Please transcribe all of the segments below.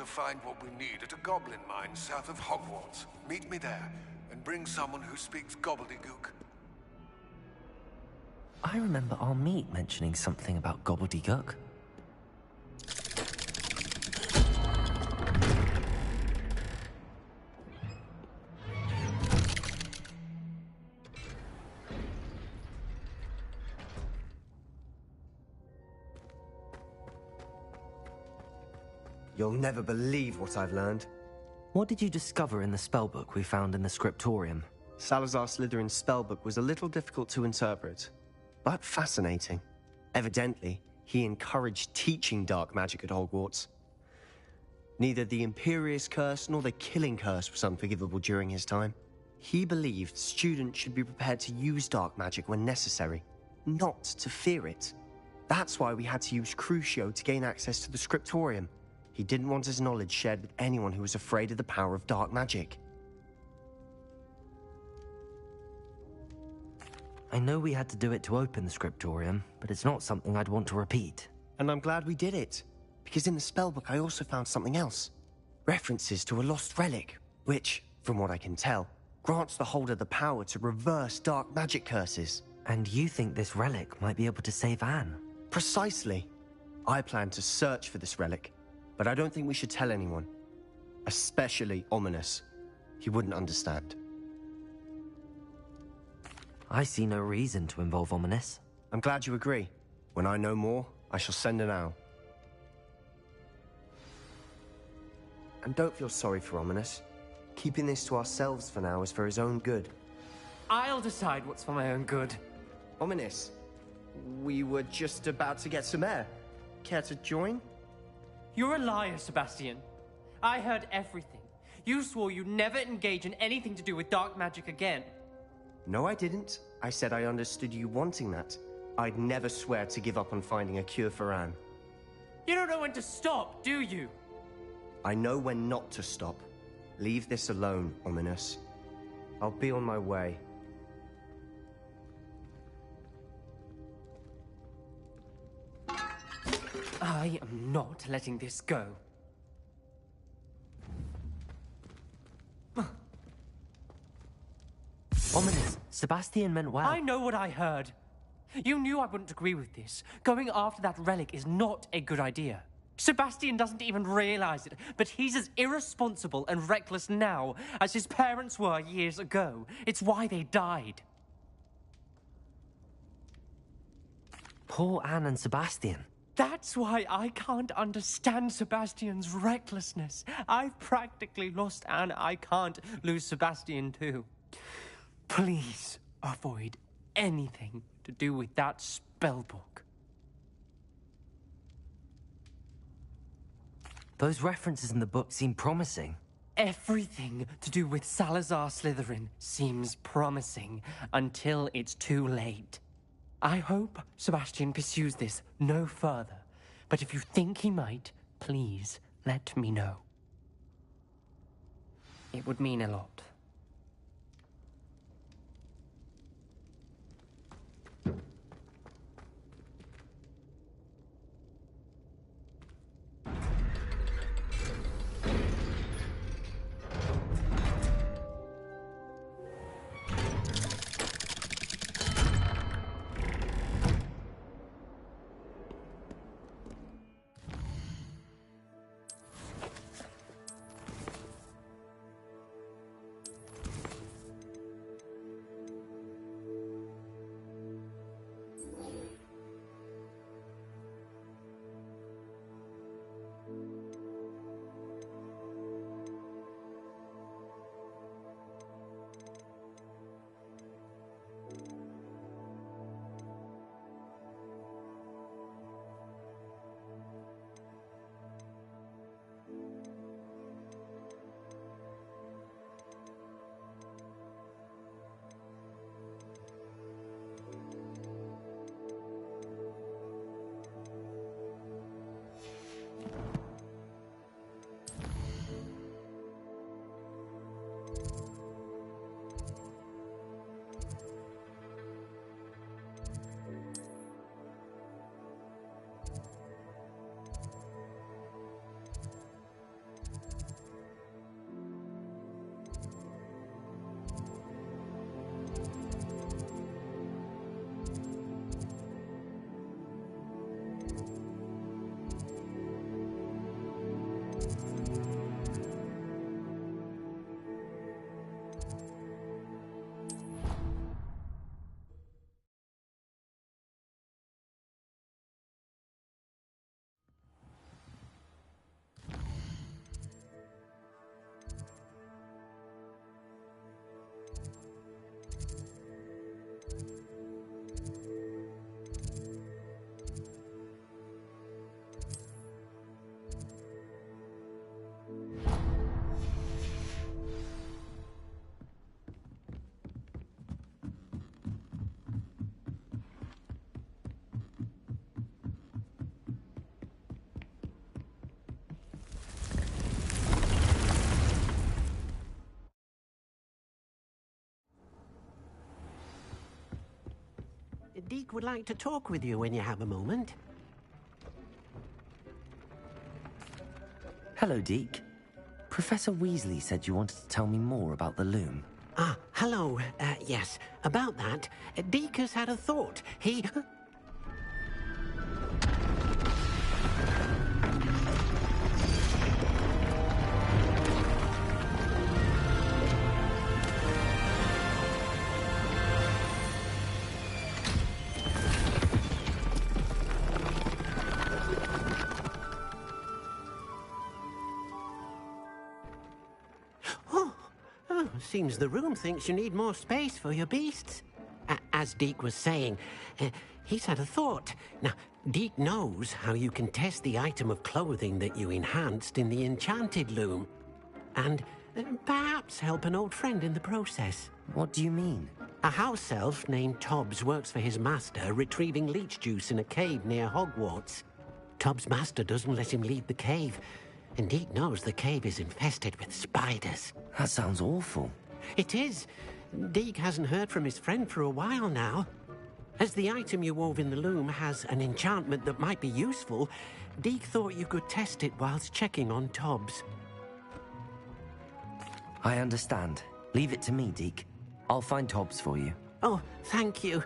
to find what we need at a goblin mine south of Hogwarts. Meet me there, and bring someone who speaks gobbledygook. I remember our meet mentioning something about gobbledygook. You'll never believe what I've learned. What did you discover in the spellbook we found in the scriptorium? Salazar Slytherin's spellbook was a little difficult to interpret, but fascinating. Evidently, he encouraged teaching dark magic at Hogwarts. Neither the Imperious Curse nor the Killing Curse was unforgivable during his time. He believed students should be prepared to use dark magic when necessary, not to fear it. That's why we had to use Crucio to gain access to the scriptorium. He didn't want his knowledge shared with anyone who was afraid of the power of dark magic. I know we had to do it to open the scriptorium, but it's not something I'd want to repeat. And I'm glad we did it, because in the spellbook I also found something else. References to a lost relic, which, from what I can tell, grants the holder the power to reverse dark magic curses. And you think this relic might be able to save Anne? Precisely. I plan to search for this relic, but I don't think we should tell anyone. Especially Ominous. He wouldn't understand. I see no reason to involve Ominous. I'm glad you agree. When I know more, I shall send an owl. And don't feel sorry for Ominous. Keeping this to ourselves for now is for his own good. I'll decide what's for my own good. Ominous, we were just about to get some air. Care to join? You're a liar, Sebastian. I heard everything. You swore you'd never engage in anything to do with dark magic again. No, I didn't. I said I understood you wanting that. I'd never swear to give up on finding a cure for Anne. You don't know when to stop, do you? I know when not to stop. Leave this alone, Ominous. I'll be on my way. I am not letting this go. Ominous, Sebastian meant well. I know what I heard. You knew I wouldn't agree with this. Going after that relic is not a good idea. Sebastian doesn't even realize it, but he's as irresponsible and reckless now as his parents were years ago. It's why they died. Poor Anne and Sebastian. That's why I can't understand Sebastian's recklessness. I've practically lost Anne. I can't lose Sebastian too. Please avoid anything to do with that spellbook. Those references in the book seem promising. Everything to do with Salazar Slytherin seems promising until it's too late. I hope Sebastian pursues this no further, but if you think he might, please let me know. It would mean a lot. Deke would like to talk with you when you have a moment. Hello, Deke. Professor Weasley said you wanted to tell me more about the loom. Ah, hello. Yes, about that. Deke has had a thought. He... Seems the room thinks you need more space for your beasts. As Deke was saying, he's had a thought. Now, Deke knows how you can test the item of clothing that you enhanced in the enchanted loom. And perhaps help an old friend in the process. What do you mean? A house elf named Tobbs works for his master, retrieving leech juice in a cave near Hogwarts. Tobbs' master doesn't let him leave the cave, and Deke knows the cave is infested with spiders. That sounds awful. It is. Deke hasn't heard from his friend for a while now. As the item you wove in the loom has an enchantment that might be useful, Deke thought you could test it whilst checking on Tobbs. I understand. Leave it to me, Deke. I'll find Tobbs for you. Oh, thank you.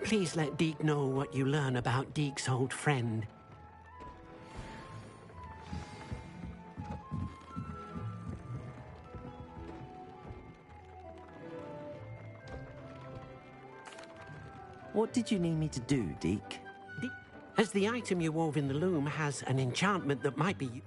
Please let Deke know what you learn about Deke's old friend. What did you need me to do, Deke? As the item you wove in the loom has an enchantment that might be...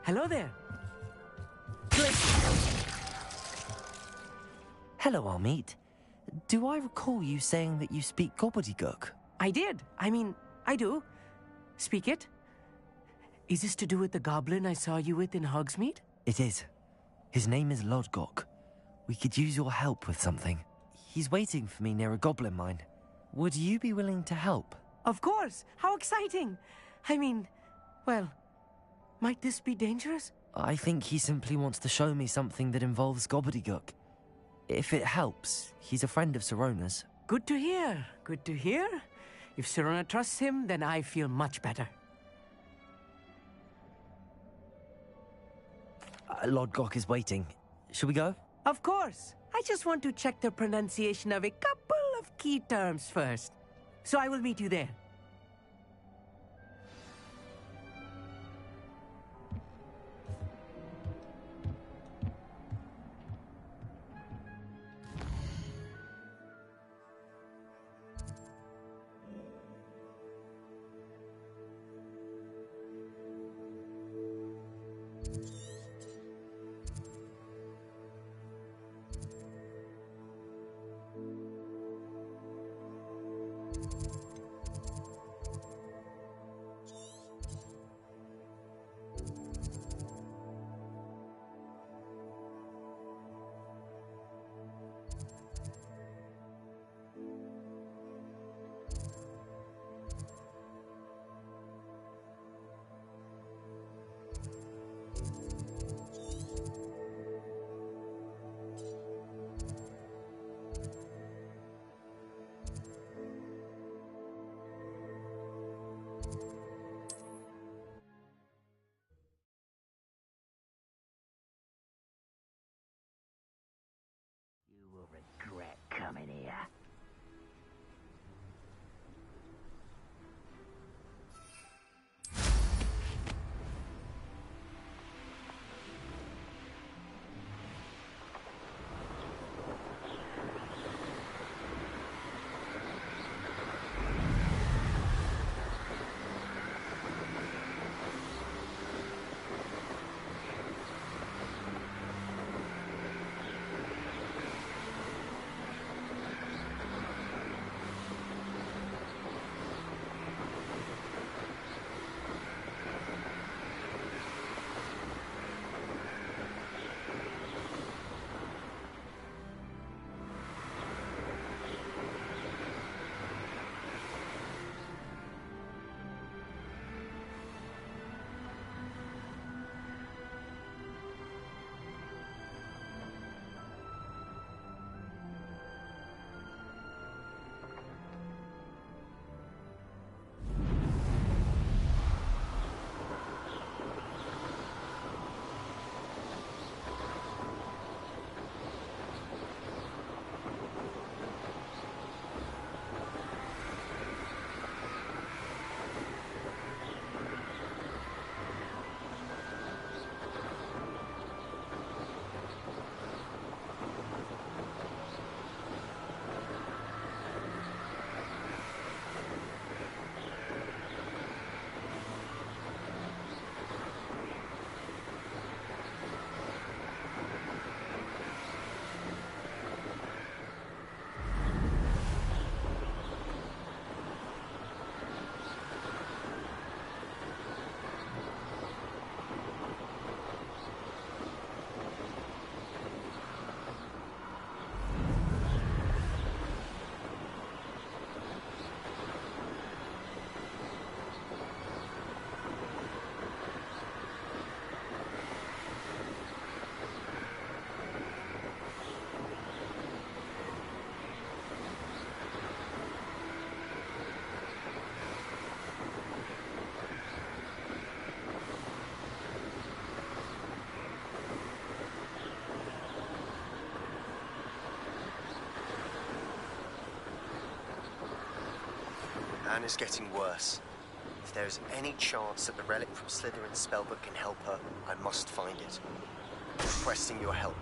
Hello there. Hello, Amit. Do I recall you saying that you speak gobbledygook? I did. I mean, I do. Speak it. Is this to do with the goblin I saw you with in Hogsmeade? It is. His name is Lodgok. We could use your help with something. He's waiting for me near a goblin mine. Would you be willing to help? Of course. How exciting. I mean, well, might this be dangerous? I think he simply wants to show me something that involves gobbledygook. If it helps, he's a friend of Sirona's. Good to hear. Good to hear. If Sirona trusts him, then I feel much better. Lodgok is waiting. Shall we go? Of course. I just want to check the pronunciation of a couple of key terms first. So I will meet you there. You will regret coming here. Anne is getting worse. If there is any chance that the relic from Slytherin's spellbook can help her, I must find it. Requesting your help.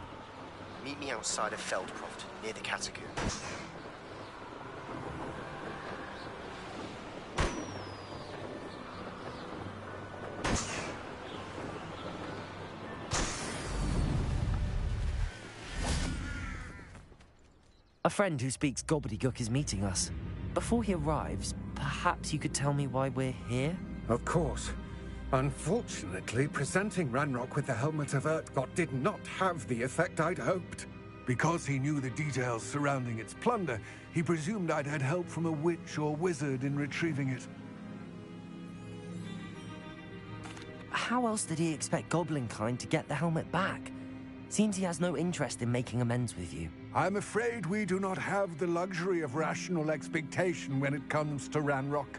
Meet me outside of Feldcroft, near the catacomb. A friend who speaks gobbledygook is meeting us. Before he arrives, perhaps you could tell me why we're here? Of course. Unfortunately, presenting Ranrock with the Helmet of Urtkot did not have the effect I'd hoped. Because he knew the details surrounding its plunder, he presumed I'd had help from a witch or wizard in retrieving it. How else did he expect Goblinkind to get the helmet back? Seems he has no interest in making amends with you. I'm afraid we do not have the luxury of rational expectation when it comes to Ranrock.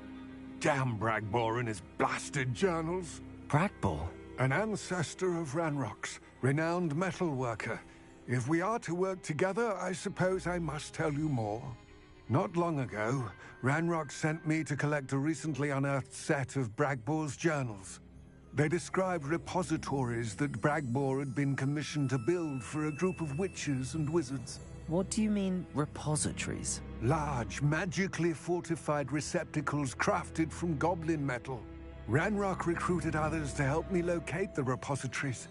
Damn Bragbor and his blasted journals. Bragbor? An ancestor of Ranrock's, renowned metalworker. If we are to work together, I suppose I must tell you more. Not long ago, Ranrock sent me to collect a recently unearthed set of Bragbor's journals. They described repositories that Bragbor had been commissioned to build for a group of witches and wizards. What do you mean, repositories? Large, magically fortified receptacles crafted from goblin metal. Ranrock recruited others to help me locate the repositories.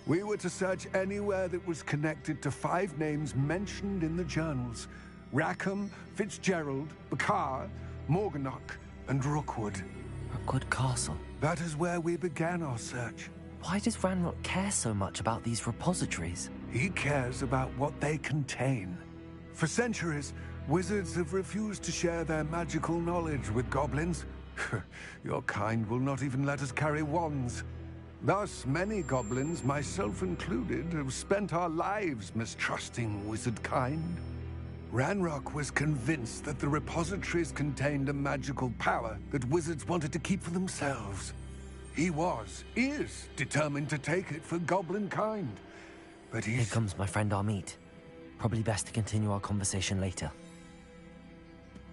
We were to search anywhere that was connected to 5 names mentioned in the journals: Rackham, Fitzgerald, Bakar, Morganach, and Rookwood. Rookwood Castle. That is where we began our search. Why does Ranrock care so much about these repositories? He cares about what they contain. For centuries, wizards have refused to share their magical knowledge with goblins. Your kind will not even let us carry wands. Thus, many goblins, myself included, have spent our lives mistrusting wizard kind. Ranrock was convinced that the repositories contained a magical power that wizards wanted to keep for themselves. He is determined to take it for goblin kind. But Here comes my friend Amit. Probably best to continue our conversation later.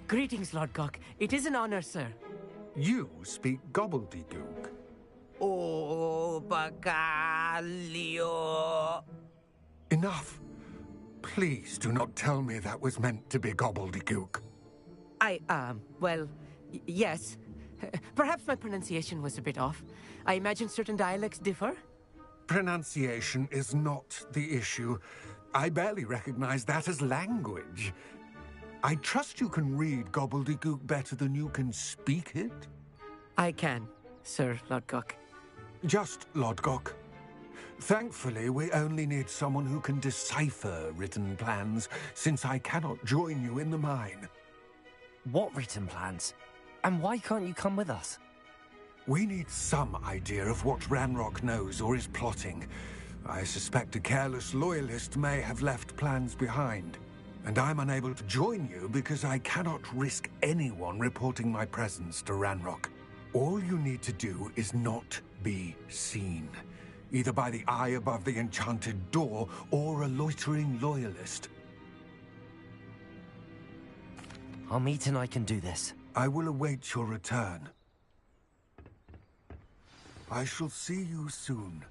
Greetings, Lord Gok. It is an honor, sir. You speak gobbledygook. Oh, Bacalio. Enough. Please do not tell me that was meant to be gobbledygook. Well, yes. Perhaps my pronunciation was a bit off. I imagine certain dialects differ. Pronunciation is not the issue. I barely recognize that as language. I trust you can read gobbledygook better than you can speak it? I can, Sir Lord Gok. Just Lord Gok. Thankfully, we only need someone who can decipher written plans, since I cannot join you in the mine. What written plans? And why can't you come with us? We need some idea of what Ranrock knows or is plotting. I suspect a careless loyalist may have left plans behind. And I'm unable to join you because I cannot risk anyone reporting my presence to Ranrock. All you need to do is not be seen, either by the eye above the enchanted door or a loitering loyalist. Amit and I can do this. I will await your return. I shall see you soon.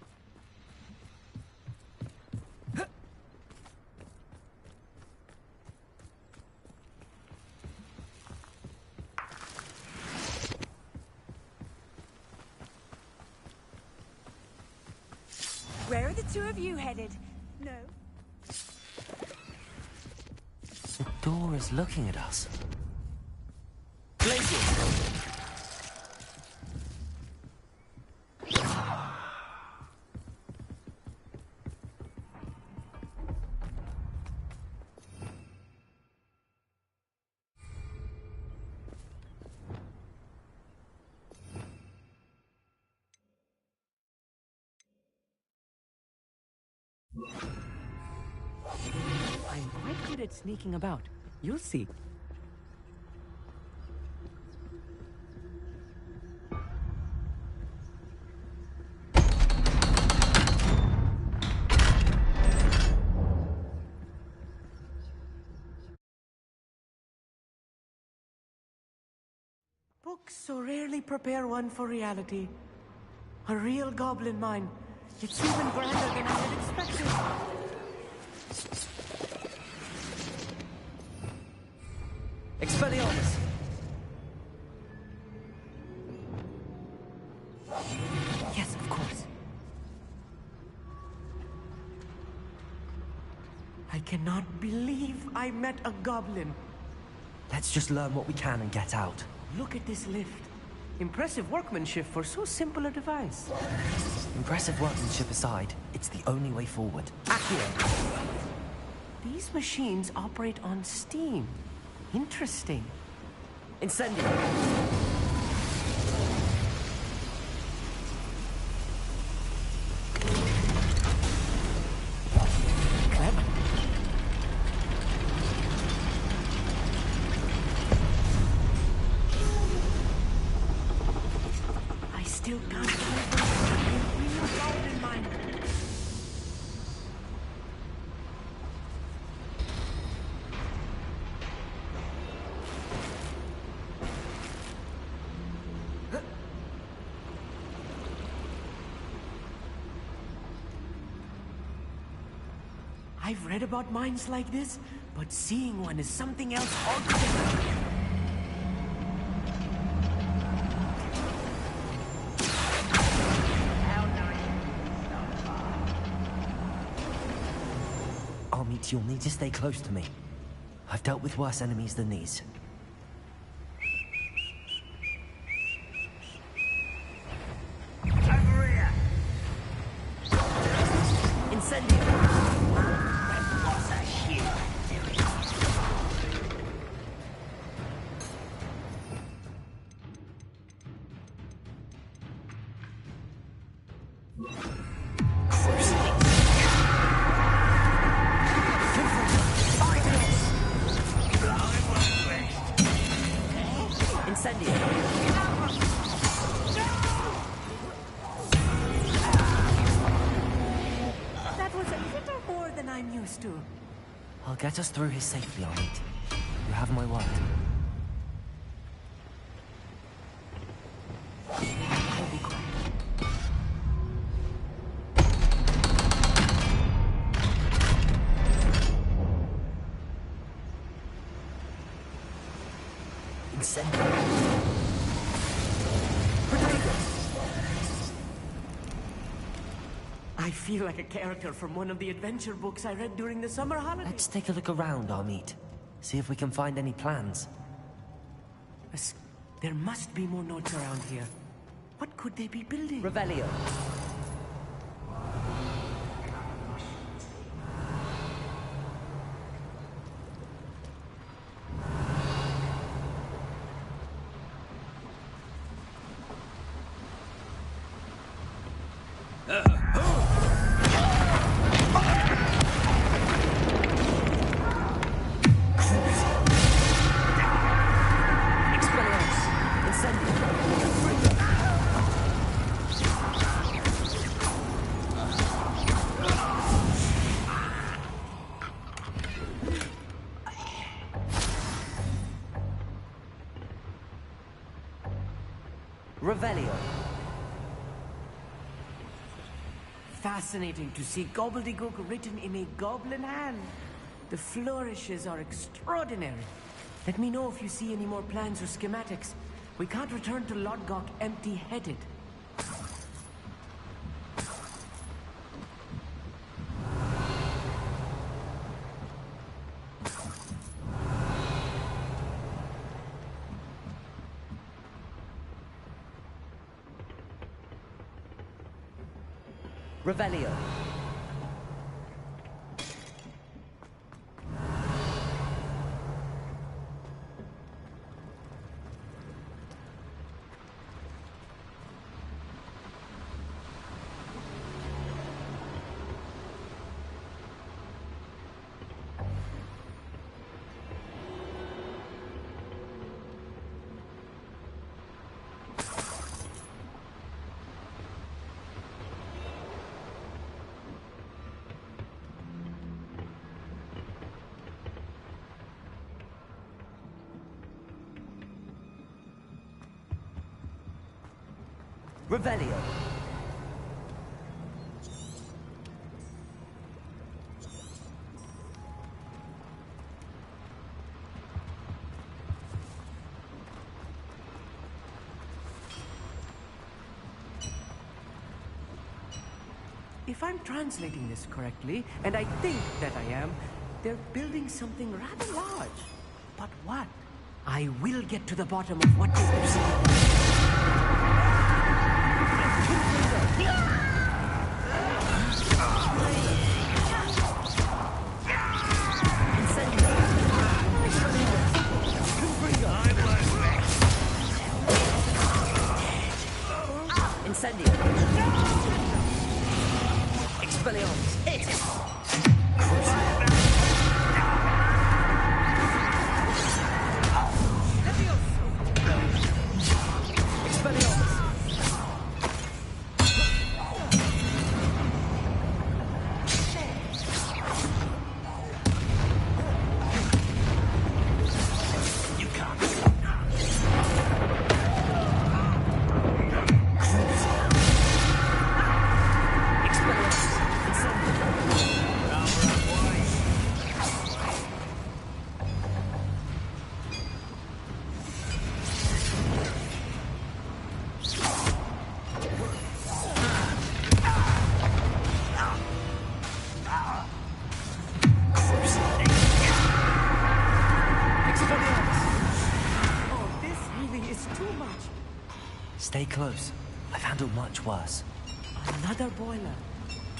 Where are the two of you headed? No. The door is looking at us. I'm quite good at sneaking about. You'll see. Books so rarely prepare one for reality. A real goblin mine. It's even grander than I had expected. Expelliarmus! Yes, of course. I cannot believe I met a goblin. Let's just learn what we can and get out. Look at this lift. Impressive workmanship for so simple a device. Impressive workmanship aside, it's the only way forward. Accio. These machines operate on steam. Interesting. Incendio! Clever. I still can't believe it. Real goblin mine. I've read about mines like this, but seeing one is something else altogether. But you'll need to stay close to me. I've dealt with worse enemies than these. Over here! Incendio! What's a human doing? That was a little more than I'm used to. I'll get us through his safely, Armit. You have my word. I'll be quiet. Incendio! I feel like a character from one of the adventure books I read during the summer holidays. Let's take a look around, Armit. See if we can find any plans. There must be more notes around here. What could they be building? Revelio. Revelio. Fascinating to see gobbledygook written in a goblin hand. The flourishes are extraordinary. Let me know if you see any more plans or schematics. We can't return to Lodgok empty-headed. Revelio. Revelio. If I'm translating this correctly, and I think that I am, they're building something rather large. But what? I will get to the bottom of what they are saying. Incendio. Expelliarmus. Hit! Expelliarmus. Stay close. I've handled much worse. Another boiler.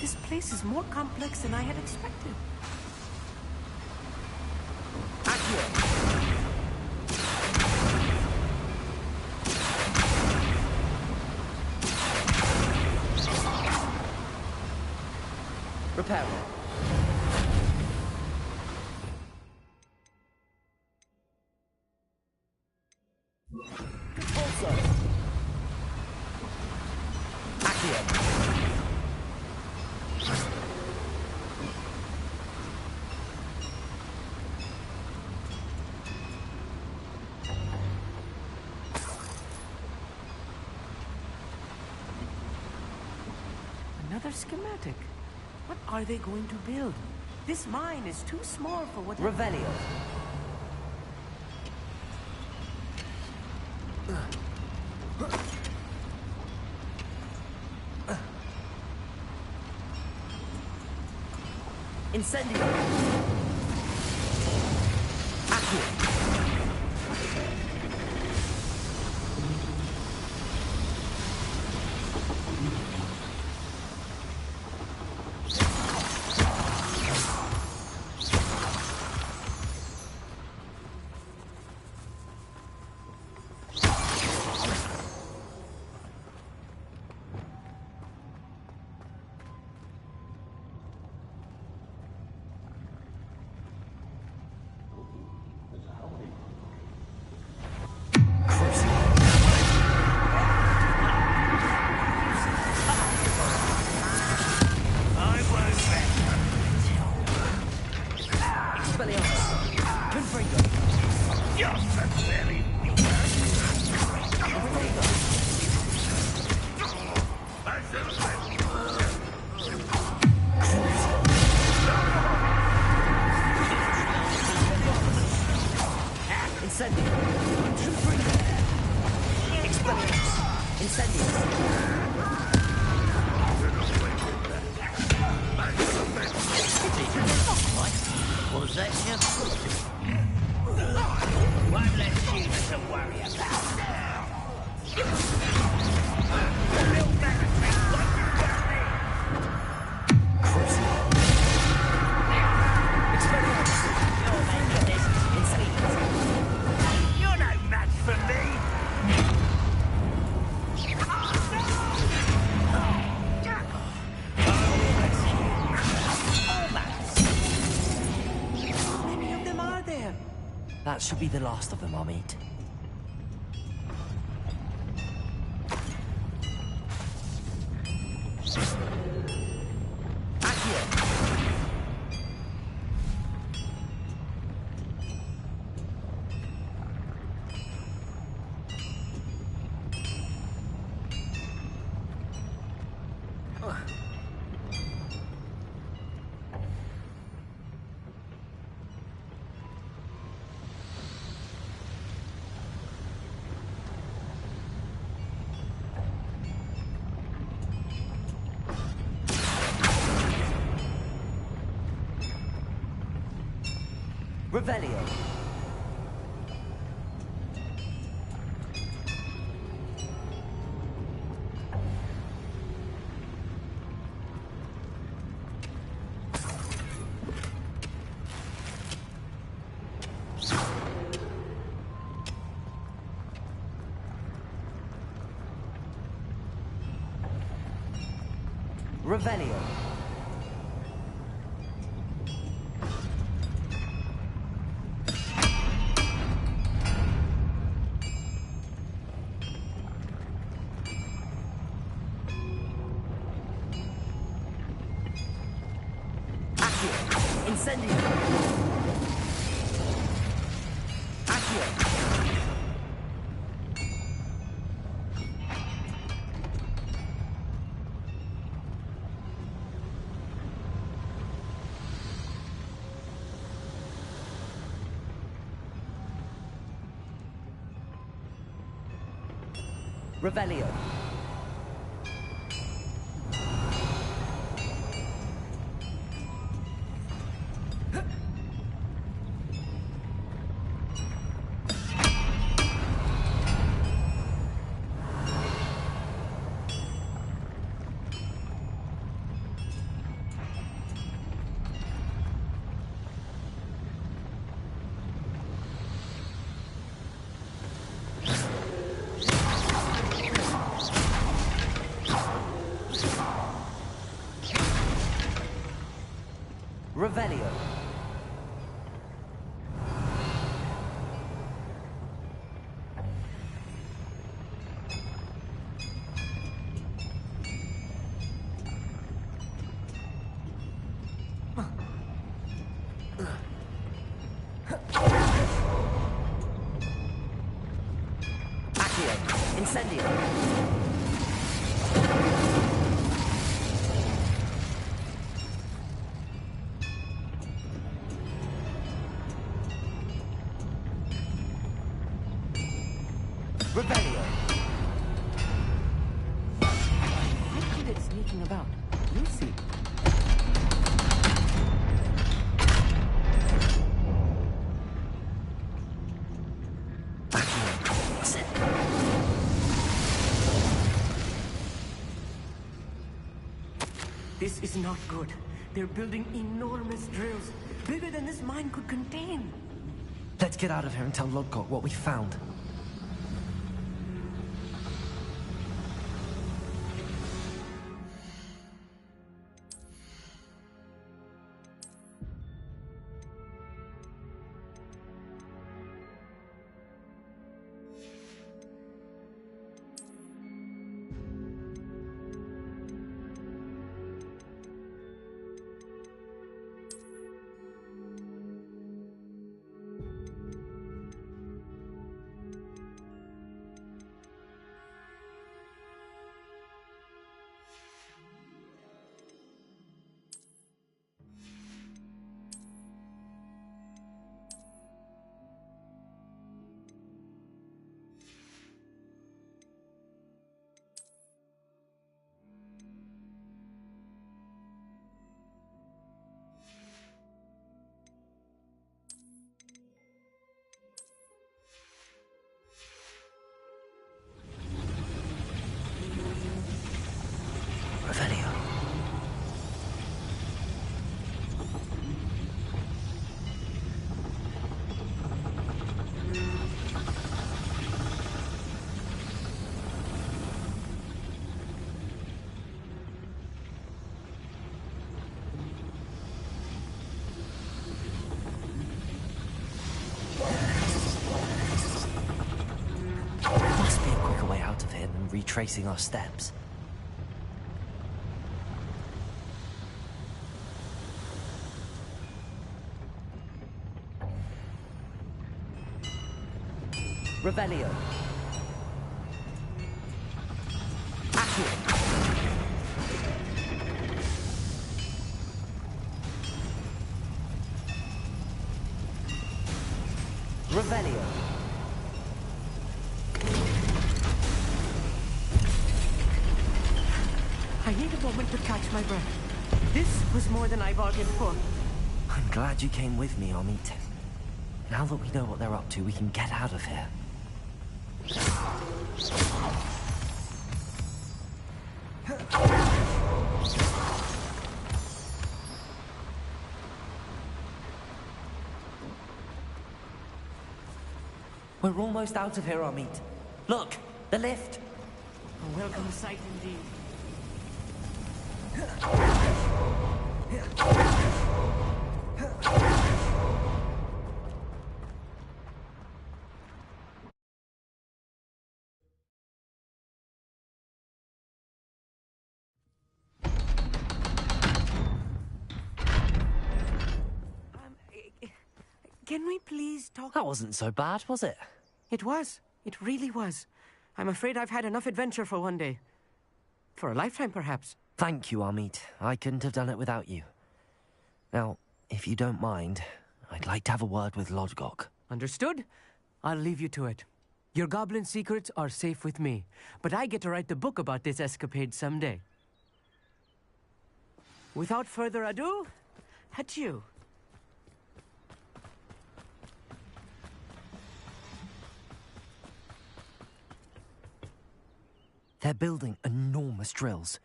This place is more complex than I had expected. Repair. Also. Accio. Another schematic. What are they going to build? This mine is too small for what... Revelio. Incendio. Accio. That should be the last of them, Amit. Revelio. Revelio. Incendio. Accio. Revelio. Revelio. Accio. Incendio. Revelio. Why did it sneaking about? You'll see. This is not good. They're building enormous drills, bigger than this mine could contain. Let's get out of here and tell Lodgok what we found. Revelio. Must be a quicker way out of here than retracing our steps. Revelio. Accio. Revelio. I need a moment to catch my breath. This was more than I bargained for. I'm glad you came with me, Amit. Now that we know what they're up to, we can get out of here. We're almost out of here, Amit. Look, the lift. A welcome sight indeed. Can we please talk? That wasn't so bad, was it? It was. It really was. I'm afraid I've had enough adventure for one day. For a lifetime, perhaps. Thank you, Amit. I couldn't have done it without you. Now, if you don't mind, I'd like to have a word with Lodgok. Understood? I'll leave you to it. Your goblin secrets are safe with me, but I get to write the book about this escapade someday. Without further ado, adieu. They're building enormous drills.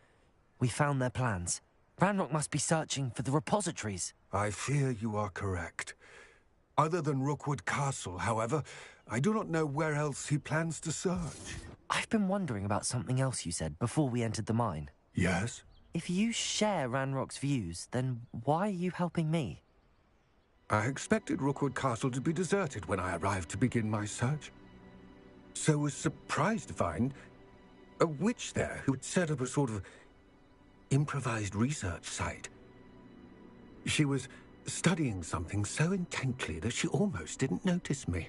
We found their plans. Ranrock must be searching for the repositories. I fear you are correct. Other than Rookwood Castle, however, I do not know where else he plans to search. I've been wondering about something else you said before we entered the mine. Yes? If you share Ranrock's views, then why are you helping me? I expected Rookwood Castle to be deserted when I arrived to begin my search. So was surprised to find a witch there who had set up a sort of improvised research site. She was studying something so intently that she almost didn't notice me.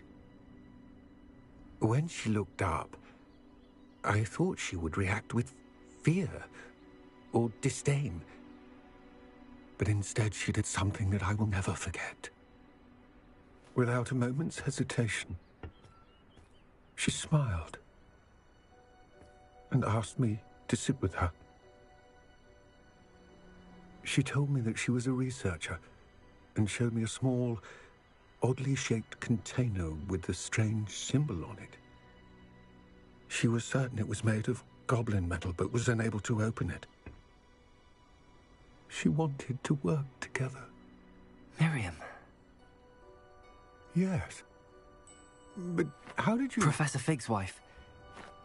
When she looked up, I thought she would react with fear or disdain. But instead she did something that I will never forget. Without a moment's hesitation, she smiled and asked me to sit with her. She told me that she was a researcher and showed me a small, oddly shaped container with a strange symbol on it. She was certain it was made of goblin metal, but was unable to open it. She wanted to work together. Miriam. Yes. But how did you... Professor Fig's wife.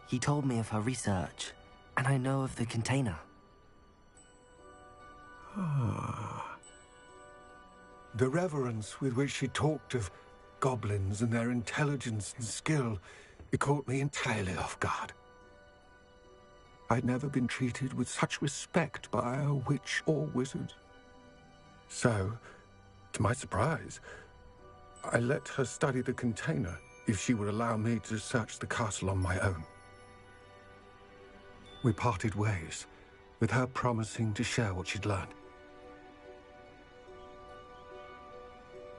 He told me of her research, and I know of the container. Ah. The reverence with which she talked of goblins and their intelligence and skill, it caught me entirely off guard. I'd never been treated with such respect by a witch or wizard. So, to my surprise, I let her study the container if she would allow me to search the castle on my own. We parted ways, with her promising to share what she'd learned.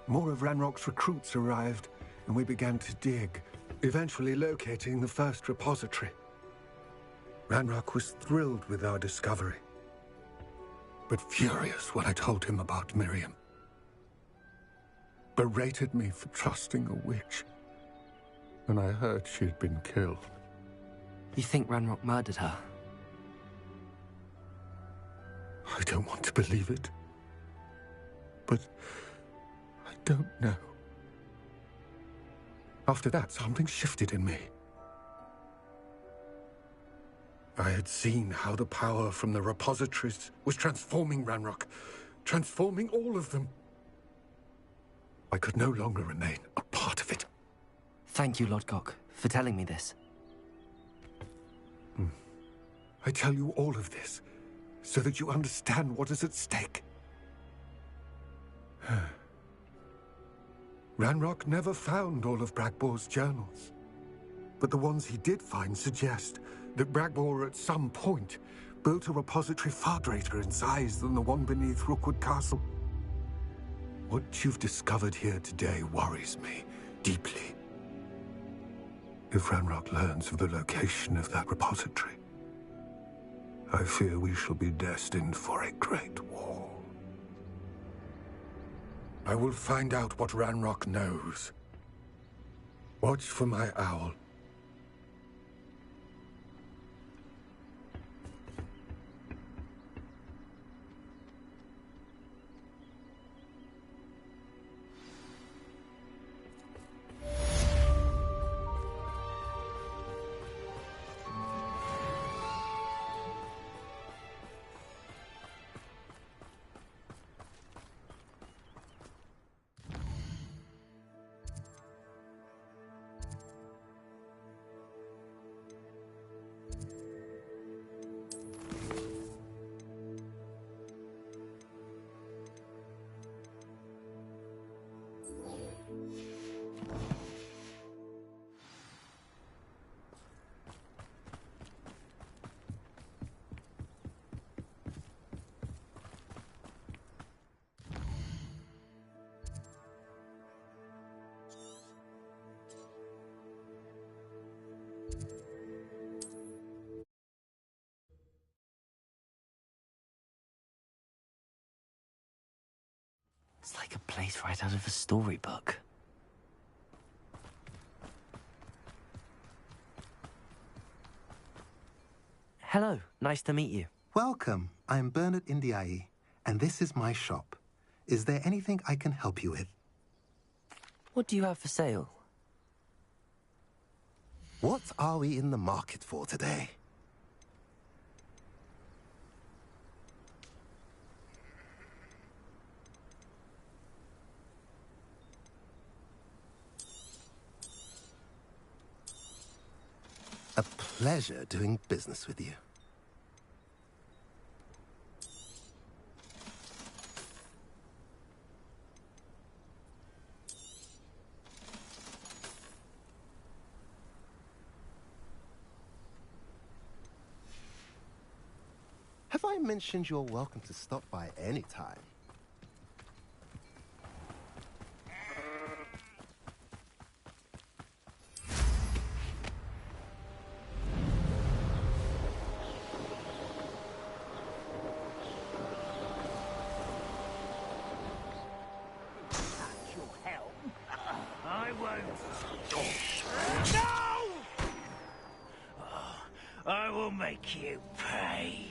More of Ranrock's recruits arrived, and we began to dig, eventually locating the first repository. Ranrock was thrilled with our discovery, but furious when I told him about Miriam. Berated me for trusting a witch, and I heard she'd been killed. You think Ranrock murdered her? I don't want to believe it, but I don't know. After that, something shifted in me. I had seen how the power from the repositories was transforming Ranrock, transforming all of them. I could no longer remain a part of it. Thank you, Lodgok, for telling me this. I tell you all of this so that you understand what is at stake. Ranrock never found all of Bragbor's journals, but the ones he did find suggest that Bragbor at some point built a repository far greater in size than the one beneath Rookwood Castle. What you've discovered here today worries me deeply. If Ranrock learns of the location of that repository, I fear we shall be destined for a great war. I will find out what Ranrock knows. Watch for my owl. It's like a place right out of a storybook. Hello, nice to meet you. Welcome. I'm Bernard Indiaye, and this is my shop. Is there anything I can help you with? What do you have for sale? What are we in the market for today? pleasure doing business with you. Have I mentioned you're welcome to stop by any time? I won't. No! Oh, I will make you pay.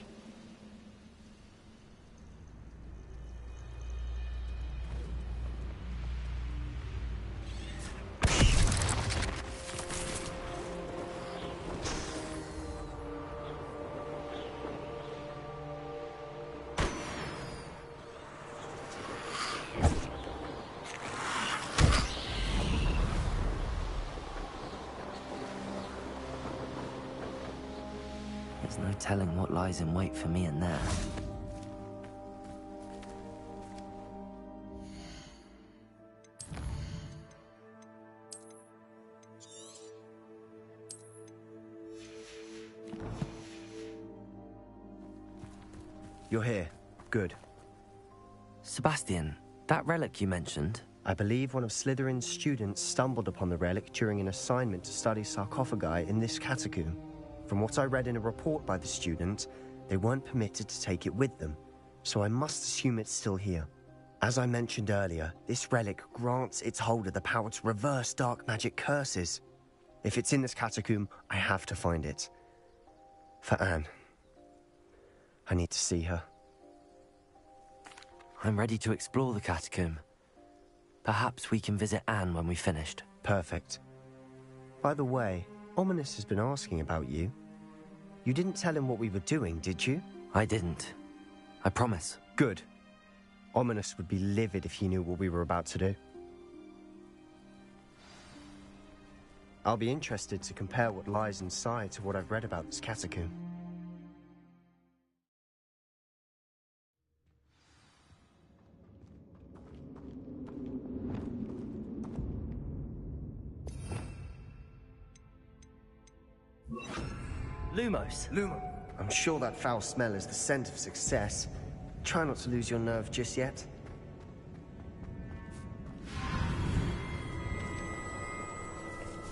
There's no telling what lies in wait for me in there. You're here. Good. Sebastian, that relic you mentioned, I believe one of Slytherin's students stumbled upon the relic during an assignment to study sarcophagi in this catacomb. From what I read in a report by the student, they weren't permitted to take it with them, so I must assume it's still here. As I mentioned earlier, this relic grants its holder the power to reverse dark magic curses. If it's in this catacomb, I have to find it. For Anne. I need to see her. I'm ready to explore the catacomb. Perhaps we can visit Anne when we've finished. Perfect. By the way, Ominous has been asking about you. You didn't tell him what we were doing, did you? I didn't. I promise. Good. Ominous would be livid if he knew what we were about to do. I'll be interested to compare what lies inside to what I've read about this catacomb. Lumos. I'm sure that foul smell is the scent of success. Try not to lose your nerve just yet.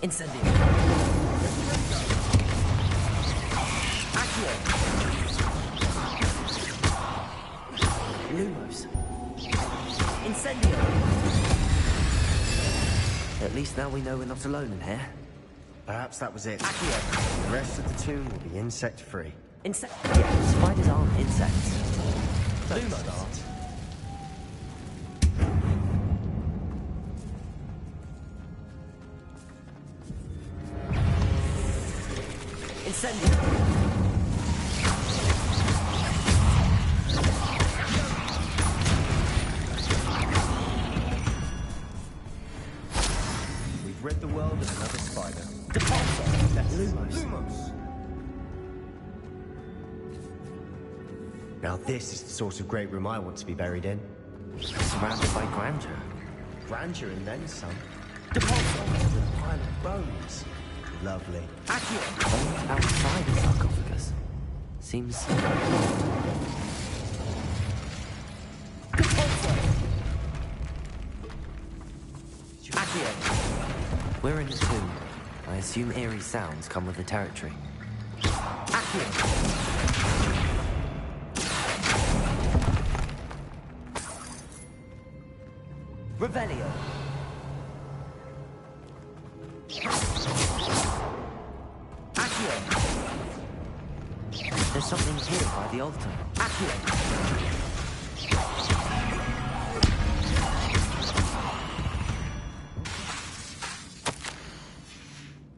Incendio. Accio. Lumos. Incendio. At least now we know we're not alone in here. Perhaps that was it. Accio. The rest of the tomb will be insect-free. Yeah, spiders aren't insects. Lumos. Incendio. We've rid the world of another spider. Lumos. Now this is the sort of great room I want to be buried in. Surrounded by grandeur. Grandeur and then some. With a pile of bones. Lovely. Bones outside the sarcophagus. Seems... We're in the tomb. I assume eerie sounds come with the territory. Revelio. There's something here by the altar.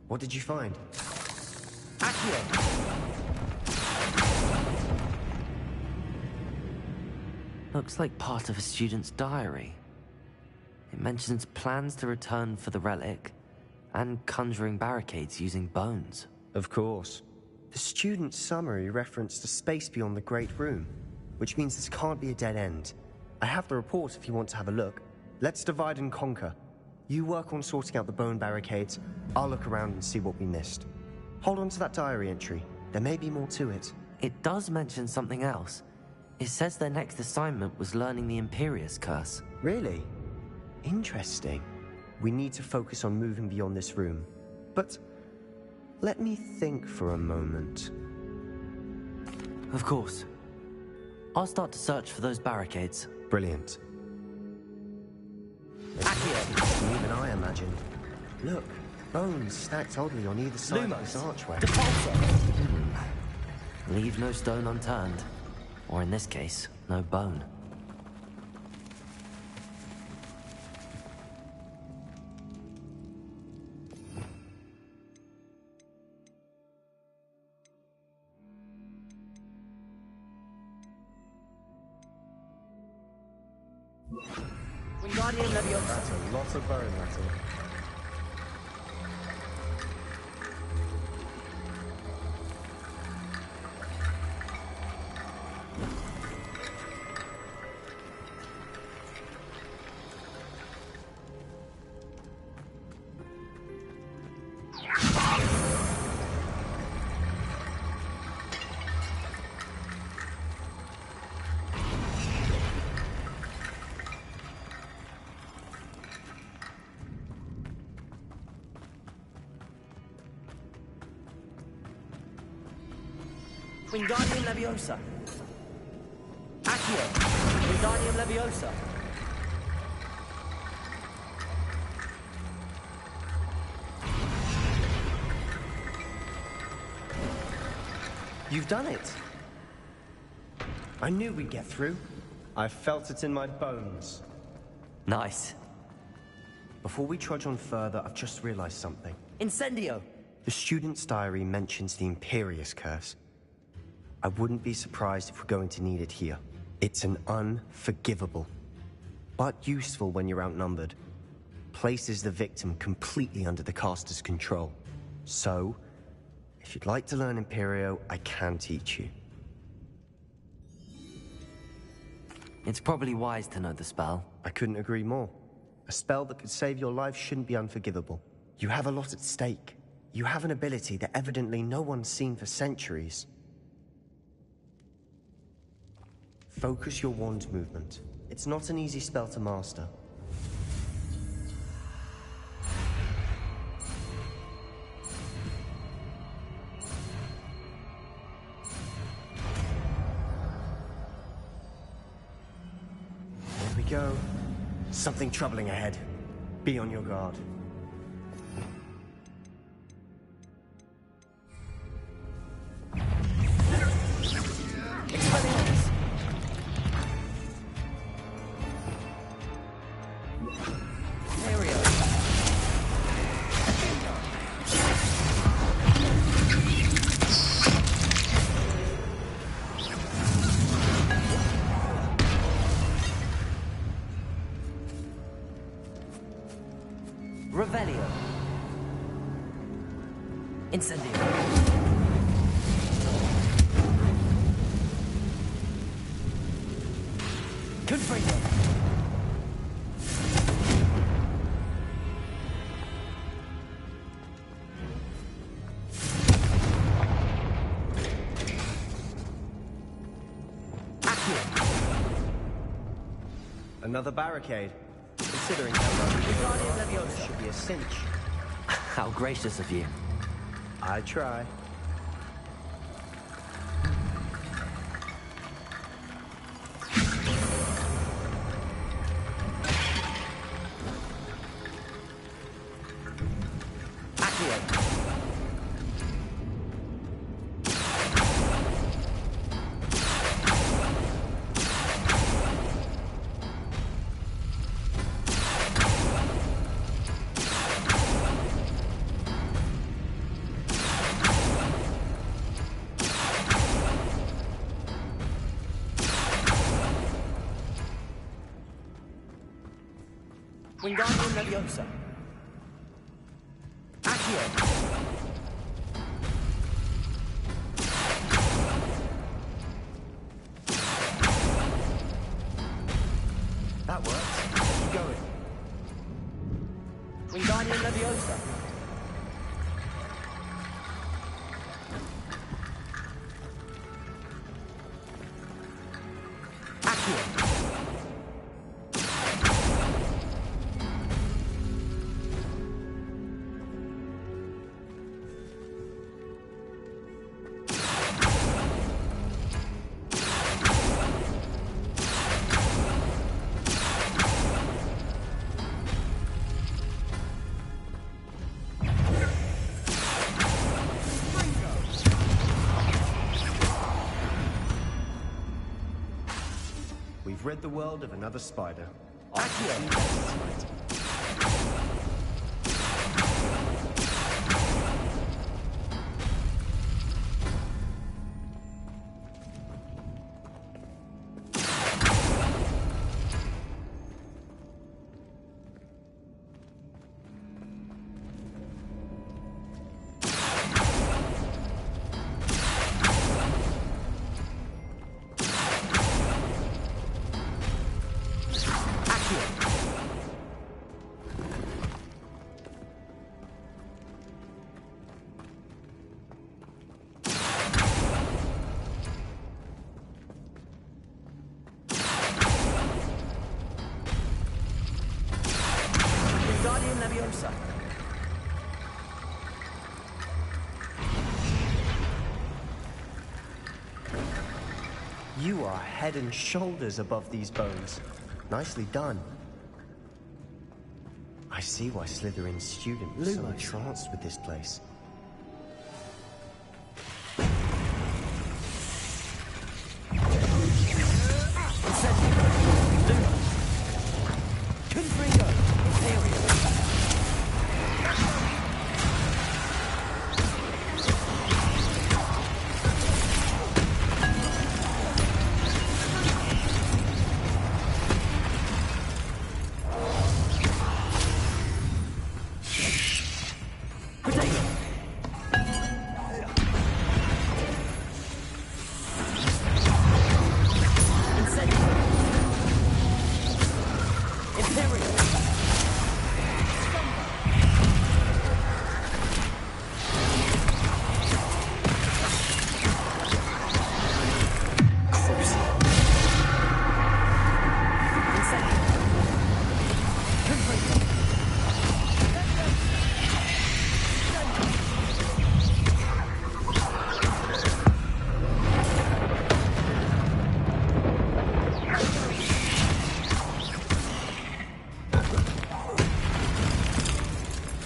What did you find? Looks like part of a student's diary. It mentions plans to return for the relic and conjuring barricades using bones. Of course. The student summary referenced a space beyond the Great Room, which means this can't be a dead end. I have the report if you want to have a look. Let's divide and conquer. You work on sorting out the bone barricades. I'll look around and see what we missed. Hold on to that diary entry. There may be more to it. It does mention something else. It says their next assignment was learning the Imperius Curse. Really? Interesting. We need to focus on moving beyond this room. But let me think for a moment. Of course. I'll start to search for those barricades. Brilliant. Even I imagine. Look, bones stacked oddly on either side of this archway. Leave no stone unturned. Or in this case, no bone. Wingardium Leviosa. That's a lot of bone, Latin. Wingardium Leviosa. Accio. Wingardium Leviosa. You've done it. I knew we'd get through. I felt it in my bones. Nice. Before we trudge on further, I've just realized something. Incendio. The student's diary mentions the Imperius Curse. I wouldn't be surprised if we're going to need it here. It's an unforgivable, but useful when you're outnumbered. Places the victim completely under the caster's control. So, if you'd like to learn Imperio, I can teach you. It's probably wise to know the spell. I couldn't agree more. A spell that could save your life shouldn't be unforgivable. You have a lot at stake. You have an ability that evidently no one's seen for centuries. Focus your wand movement. It's not an easy spell to master. There we go. Something troubling ahead. Be on your guard. Revelio. Incendio. Confringo. Another barricade. Considering how much should be a cinch. How gracious of you. I try. Wingardium Leviosa. Accio. rid the world of another spider. You are head and shoulders above these bones. Nicely done. I see why Slytherin's student was so entranced with this place.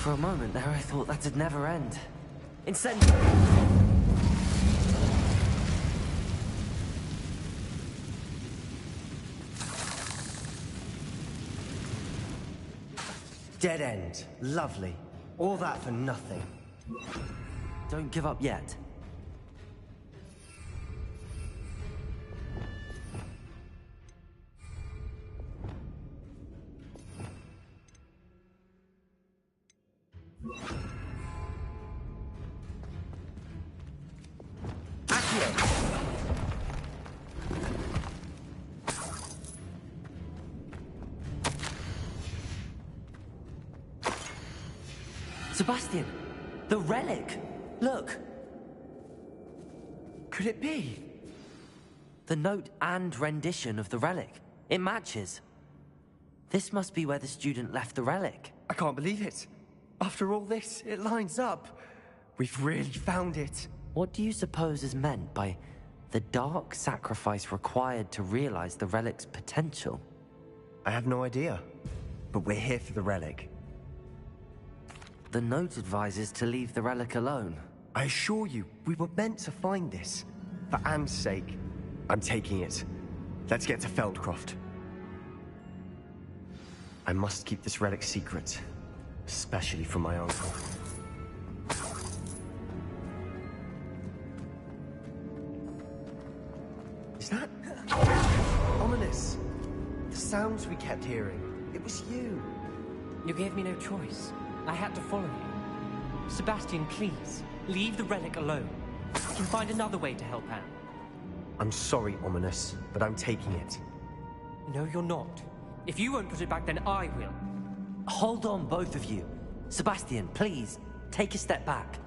For a moment there, I thought that'd never end. Incendio! Dead end. Lovely. All that for nothing. Don't give up yet. Sebastian! The relic! Look! Could it be? The note and rendition of the relic. It matches. This must be where the student left the relic. I can't believe it. After all this, it lines up. We've really found it. What do you suppose is meant by the dark sacrifice required to realize the relic's potential? I have no idea. But we're here for the relic. The note advises to leave the relic alone. I assure you, we were meant to find this. For Anne's sake, I'm taking it. Let's get to Feldcroft. I must keep this relic secret, especially from my uncle. Is that ominous? The sounds we kept hearing. It was you. You gave me no choice. I had to follow you. Sebastian, please, leave the relic alone. We can find another way to help Anne. I'm sorry, Ominous, but I'm taking it. No, you're not. If you won't put it back, then I will. Hold on, both of you. Sebastian, please, take a step back.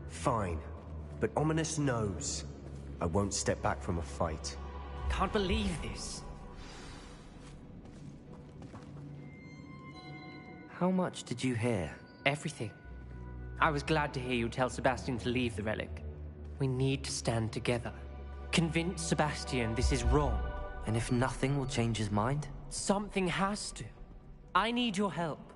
Fine, but Ominous knows I won't step back from a fight. Can't believe this. How much did you hear? Everything. I was glad to hear you tell Sebastian to leave the relic. We need to stand together. Convince Sebastian this is wrong. And if nothing will change his mind? Something has to. I need your help.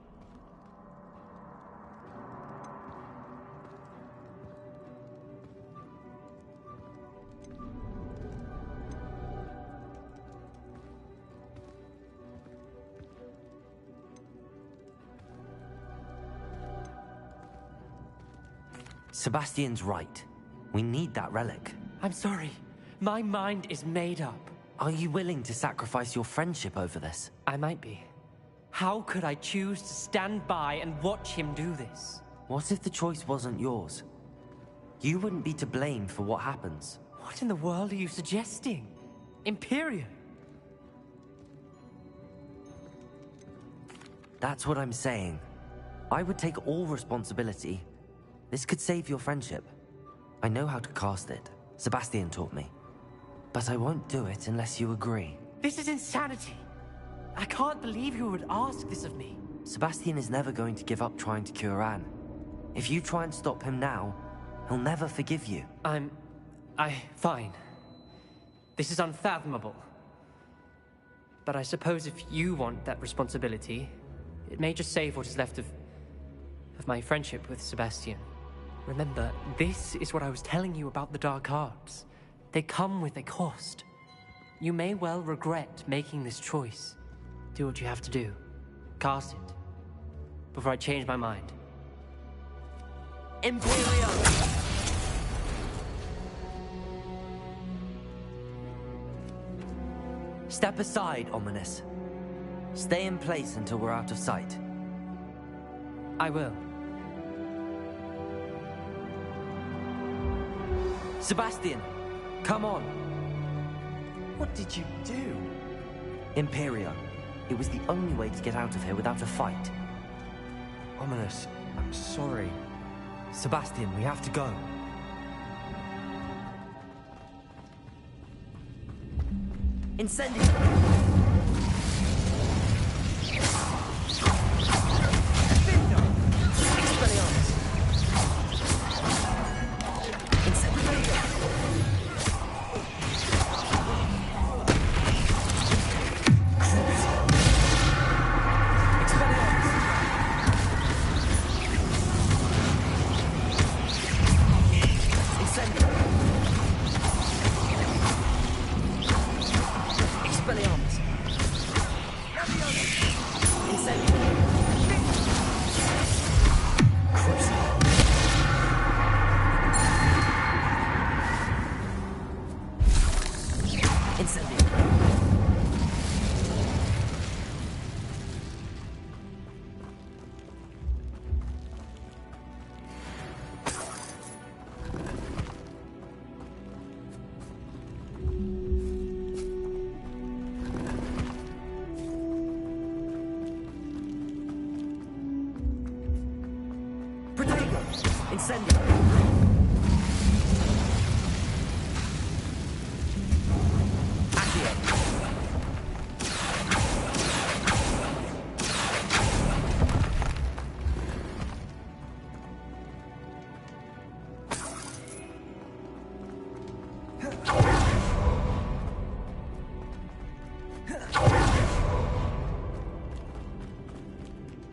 Sebastian's right. We need that relic. I'm sorry. My mind is made up. Are you willing to sacrifice your friendship over this? I might be. How could I choose to stand by and watch him do this? What if the choice wasn't yours? You wouldn't be to blame for what happens. What in the world are you suggesting? Imperium? That's what I'm saying. I would take all responsibility. This could save your friendship. I know how to cast it. Sebastian taught me. But I won't do it unless you agree. This is insanity. I can't believe you would ask this of me. Sebastian is never going to give up trying to cure Anne. If you try and stop him now, he'll never forgive you. Fine. This is unfathomable. But I suppose if you want that responsibility, it may just save what is left of my friendship with Sebastian. Remember, this is what I was telling you about the dark arts. They come with a cost. You may well regret making this choice. Do what you have to do. Cast it. Before I change my mind. Imperium! Step aside, Ominous. Stay in place until we're out of sight. I will. Sebastian, come on. What did you do? Imperio. It was the only way to get out of here without a fight. Ominous, I'm sorry. Sebastian, we have to go. Incendio!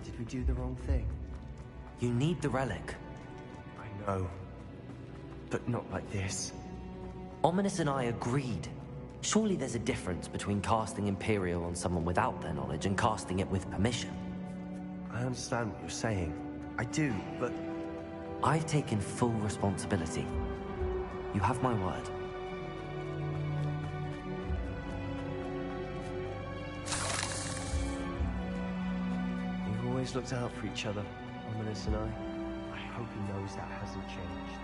Did we do the wrong thing? You need the relic. I know. But not like this. Ominous and I agreed. Surely there's a difference between casting Imperial on someone without their knowledge and casting it with permission. I understand what you're saying. I do, but... I've taken full responsibility. You have my word. We've always looked out for each other, Ominous and I. I hope he knows that hasn't changed.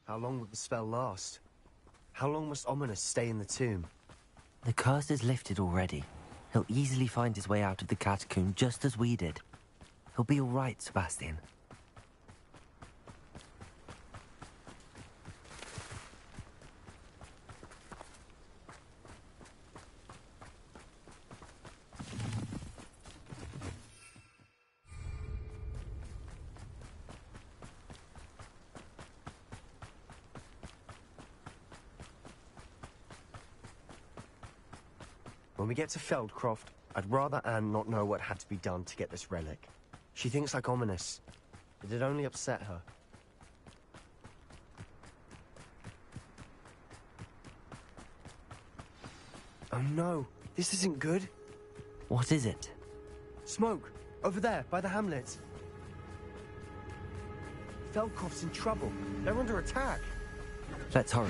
How long will the spell last? How long must Ominous stay in the tomb? The curse is lifted already. He'll easily find his way out of the catacomb just as we did. He'll be all right, Sebastian. When we get to Feldcroft, I'd rather Anne not know what had to be done to get this relic. She thinks like Ominous. It'd only upset her. Oh no! This isn't good. What is it? Smoke. Over there, by the hamlet. Feldcroft's in trouble. They're under attack. Let's hurry.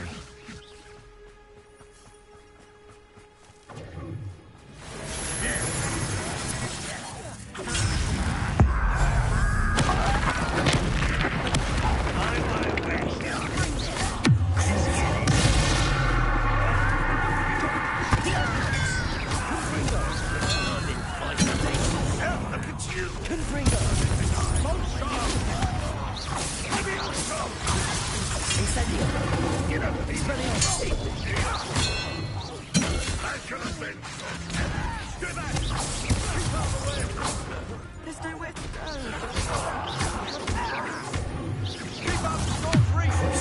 There's nowhere to go. Keep up, Storm Reefers!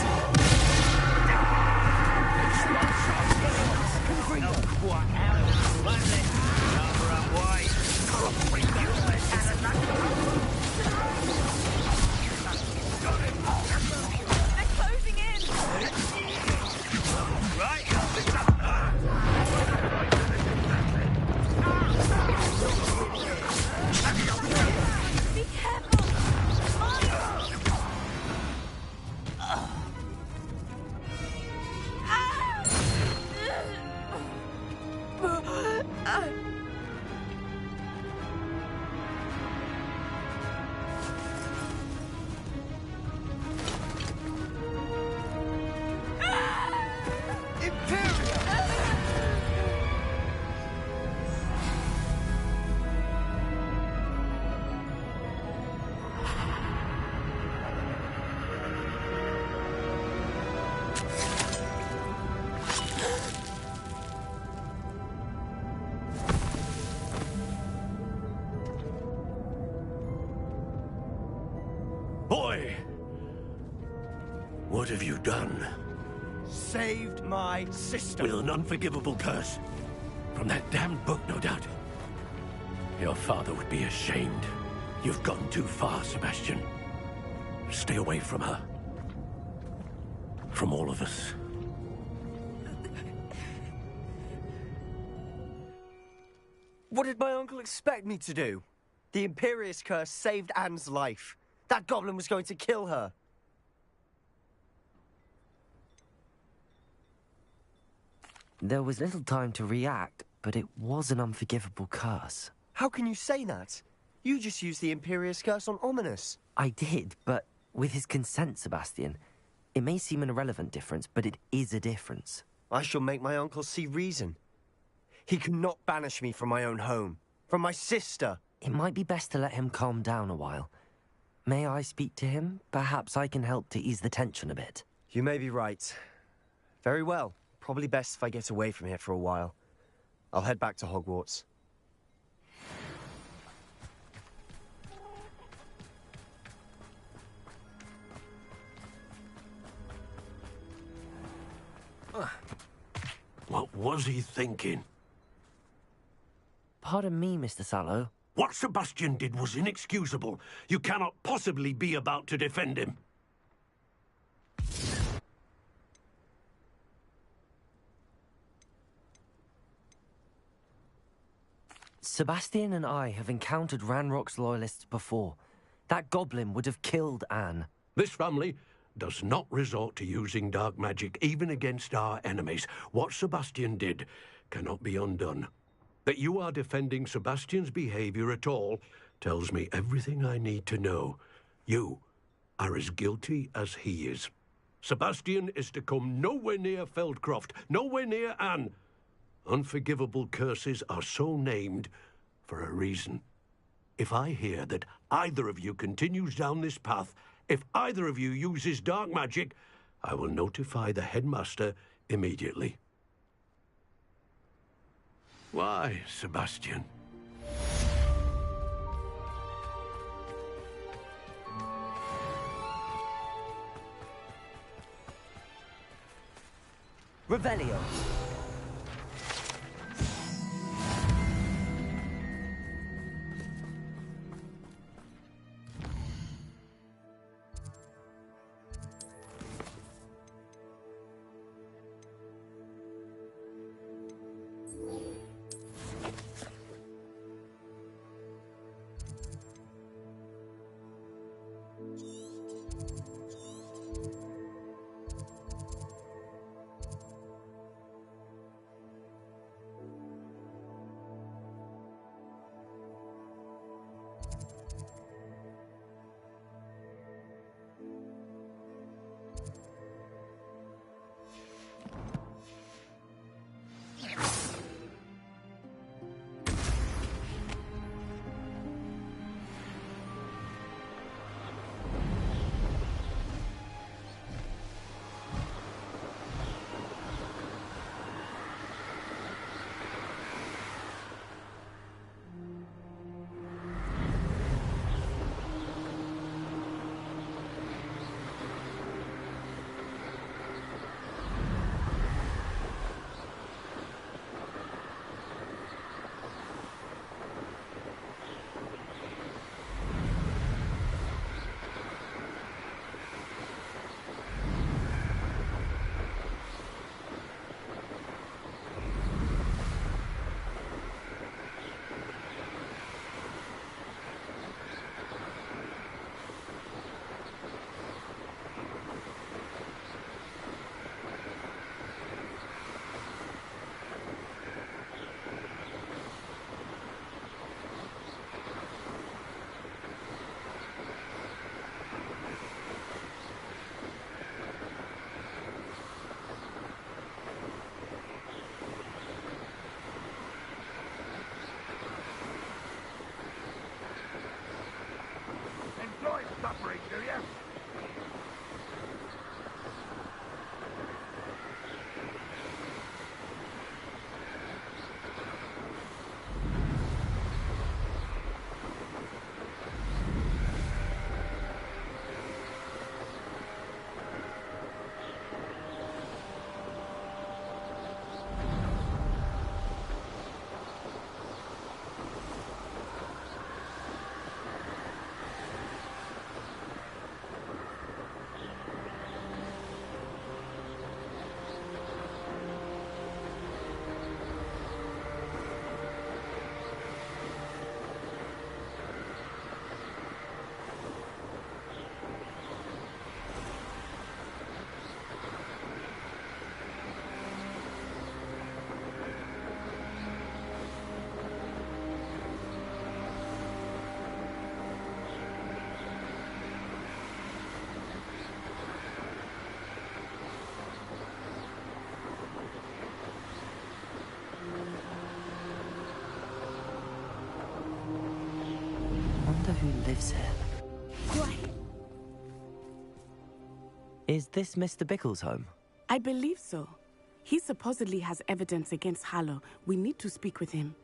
Not quite out of the planet. Cover up wide. They're closing in. Right. Be careful. Boy! What have you done? Saved my sister. With an unforgivable curse. From that damned book, no doubt. Your father would be ashamed. You've gone too far, Sebastian. Stay away from her. From all of us. What did my uncle expect me to do? The Imperious Curse saved Anne's life. That goblin was going to kill her. There was little time to react, but it was an unforgivable curse. How can you say that? You just used the Imperious Curse on Ominous. I did, but with his consent, Sebastian. It may seem an irrelevant difference, but it is a difference. I shall make my uncle see reason. He cannot banish me from my own home. From my sister. It might be best to let him calm down a while. May I speak to him? Perhaps I can help to ease the tension a bit. You may be right. Very well. Probably best if I get away from here for a while. I'll head back to Hogwarts. What was he thinking? Pardon me, Mr. Sallow. What Sebastian did was inexcusable. You cannot possibly be about to defend him. Sebastian and I have encountered Ranrock's loyalists before. That goblin would have killed Anne. This family does not resort to using dark magic even against our enemies. What Sebastian did cannot be undone. That you are defending Sebastian's behavior at all tells me everything I need to know. You are as guilty as he is. Sebastian is to come nowhere near Feldcroft, nowhere near Anne. Unforgivable curses are so named for a reason. If I hear that either of you continues down this path, if either of you uses dark magic, I will notify the headmaster immediately. Why, Sebastian? Revelio. who lives here. Why? Is this Mr. Bickle's home? I believe so. He supposedly has evidence against Harlow. We need to speak with him.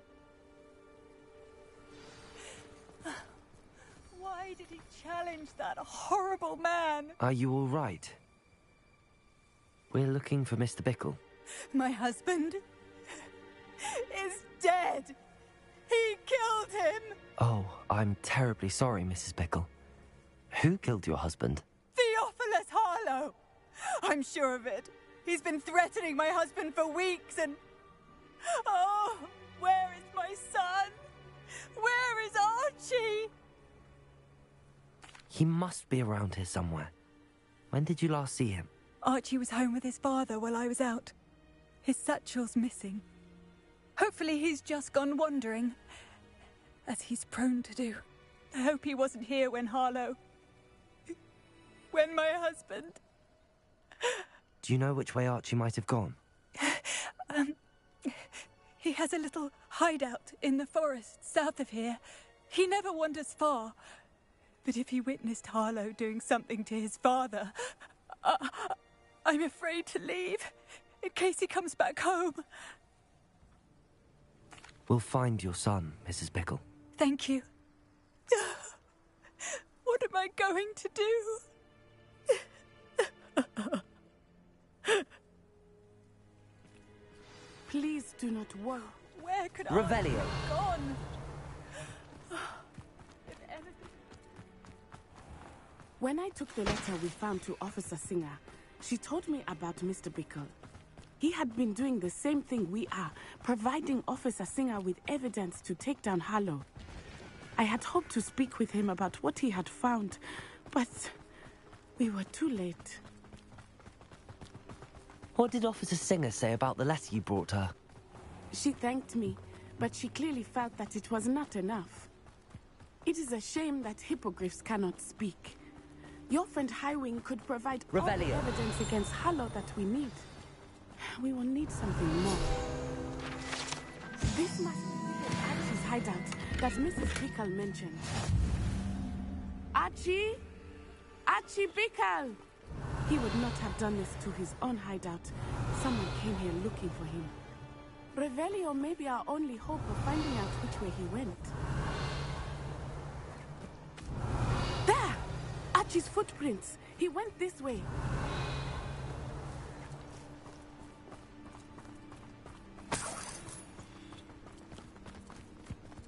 Why did he challenge that horrible man? Are you all right? We're looking for Mr. Bickle. My husband is dead. He killed him. Oh, I'm terribly sorry, Mrs. Bickle. Who killed your husband? Theophilus Harlow. I'm sure of it. He's been threatening my husband for weeks and... Oh, where is my son? Where is Archie? He must be around here somewhere. When did you last see him? Archie was home with his father while I was out. His satchel's missing. Hopefully he's just gone wandering, as he's prone to do. I hope he wasn't here when Harlow... when my husband... Do you know which way Archie might have gone? He has a little hideout in the forest south of here. He never wanders far. But if he witnessed Harlow doing something to his father, I'm afraid to leave, in case he comes back home. We'll find your son, Mrs. Bickle. Thank you. What am I going to do? Please do not worry. Where could Revelio. I have gone? When I took the letter we found to Officer Singer, she told me about Mr. Bickle. He had been doing the same thing we are, providing Officer Singer with evidence to take down Harlow. I had hoped to speak with him about what he had found, but we were too late. What did Officer Singer say about the letter you brought her? She thanked me, but she clearly felt that it was not enough. It is a shame that hippogriffs cannot speak. Your friend Highwing could provide all the evidence against Harlow that we need. We will need something more. This must be Archie's hideout that Mrs. Bickle mentioned. Archie? Archie Bickle! He would not have done this to his own hideout. Someone came here looking for him. Revelio may be our only hope of finding out which way he went. There! Archie's footprints. He went this way.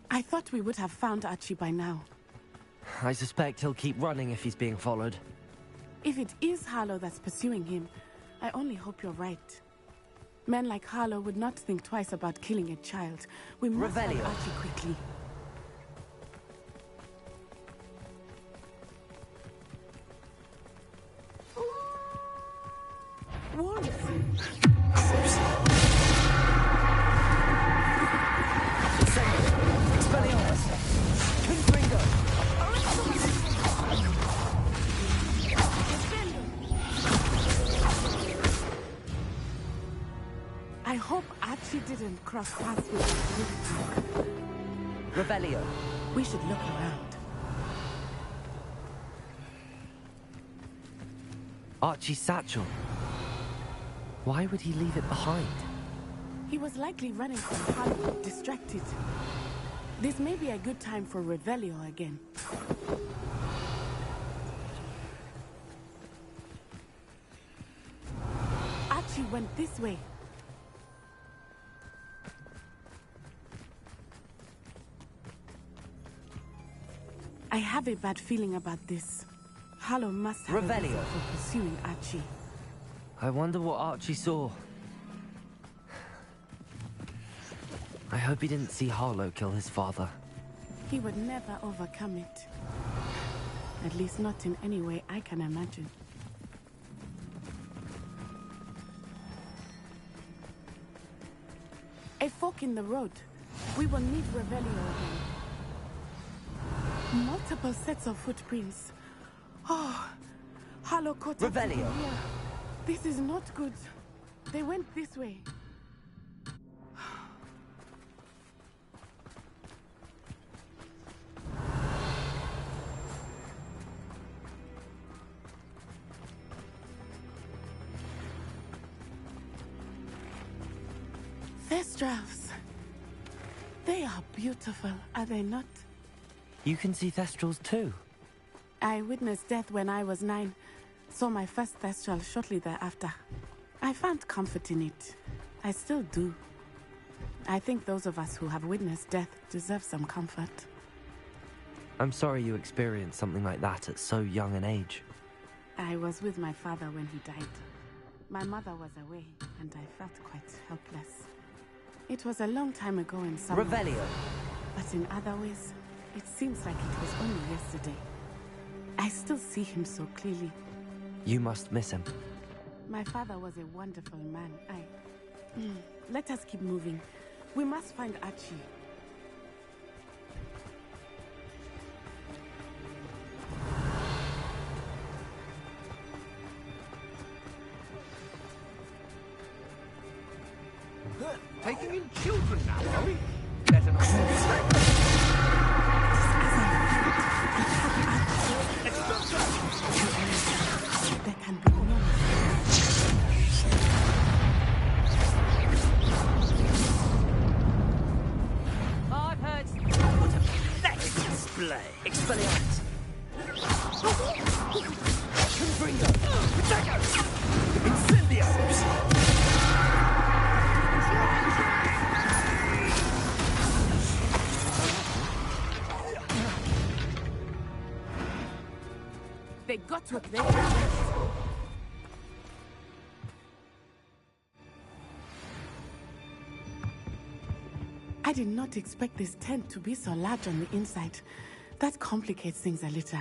I thought we would have found Archie by now. I suspect he'll keep running if he's being followed. If it is Harlow that's pursuing him, I only hope you're right. Men like Harlow would not think twice about killing a child. We must find Archie quickly. Wolves! I hope Archie didn't cross paths with him. Revelio. We should look around. Archie's satchel. Why would he leave it behind? He was likely running from Harlow, distracted. This may be a good time for Revelio again. Archie went this way. I have a bad feeling about this. Harlow must have a reason for pursuing Archie. I wonder what Archie saw. I hope he didn't see Harlow kill his father. He would never overcome it. At least not in any way I can imagine. A fork in the road. We will need Revelio again. Multiple sets of footprints. Oh, Harlow caught up to me here. This is not good. They went this way. Thestrals. They are beautiful, are they not? You can see Thestrals too. I witnessed death when I was 9. Saw my first Thestral shortly thereafter. I found comfort in it. I still do. I think those of us who have witnessed death deserve some comfort. I'm sorry you experienced something like that at so young an age. I was with my father when he died. My mother was away, and I felt quite helpless. It was a long time ago in some ways, Revelio. but in other ways, it seems like it was only yesterday. I still see him so clearly. You must miss him. My father was a wonderful man. Let us keep moving. We must find Archie. Taking in children now, are we? Better not. There can be no I've heard. What a pathetic display! Expelliarmus! Confringo! Protego! Incendios! They got what they wanted. I did not expect this tent to be so large on the inside. That complicates things a little.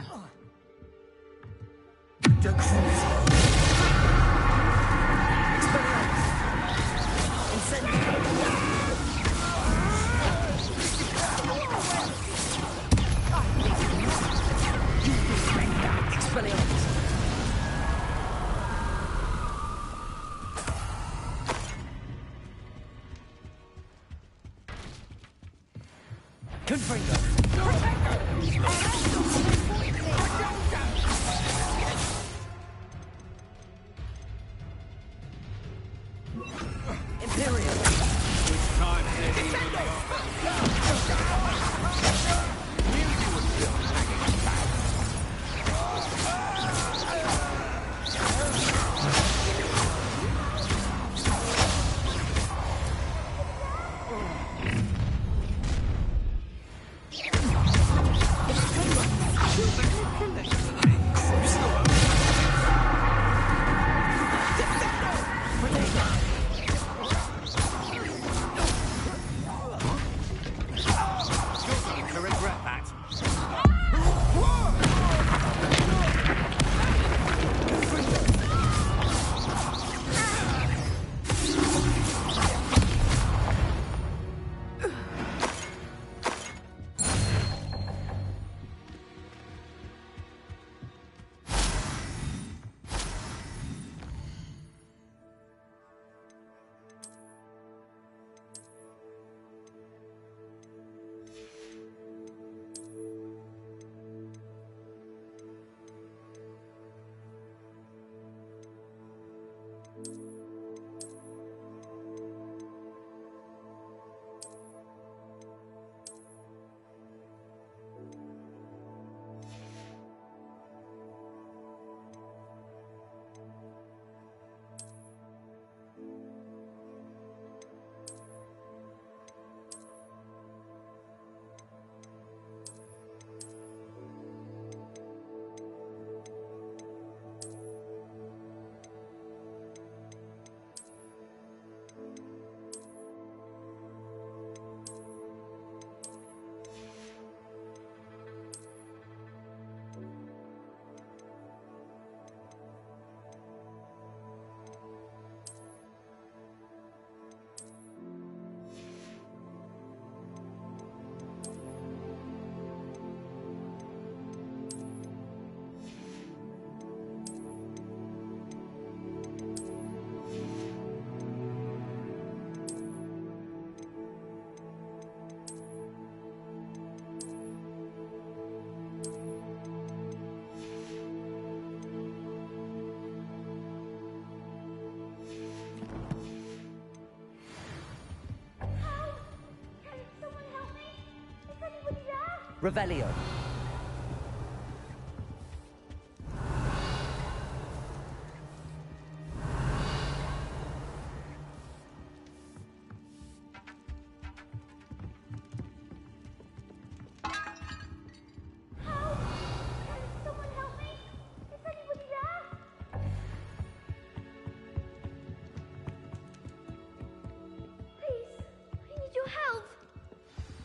Revelio.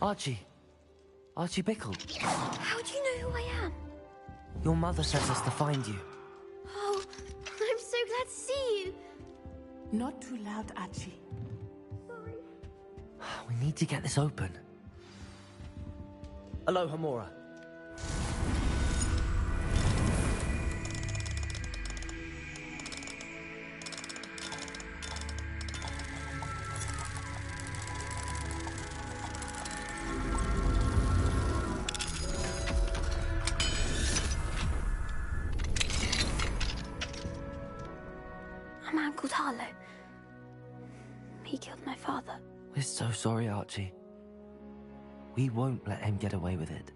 Archie. Archie Bickle. How do you know who I am? Your mother sent us to find you. Oh, I'm so glad to see you. Not too loud, Archie. Sorry. We need to get this open. Aloha, Mora. A man called Harlow. He killed my father. We're so sorry, Archie. We won't let him get away with it.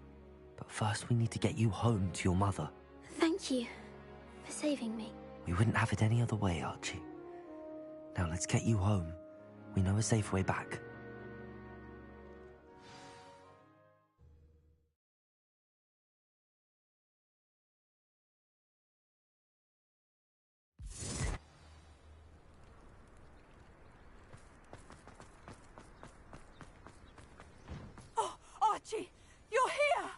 But first we need to get you home to your mother. Thank you for saving me. We wouldn't have it any other way, Archie. Now let's get you home. We know a safe way back. Oh, Archie, you're here!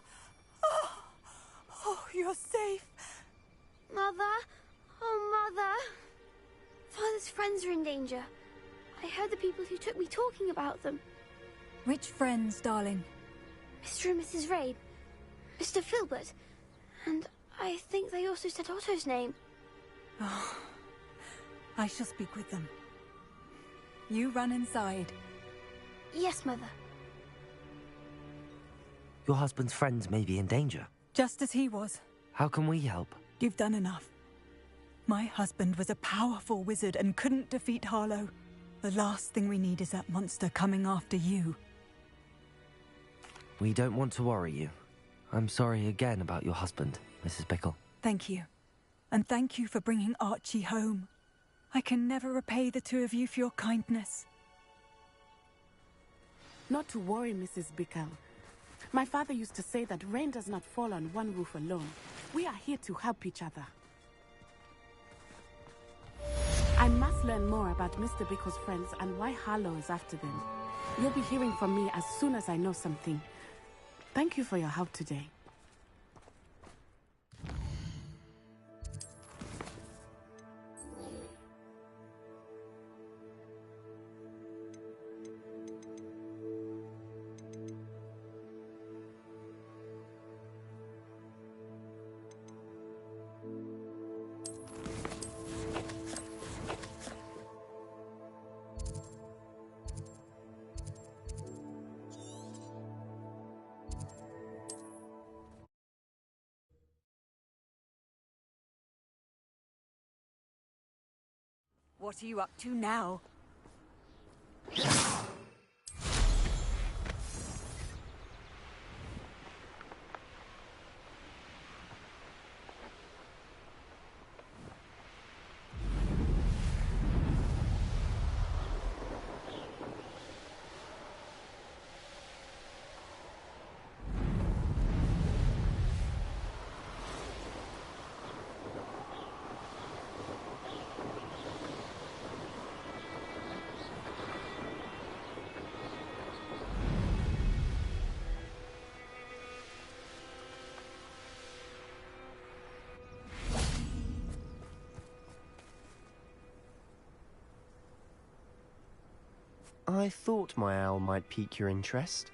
Oh, you're safe. Mother? Oh, Mother. Father's friends are in danger. I heard the people who took me talking about them. Which friends, darling? Mr. and Mrs. Rabe, Mr. Filbert, and I think they also said Otto's name. Oh, I shall speak with them. You run inside. Yes, Mother. Your husband's friends may be in danger. Just as he was. How can we help? You've done enough. My husband was a powerful wizard and couldn't defeat Harlow. The last thing we need is that monster coming after you. We don't want to worry you. I'm sorry again about your husband, Mrs. Bickle. Thank you. And thank you for bringing Archie home. I can never repay the two of you for your kindness. Not to worry, Mrs. Bickle. My father used to say that rain does not fall on one roof alone. We are here to help each other. I must learn more about Mr. Bickle's friends and why Harlow is after them. You'll be hearing from me as soon as I know something. Thank you for your help today. What are you up to now? I thought my owl might pique your interest.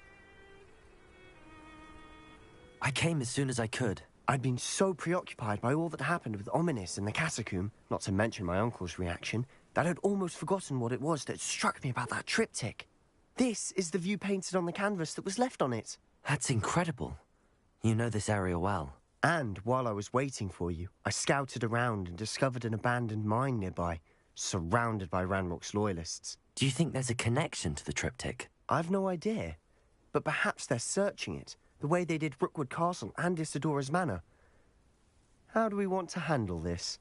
I came as soon as I could. I'd been so preoccupied by all that happened with Ominis and the catacomb, not to mention my uncle's reaction, that I'd almost forgotten what it was that struck me about that triptych. This is the view painted on the canvas that was left on it. That's incredible. You know this area well. And while I was waiting for you, I scouted around and discovered an abandoned mine nearby, surrounded by Ranrock's loyalists. Do you think there's a connection to the triptych? I've no idea, but perhaps they're searching it, The way they did Rookwood Castle and Isidora's Manor. How do we want to handle this?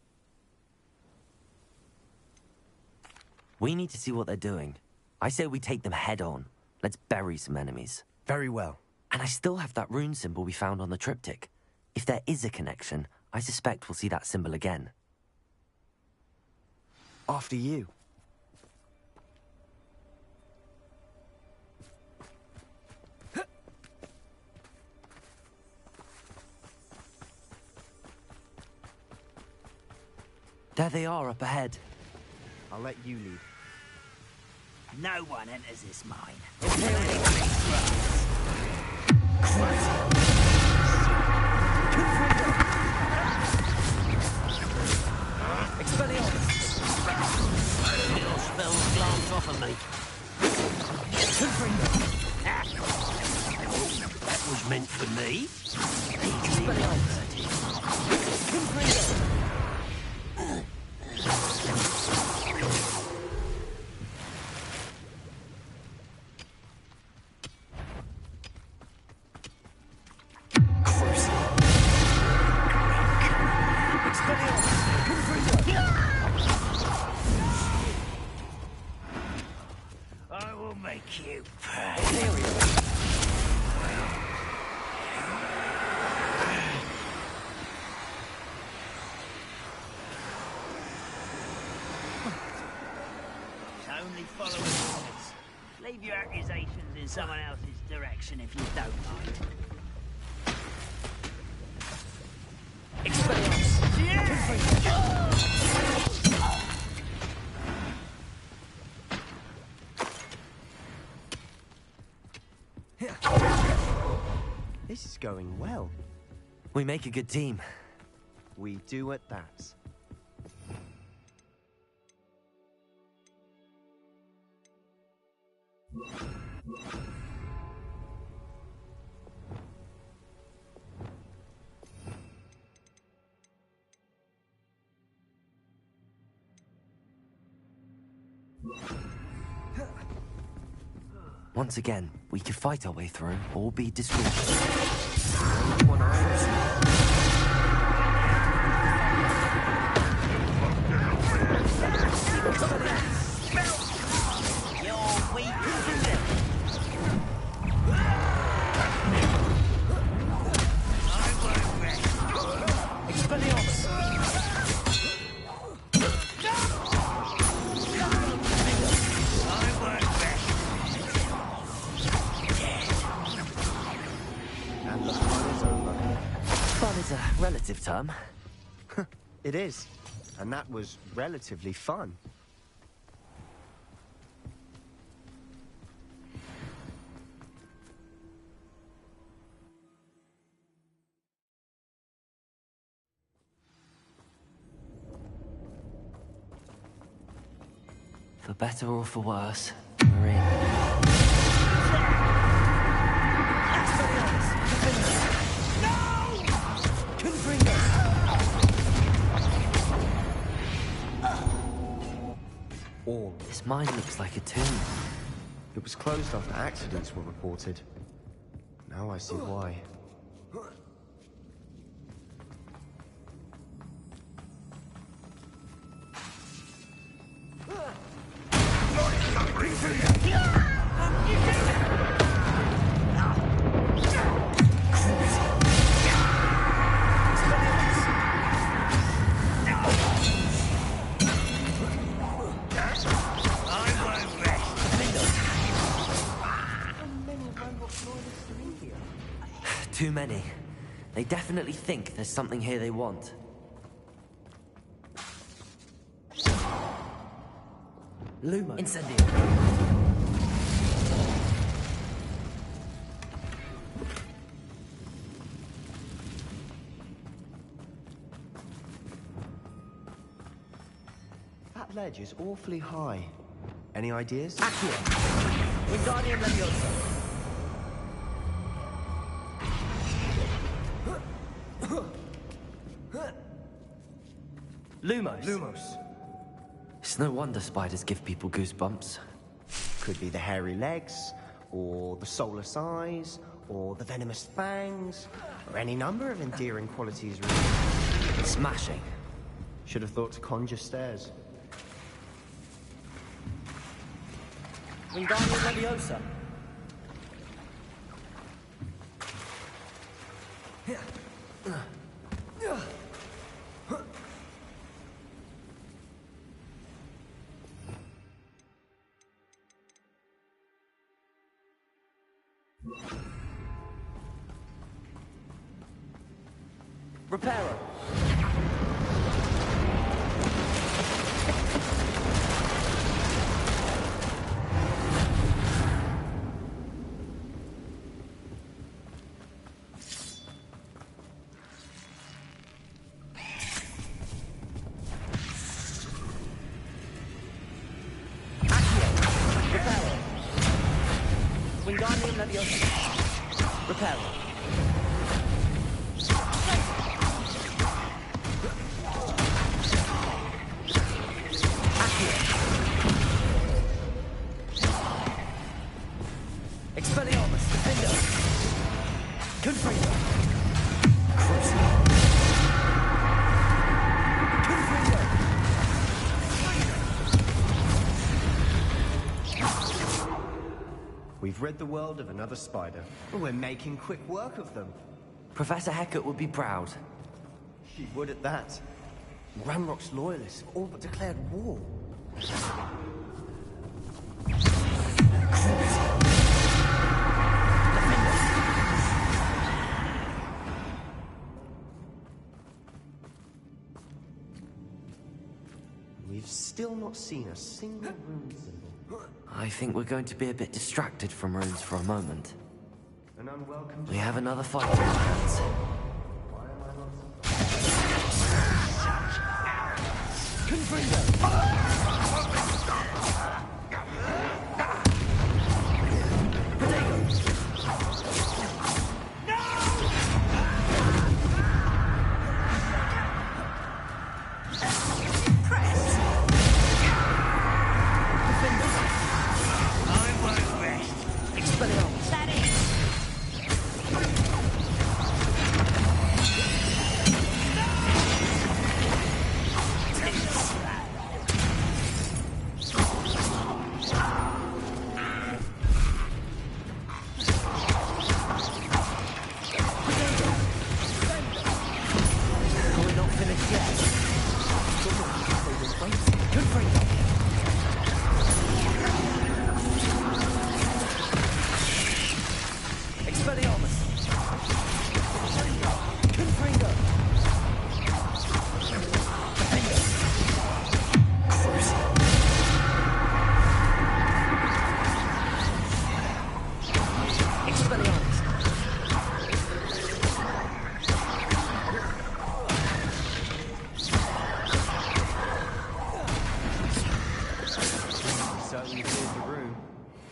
We need to see what they're doing. I say we take them head on. Let's bury some enemies. Very well. And I still have that rune symbol we found on the triptych. If there is a connection, I suspect we'll see that symbol again. After you. There they are up ahead. I'll let you lead. No one enters this mine. Your spells glance off of me. That was meant for me. I will make you pay. Only following orders. Leave your accusations in someone else's direction if you don't mind. This is going well. We make a good team. We do at that. Once again, we could fight our way through or be destroyed. Relative term. It is. And that was relatively fun. For better or for worse, we're in. This mine looks like a tomb. It was closed after accidents were reported. Now I see why. Too many. They definitely think there's something here they want. Lumos. Incendio. That ledge is awfully high. Any ideas? Accio. Wingardium Leviosa. Lumos. It's no wonder spiders give people goosebumps. Could be the hairy legs, or the soulless eyes, or the venomous fangs, or any number of endearing qualities, really. Smashing. Should have thought to conjure stairs. Wingardium Leviosa. Reparo. Wingardium Leviosa. Reparo. Expelliarmus, Defender. Confringo. Crucible. Confringo. We've rid the world of another spider. We're making quick work of them. Professor Hecat would be proud. She would at that. Ranrock's loyalists have all but declared war. We've still not seen a single rune symbol. I think we're going to be a bit distracted from runes for a moment. An unwelcome... We have another fight on our hands. Why am I not... Confringo!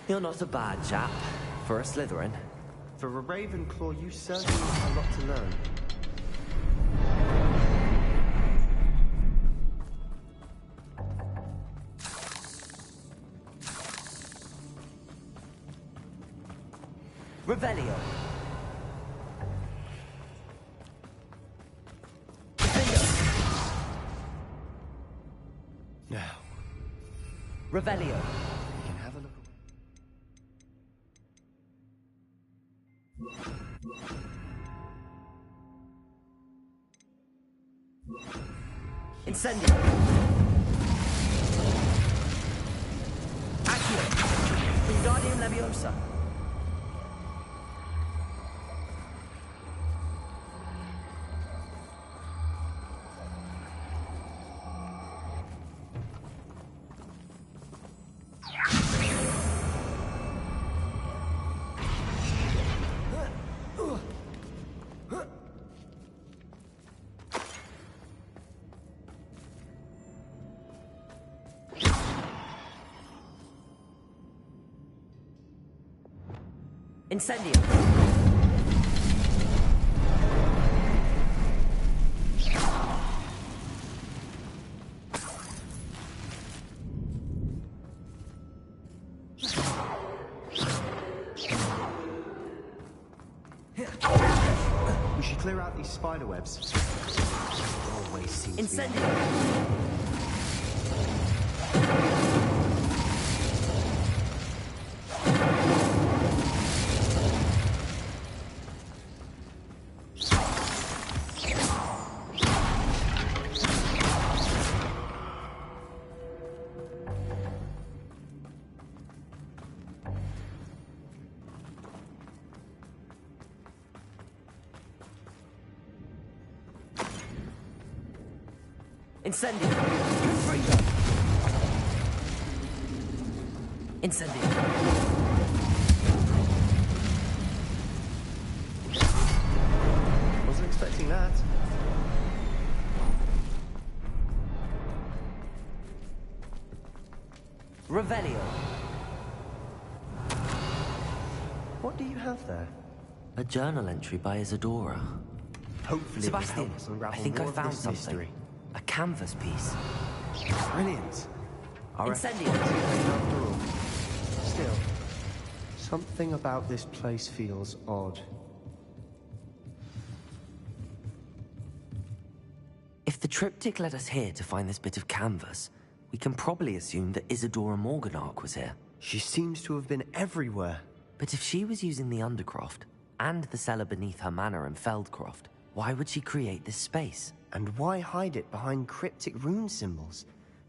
You're not a bad chap. For a Slytherin. For a Ravenclaw, you certainly have a lot to learn. Revelio. Now. Revelio. We can have a look. Incendio. Accio. Wingardium Leviosa. Incendio. We should clear out these spider webs. Always seems to be... Incendio! Incendio! Incendio! Wasn't expecting that. Revelio! What do you have there? A journal entry by Isadora. Hopefully Sebastian, it will help us unravel I think more I of found this something. mystery. A canvas piece. Brilliant. Our Incendio! efforts are paying after all. Still, something about this place feels odd. If the triptych led us here to find this bit of canvas, we can probably assume that Isadora Morganark was here. She seems to have been everywhere. But if she was using the Undercroft, and the cellar beneath her manor in Feldcroft, why would she create this space? And why hide it behind cryptic rune symbols?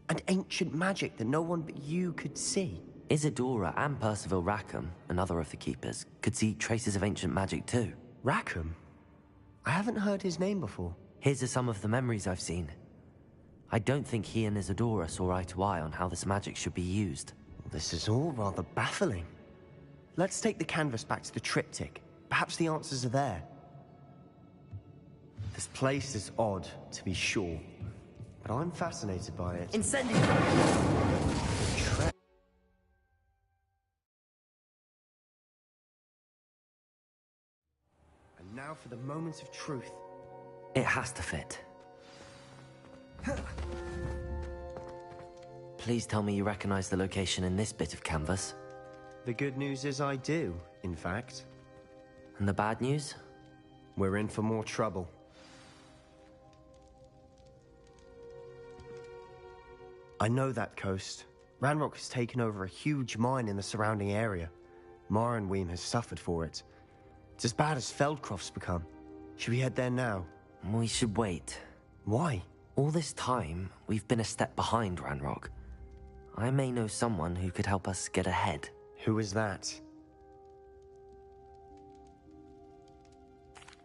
And ancient magic that no one but you could see? Isadora and Percival Rackham, another of the Keepers, could see traces of ancient magic too. Rackham? I haven't heard his name before. His are some of the memories I've seen. I don't think he and Isadora saw eye to eye on how this magic should be used. This is all rather baffling. Let's take the canvas back to the triptych. Perhaps the answers are there. This place is odd, to be sure, but I'm fascinated by it. Incendio! And now for the moment of truth. It has to fit. Please tell me you recognize the location in this bit of canvas. The good news is I do, in fact. And the bad news? We're in for more trouble. I know that coast. Ranrock has taken over a huge mine in the surrounding area. Morinweem has suffered for it. It's as bad as Feldcroft's become. Should we head there now? We should wait. Why? All this time, we've been a step behind Ranrock. I may know someone who could help us get ahead. Who is that?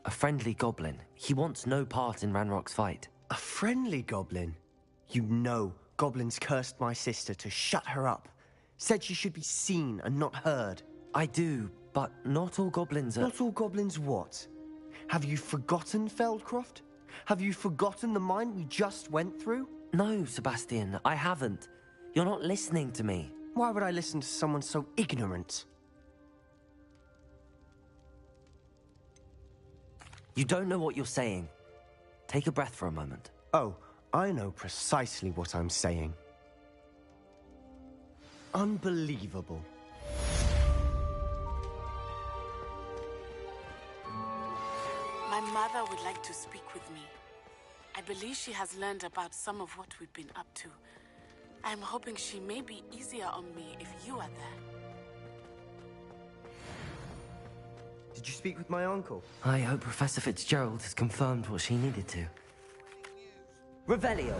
A friendly goblin. He wants no part in Ranrock's fight. A friendly goblin? You know goblins cursed my sister to shut her up. Said she should be seen and not heard. I do, but not all goblins are... Not all goblins what? Have you forgotten Feldcroft? Have you forgotten the mine we just went through? No, Sebastian, I haven't. You're not listening to me. Why would I listen to someone so ignorant? You don't know what you're saying. Take a breath for a moment. Oh, I know precisely what I'm saying. Unbelievable. My mother would like to speak with me. I believe she has learned about some of what we've been up to. I'm hoping she may be easier on me if you are there. Did you speak with my uncle? I hope Professor Fitzgerald has confirmed what she needed to. Revelio!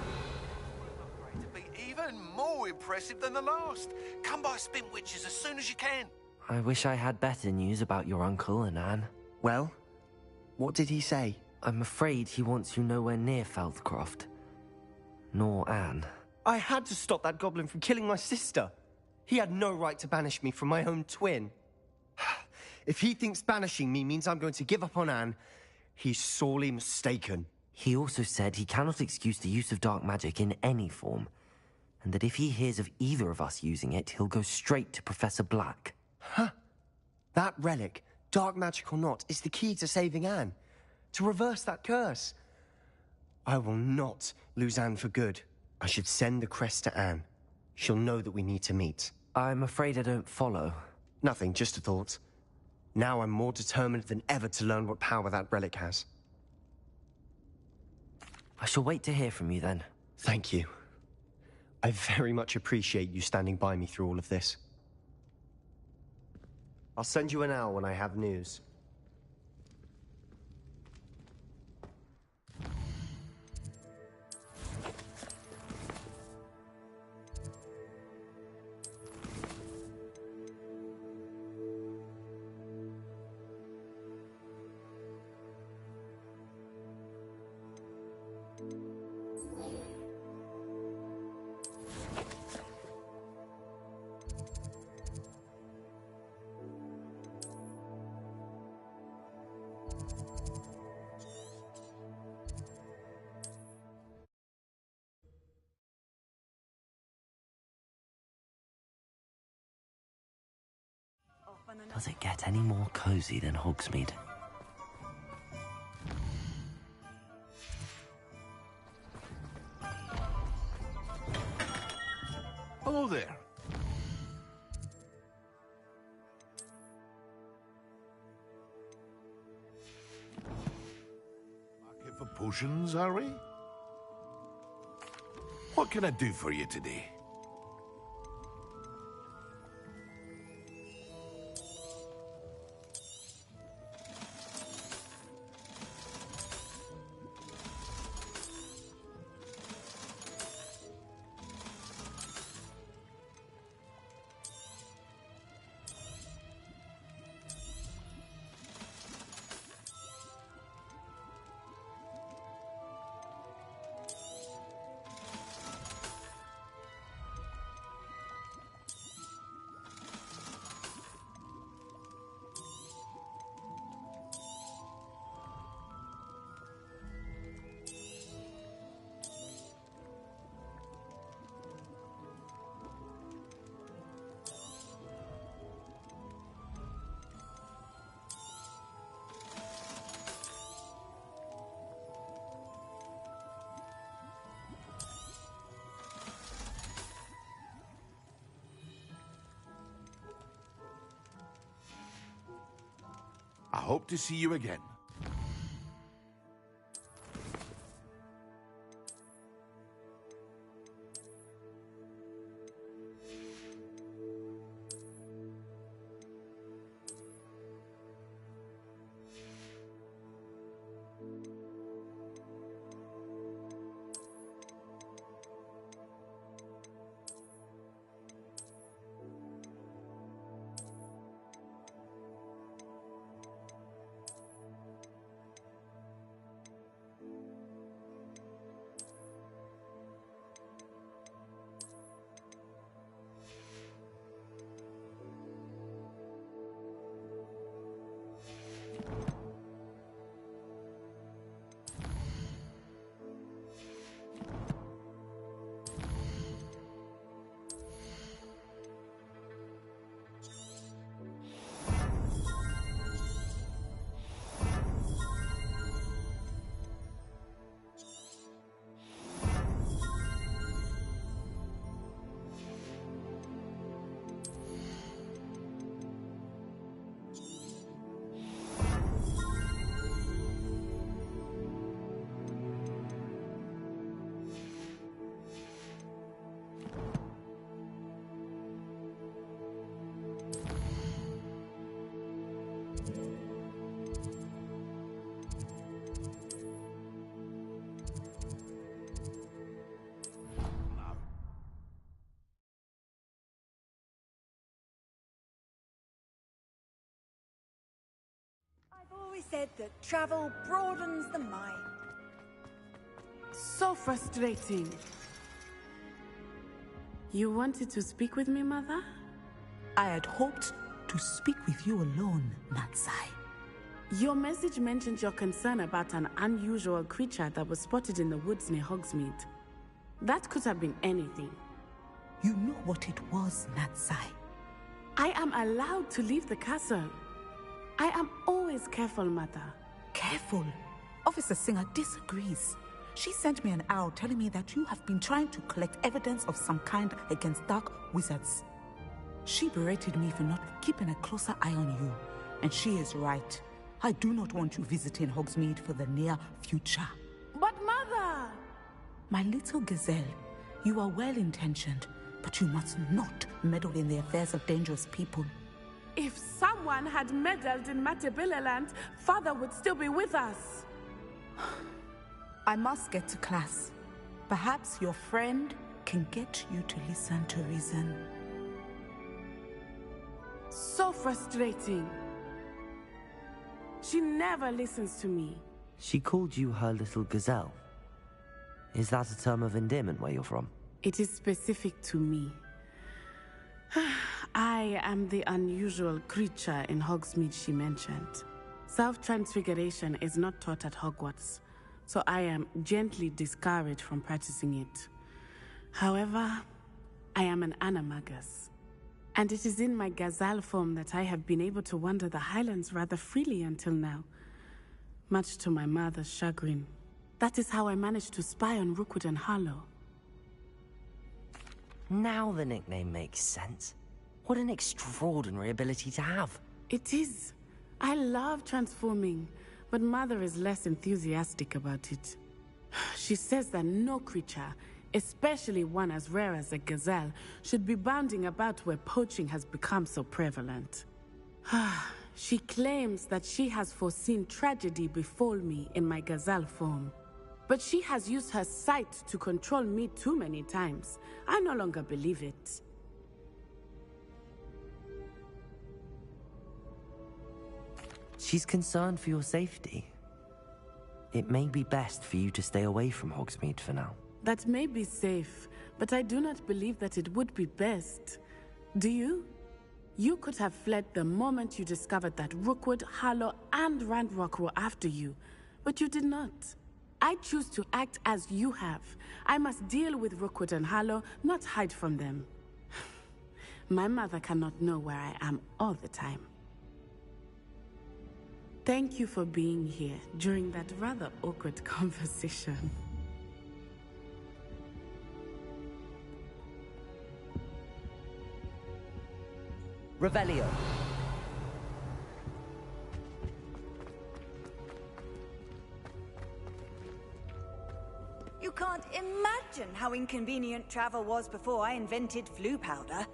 To be even more impressive than the last. Come by Spintwitches as soon as you can. I wish I had better news about your uncle and Anne. Well, what did he say? I'm afraid he wants you nowhere near Feldcroft. Nor Anne. I had to stop that goblin from killing my sister. He had no right to banish me from my own twin. If he thinks banishing me means I'm going to give up on Anne, he's sorely mistaken. He also said he cannot excuse the use of dark magic in any form, and that if he hears of either of us using it, he'll go straight to Professor Black. Huh. That relic, dark magic or not, is the key to saving Anne. To reverse that curse. I will not lose Anne for good. I should send the crest to Anne. She'll know that we need to meet. I'm afraid I don't follow. Nothing, just a thought. Now I'm more determined than ever to learn what power that relic has. I shall wait to hear from you then. Thank you. I very much appreciate you standing by me through all of this. I'll send you an owl when I have news. Does it get any more cozy than Hogsmeade? Hello there. Market for potions, are we? What can I do for you today? I hope to see you again. I've always said that travel broadens the mind. So frustrating. You wanted to speak with me, Mother? I had hoped to speak with you alone, Natsai. Your message mentioned your concern about an unusual creature that was spotted in the woods near Hogsmeade. That could have been anything. You know what it was, Natsai. I am allowed to leave the castle. I am always careful, Mother. Careful? Officer Singer disagrees. She sent me an owl telling me that you have been trying to collect evidence of some kind against dark wizards. She berated me for not keeping a closer eye on you, And she is right. I do not want you visiting Hogsmeade for the near future. But Mother! My little gazelle, you are well-intentioned, but you must not meddle in the affairs of dangerous people. If someone had meddled in Matabeleland, Father would still be with us. I must get to class. Perhaps your friend can get you to listen to reason. So frustrating. She never listens to me. She called you her little gazelle. Is that a term of endearment where you're from? It is specific to me. I am the unusual creature in Hogsmeade she mentioned. Self-transfiguration is not taught at Hogwarts, so I am gently discouraged from practicing it. However, I am an animagus, and it is in my gazelle form that I have been able to wander the Highlands rather freely until now, much to my mother's chagrin. That is how I managed to spy on Rookwood and Harlow. Now the nickname makes sense. What an extraordinary ability to have. It is. I love transforming, but Mother is less enthusiastic about it. She says that no creature, especially one as rare as a gazelle, should be bounding about where poaching has become so prevalent. She claims that she has foreseen tragedy befall me in my gazelle form. But she has used her sight to control me too many times. I no longer believe it. She's concerned for your safety. It may be best for you to stay away from Hogsmeade for now. That may be safe, but I do not believe that it would be best. Do you? You could have fled the moment you discovered that Rookwood, Harlow, and Ranrock were after you, but you did not. I choose to act as you have. I must deal with Rookwood and Harlow, not hide from them. My mother cannot know where I am all the time. Thank you for being here during that rather awkward conversation. Revelio. You can't imagine how inconvenient travel was before I invented flu powder.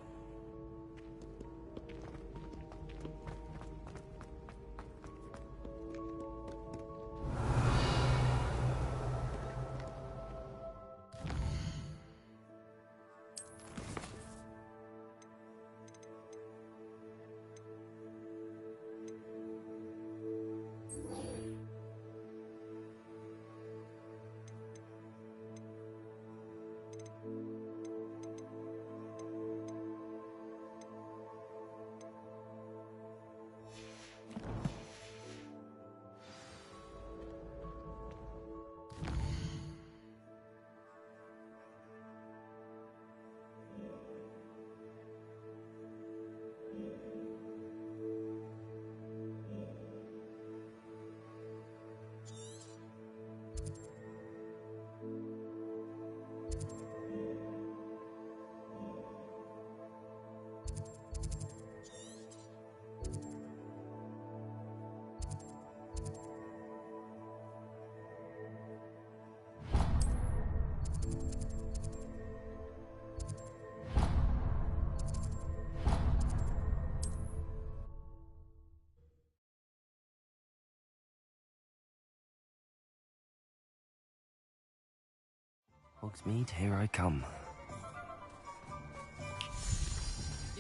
Hogsmeade, here I come.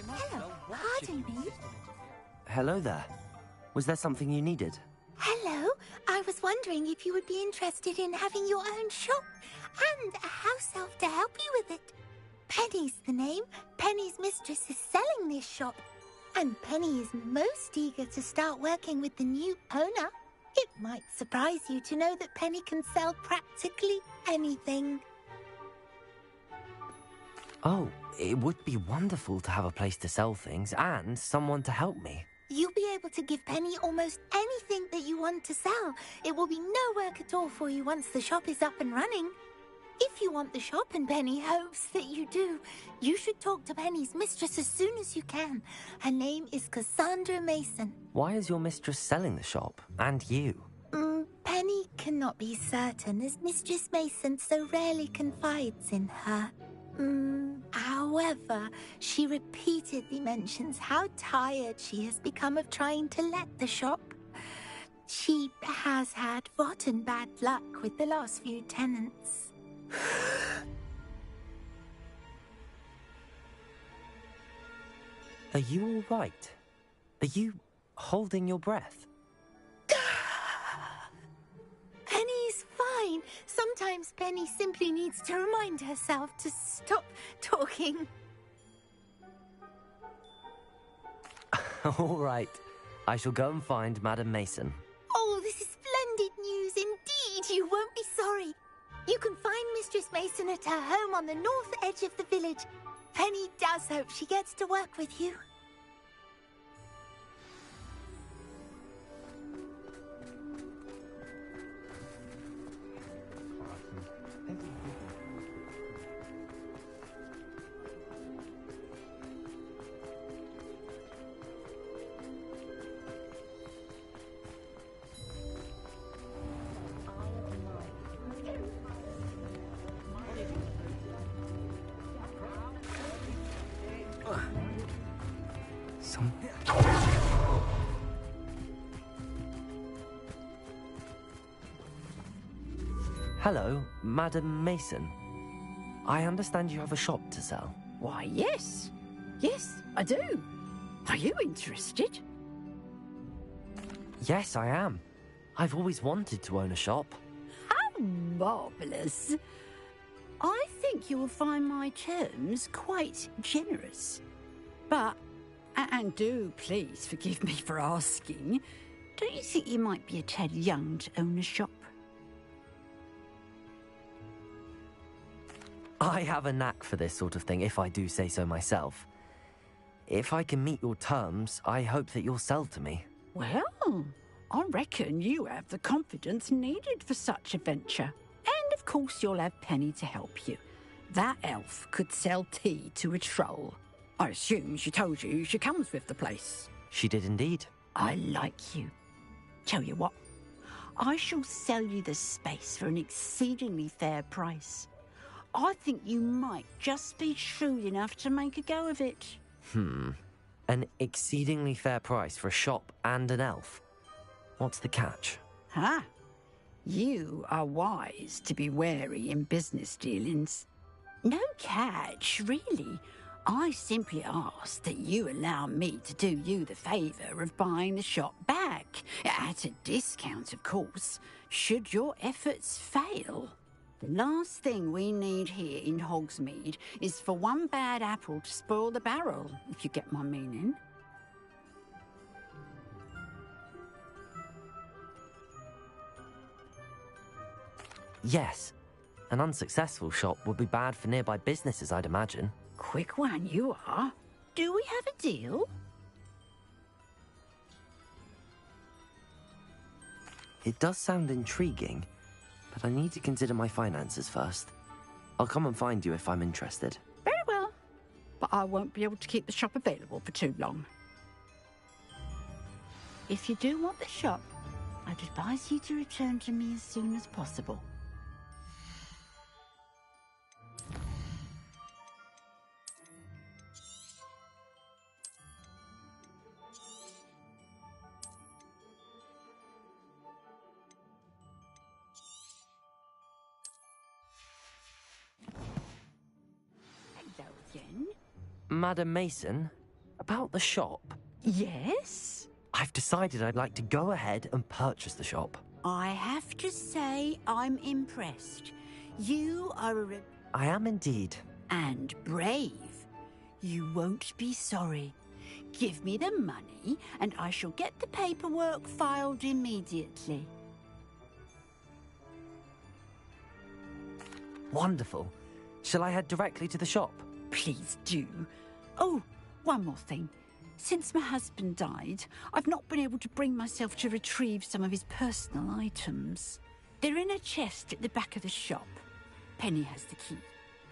Hello, pardon me. Hello there. Was there something you needed? Hello, I was wondering if you would be interested in having your own shop and a house elf to help you with it. Penny's the name. Penny's mistress is selling this shop, and Penny is most eager to start working with the new owner. It might surprise you to know that Penny can sell practically anything. Oh, it would be wonderful to have a place to sell things and someone to help me. You'll be able to give Penny almost anything that you want to sell. It will be no work at all for you once the shop is up and running. If you want the shop, and Penny hopes that you do, you should talk to Penny's mistress as soon as you can. Her name is Cassandra Mason. Why is your mistress selling the shop? And you? Penny cannot be certain, as Mistress Mason so rarely confides in her. However, she repeatedly mentions how tired she has become of trying to let the shop. She has had rotten bad luck with the last few tenants. Are you all right? Are you holding your breath? Penny's fine. Sometimes Penny simply needs to remind herself to stop talking. All right. I shall go and find Madam Mason. Oh, this is splendid news indeed. You won't be sorry. You can find Mistress Mason at her home on the north edge of the village. Penny does hope she gets to work with you. Hello, Madam Mason. I understand you have a shop to sell. Why, yes. Yes, I do. Are you interested? Yes, I am. I've always wanted to own a shop. How marvellous. I think you will find my terms quite generous. But, and do please forgive me for asking, don't you think you might be a tad young to own a shop? I have a knack for this sort of thing, if I do say so myself. If I can meet your terms, I hope that you'll sell to me. Well, I reckon you have the confidence needed for such a venture. And of course you'll have Penny to help you. That elf could sell tea to a troll. I assume she told you she comes with the place. She did indeed. I like you. Tell you what, I shall sell you the space for an exceedingly fair price. I think you might just be shrewd enough to make a go of it. An exceedingly fair price for a shop and an elf. What's the catch? You are wise to be wary in business dealings. No catch, really. I simply ask that you allow me to do you the favour of buying the shop back. At a discount, of course, should your efforts fail. The last thing we need here in Hogsmeade is for one bad apple to spoil the barrel, if you get my meaning. Yes. An unsuccessful shop would be bad for nearby businesses, I'd imagine. Quick one you are. Do we have a deal? It does sound intriguing, but I need to consider my finances first. I'll come and find you if I'm interested. Very well, but I won't be able to keep the shop available for too long. If you do want the shop, I'd advise you to return to me as soon as possible. Madam Mason, about the shop. Yes? I've decided I'd like to go ahead and purchase the shop. I have to say I'm impressed. You are I am indeed. And brave. You won't be sorry. Give me the money and I shall get the paperwork filed immediately. Wonderful. Shall I head directly to the shop? Please do. Oh, one more thing. Since my husband died, I've not been able to bring myself to retrieve some of his personal items. They're in a chest at the back of the shop. Penny has the key.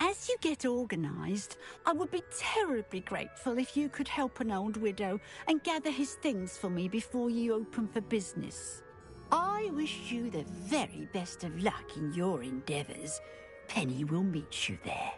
As you get organised, I would be terribly grateful if you could help an old widow and gather his things for me before you open for business. I wish you the very best of luck in your endeavours. Penny will meet you there.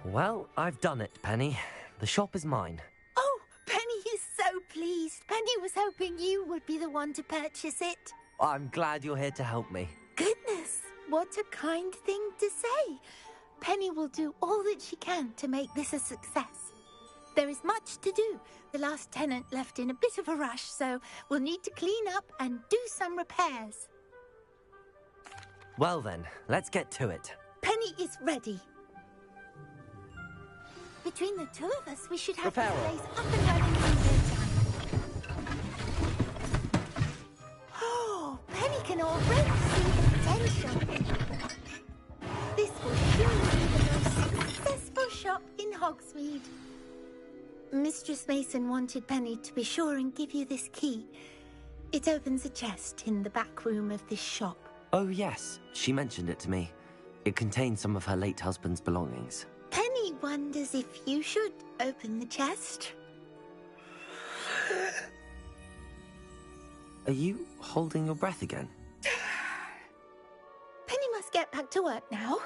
Well, I've done it, Penny. The shop is mine. Oh, Penny is so pleased. Penny was hoping you would be the one to purchase it. I'm glad you're here to help me. Goodness, what a kind thing to say. Penny will do all that she can to make this a success. There is much to do. The last tenant left in a bit of a rush, so we'll need to clean up and do some repairs. Well then, let's get to it. Penny is ready. Between the two of us, we should have Repair. this place up and running in no time. Oh, Penny can already see the potential. This will surely be the most successful shop in Hogsmeade. Mistress Mason wanted Penny to be sure and give you this key. It opens a chest in the back room of this shop. Oh yes, she mentioned it to me. It contains some of her late husband's belongings. Penny wonders if you should open the chest. Are you holding your breath again? Penny must get back to work now.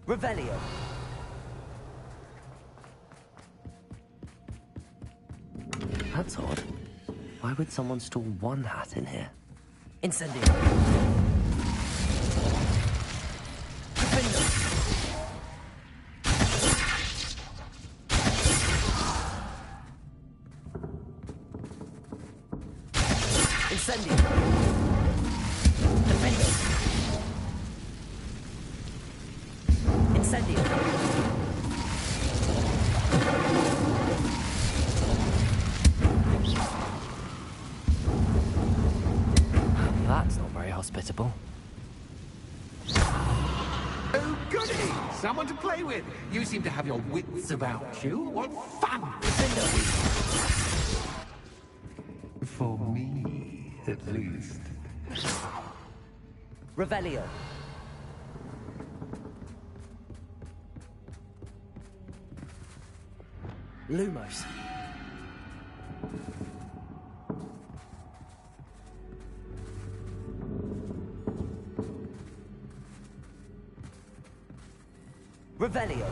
Revelio. That's odd. Why would someone store one hat in here? Incendio. Incendio. Defendo. Incendio. That's not very hospitable. Oh, goody! Someone to play with. You seem to have your wits about you. What fun! For me, at least. Revelio. Lumos. Revelio.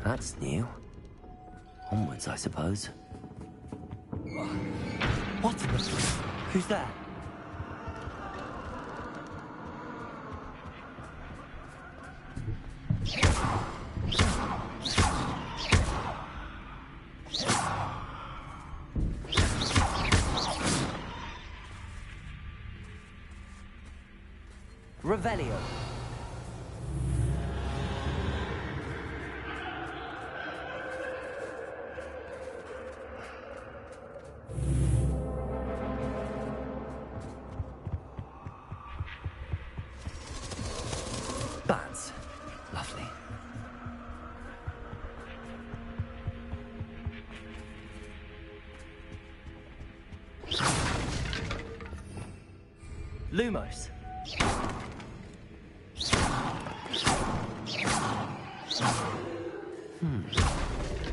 That's new. Onwards, I suppose. What in the... Who's there? Revelio. Bats. Lovely. Lumos.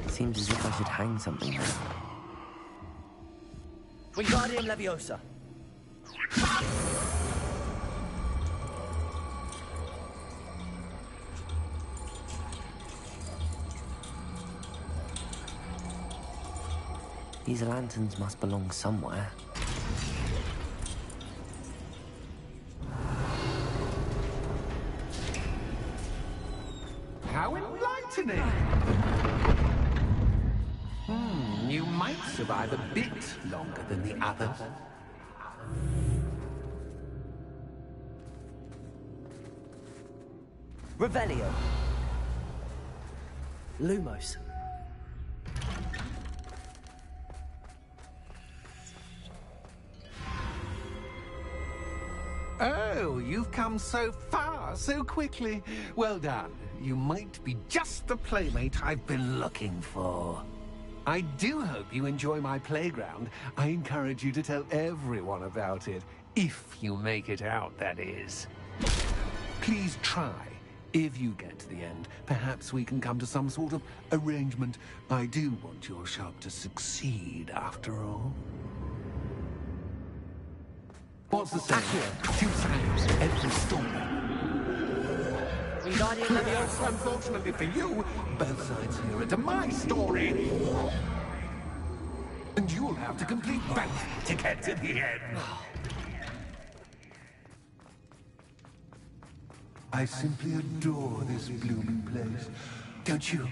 Seems as if I should hang something there. Wingardium Leviosa. These lanterns must belong somewhere. How enlightening! You might survive a bit longer than the others. Revelio. Lumos. Oh, you've come so far so quickly. Well done. You might be just the playmate I've been looking for. I do hope you enjoy my playground. I encourage you to tell everyone about it. If you make it out, that is. Please try. If you get to the end, perhaps we can come to some sort of arrangement. I do want your shop to succeed, after all. What's the saying? Two sides, every story. Wingardium Leviosa. Unfortunately for you, both sides here are to my story. And you'll have to complete both to get to the end. I simply adore this blooming place. Don't you?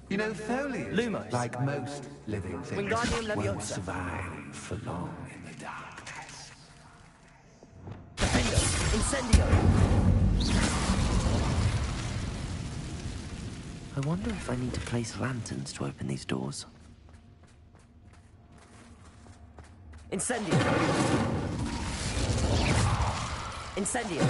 You know, foliage, Lumos. like most living things, Wingardium won't Leviosa. survive for long in the darkness. Defendo. Incendio. I wonder if I need to place lanterns to open these doors. Incendio. Incendio.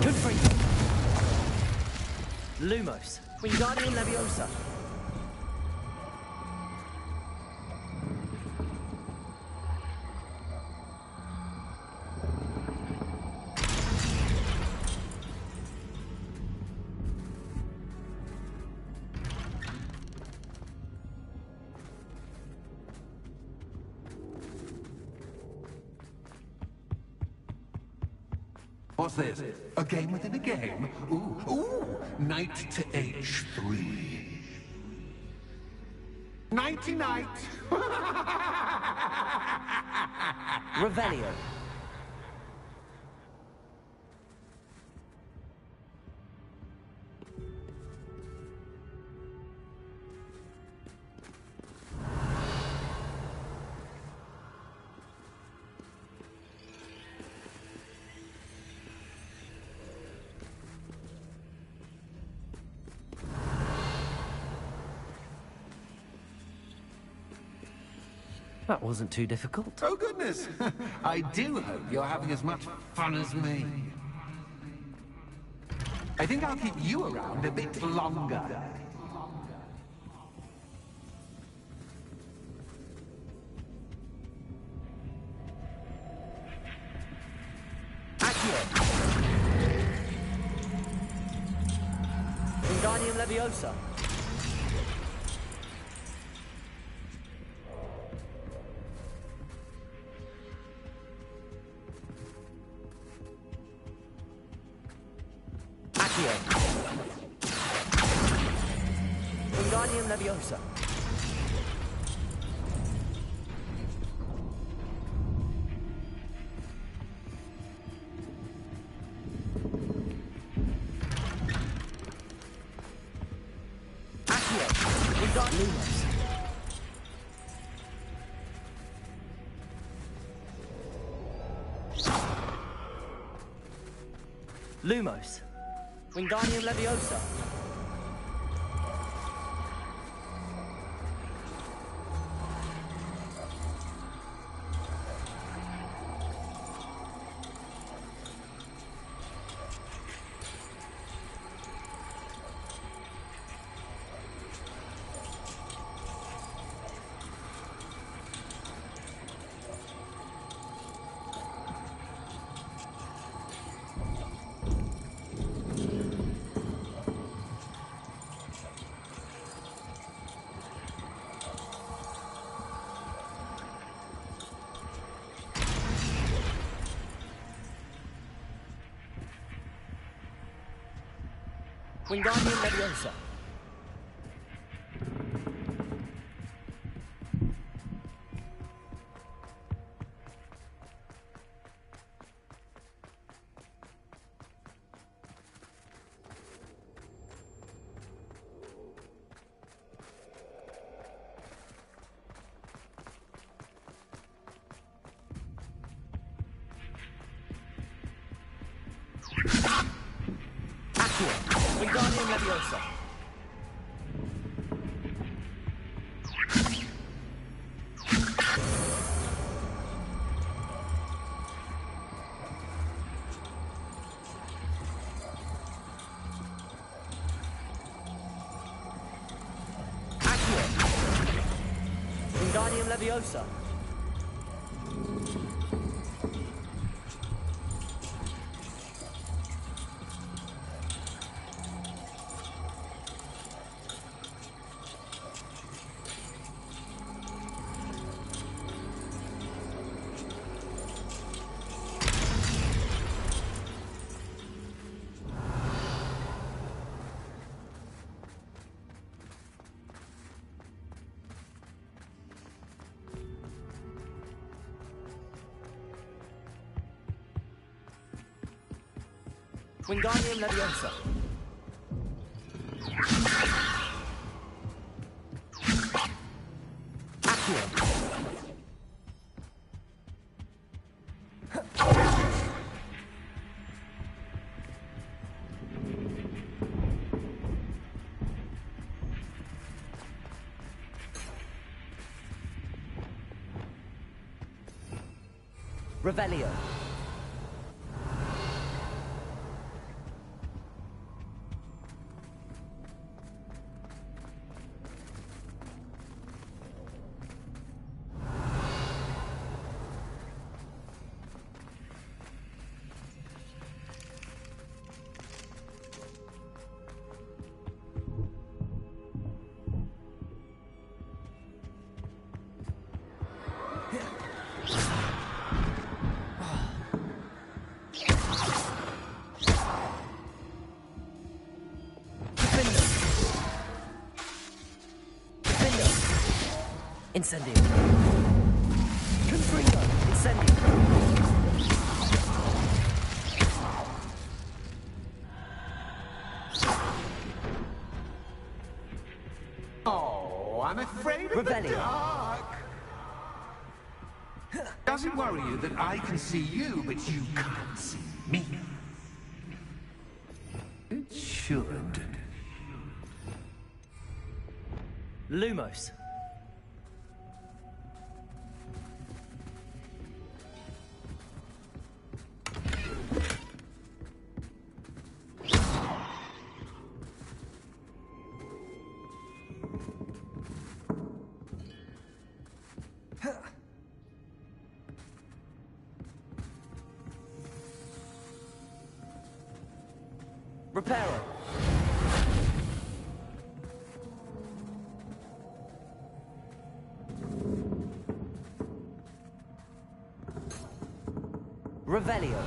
Good for you. Lumos. Wingardium Leviosa. What's this? A game within a game? Ooh, knight to H3. Nighty-night! Revelio. That wasn't too difficult. Oh, goodness! I do hope you're having as much fun as me. I think I'll keep you around a bit longer. Wingardium Leviosa. Accio. Wingardium Leviosa. Lumos. Lumos. Wingardium Leviosa. Wingardium Leviosa. Wingardium Leviosa. Accio. Wingardium Leviosa. Wingardium Leviosa. Accio. Revelio. Incendio. Confringo. Incendio. Oh, I'm afraid of the dark. Doesn't worry you that I can see you, but you can't see me. It should. Lumos. Reparo. Revelio.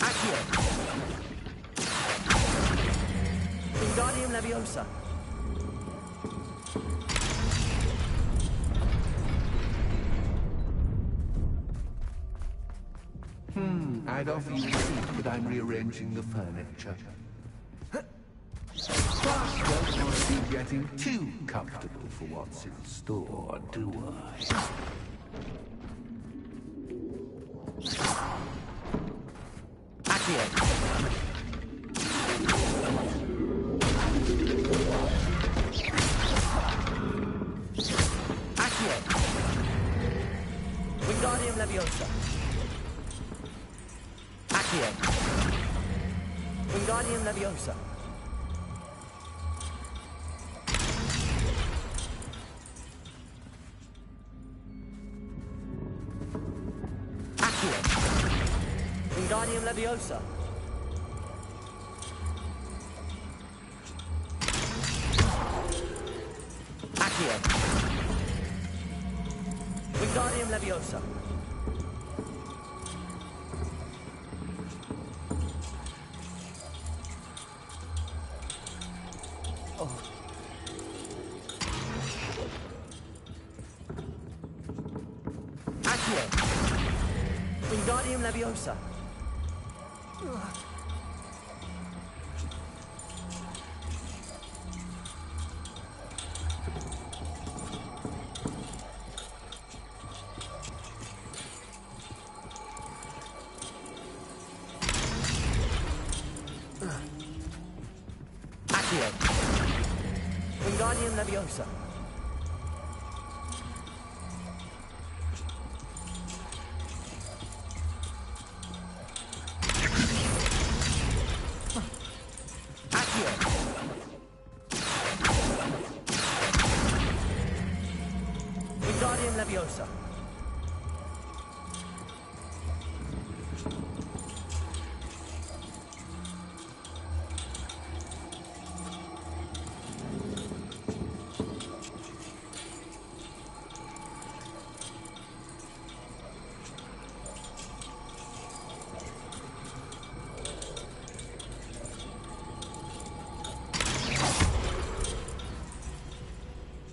Accio. Wingardium Leviosa. I'd offer you a seat, but I'm rearranging the furniture. But don't want to be getting too comfortable for what's in store, do I? Accio. Accio. Wingardium Leviosa. Accio. Wingardium Leviosa. Accio. Wingardium Leviosa. Accio. Wingardium Leviosa. Accio. Wingardium Leviosa. Accio. Wingardium Leviosa. Accio. Wingardium Leviosa.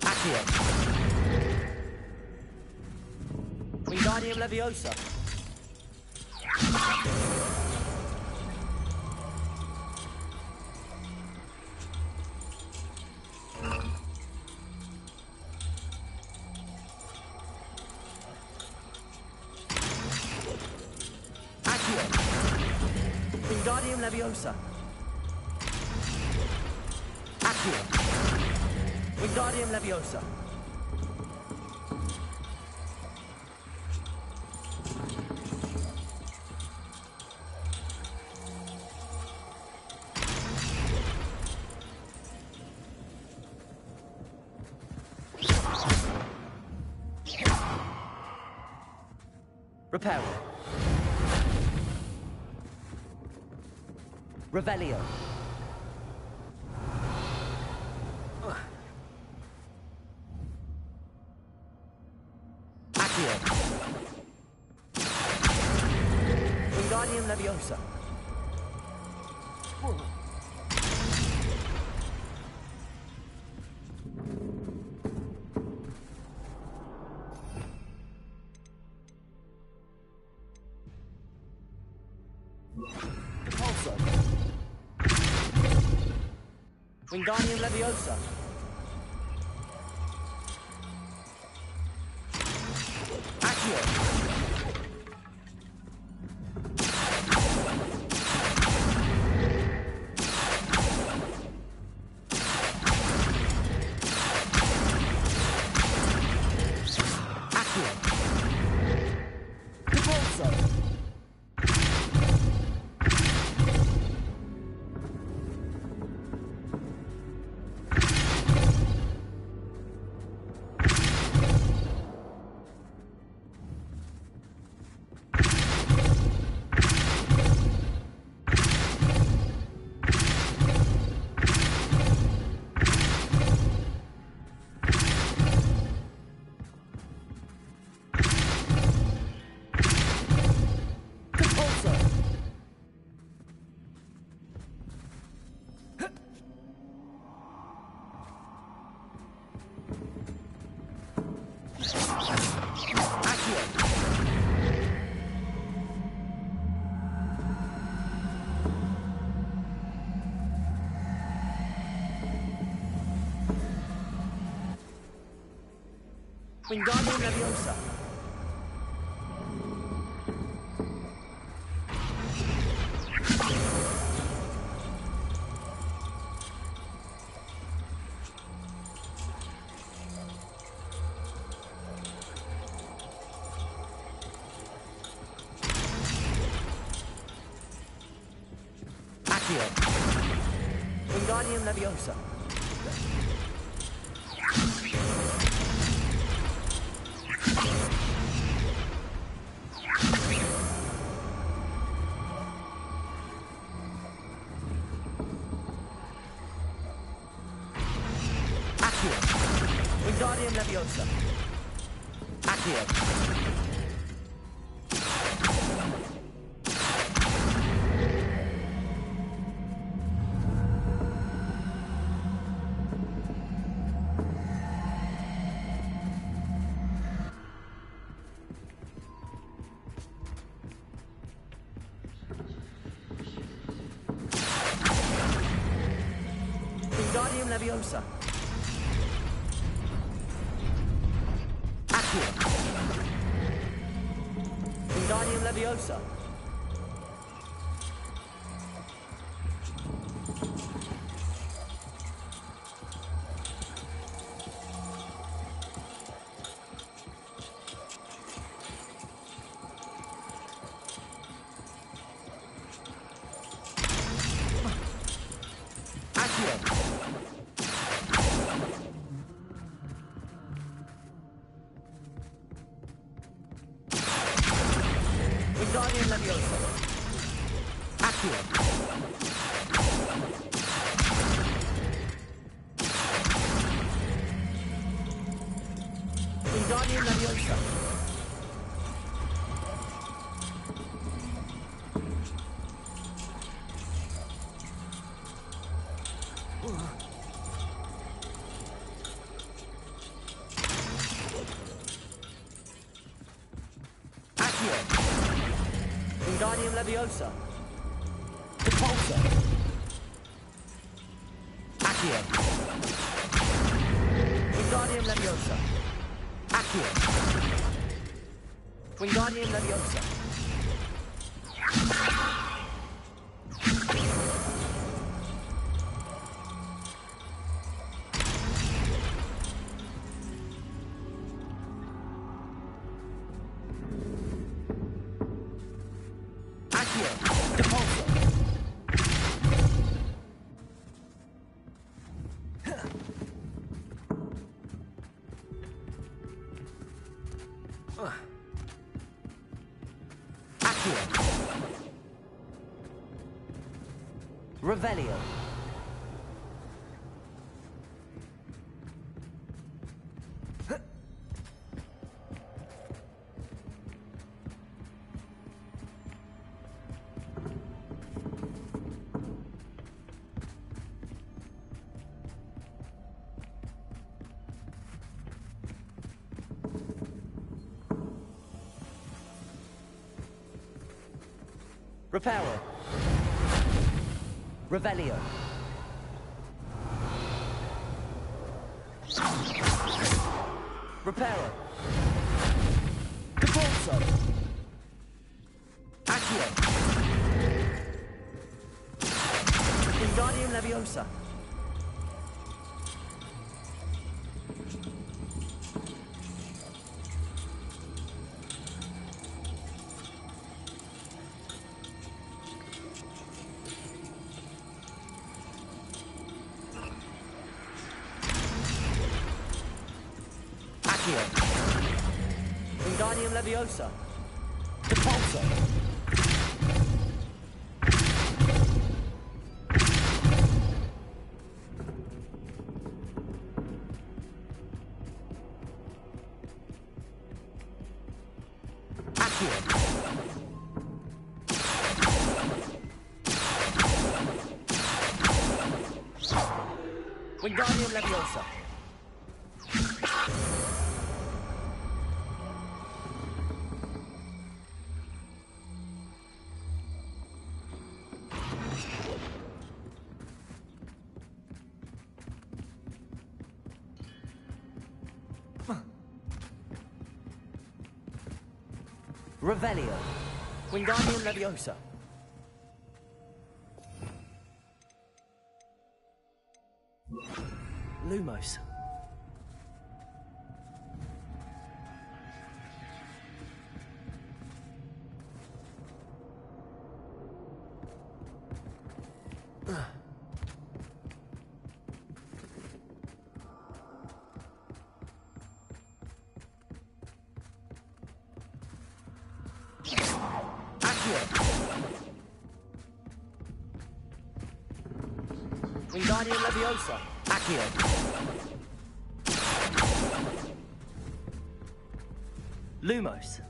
Accio. Wingardium Leviosa. Accio. Wingardium Leviosa. Accio. Wingardium Leviosa. Repel. Revelio. Accio. Wingardium Leviosa. Repulsor. Wingardium Leviosa. Accio. Accio. Repulsor. Wingardium Leviosa. Accio. Wingardium Leviosa. Wingardium Leviosa. Accio. Wingardium Leviosa. Wingardium Leviosa. Accio. Wingardium Leviosa. Accio. Wingardium Leviosa. Accio. Wingardium Leviosa. Repulsor. Accio. Wingardium Leviosa. Accio. Wingardium Leviosa. Accio. Repulsor. Accio. Revelio. Reparo. Revelio. Reparo. Repulsor. Accio. Wingardium Leviosa. Accio. Wingardium Leviosa. Repulsor. Accio. Wingardium Leviosa. Revelio. Wingardium Leviosa. Lumos. Wingardium Leviosa. Accio. Lumos.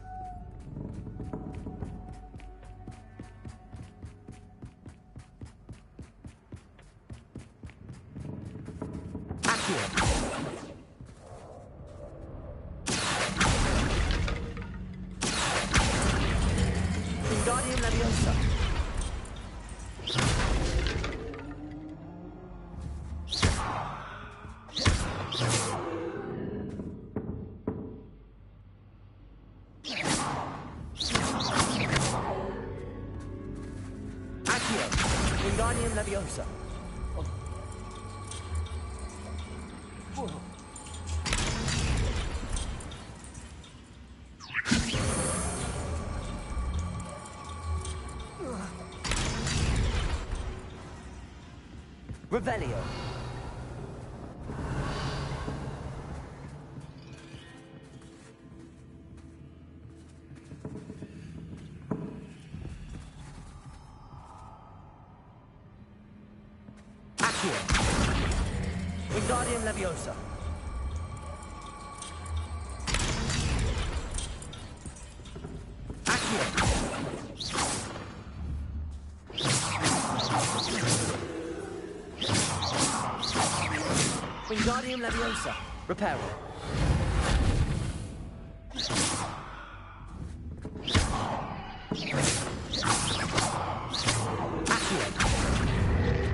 Accio. Wingardium Leviosa. Wingardium Leviosa. Revelio. Wingardium Leviosa. Accio. Wingardium Leviosa. Reparo. Accio.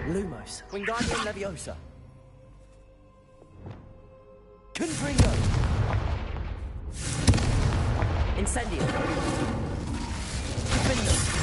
Lumos. Wingardium Leviosa. Confringo! Incendio! Confringo!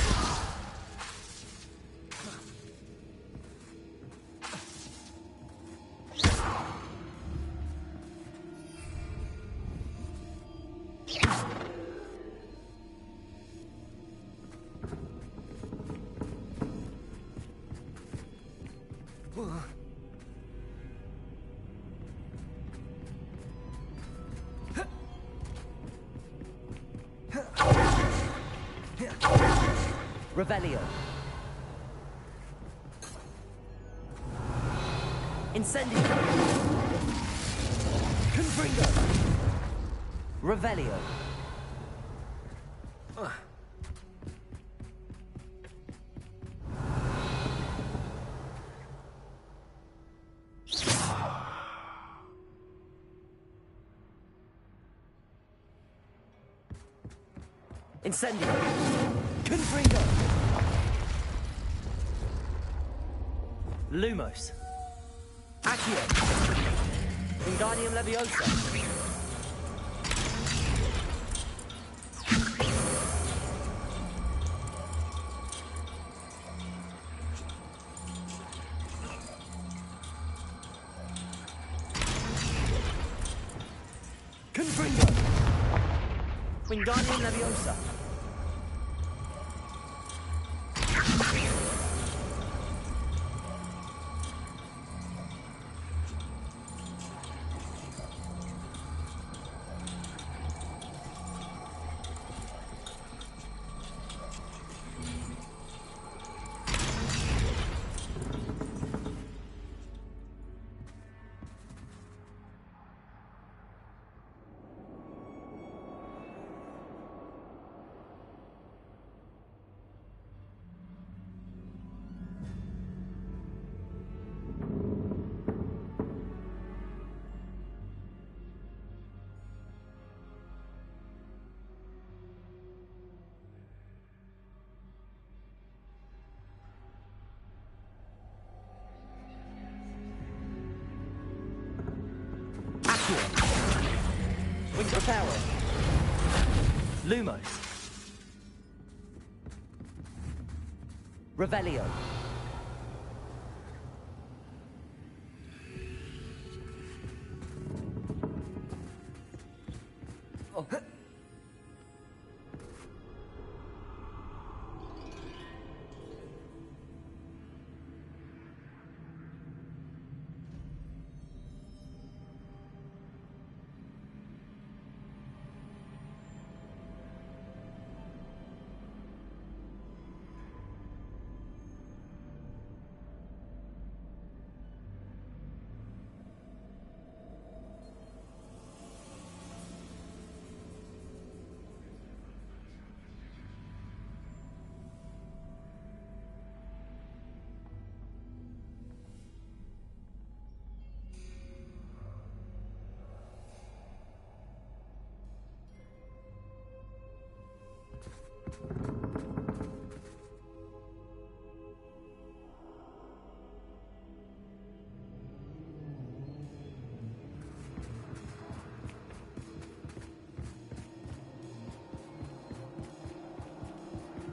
Revelio. Incendio. Confringo. Revelio. Incendio. Confringo. Lumos. Accio. Wingardium Leviosa. Confringo. Wingardium Leviosa. Wings of power. Lumos. Revelio. Oh.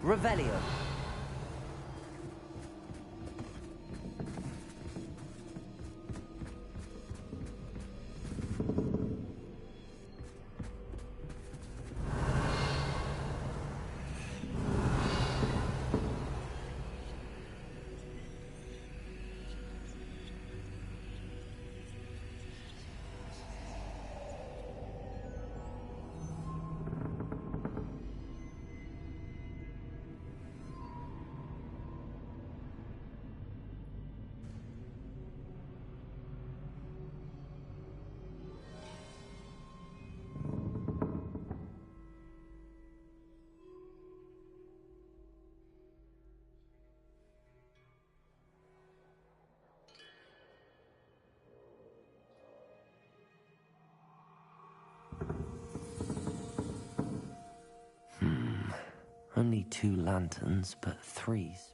Revelio. Only 2 lanterns, but 3s.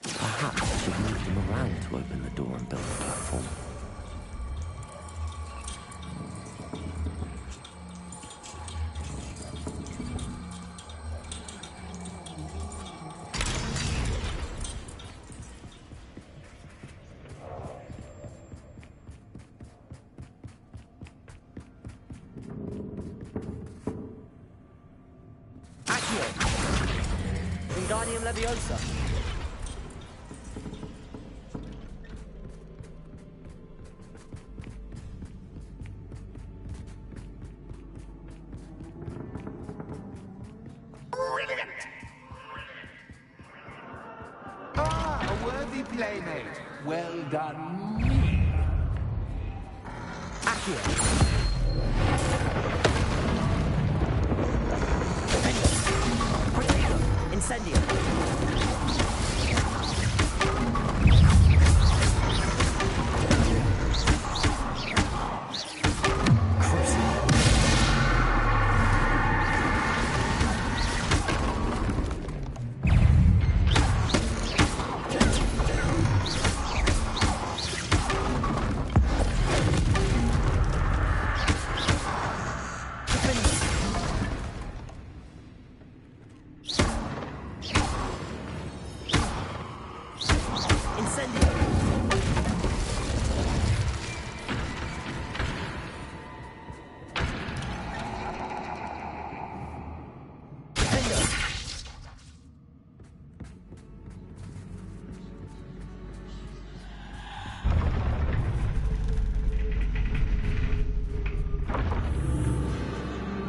Perhaps I should move them around to open the door and build a platform. Wingardium Leviosa. Brilliant! Ah, a worthy playmate. Well done, me. Accio. Incendio.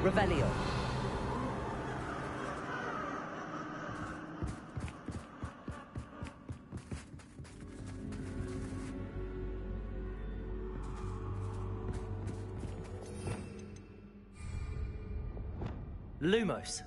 Revelio. Lumos.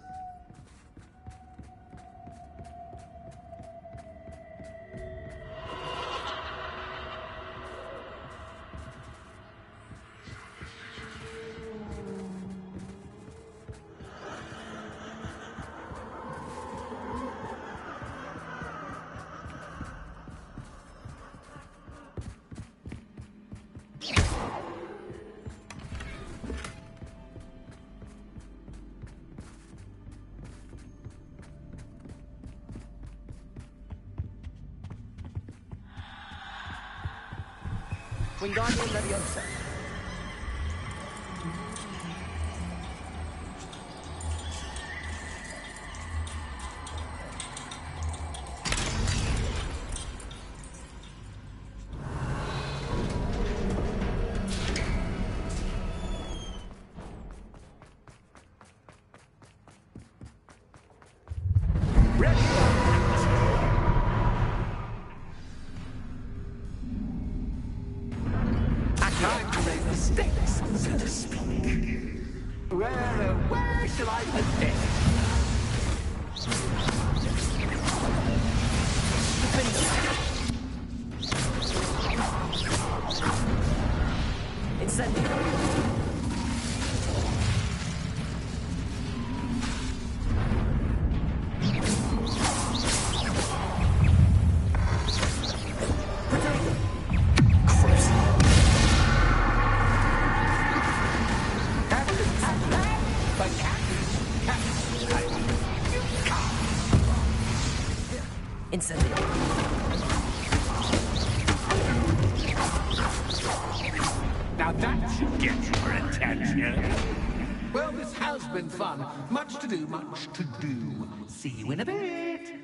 Wingardium Leviosa. Time to raise the stakes, so to speak. Where shall I begin? Incendio. Incendio. Now that should get your attention. Well, this has been fun. Much to do, much to do. See you in a bit.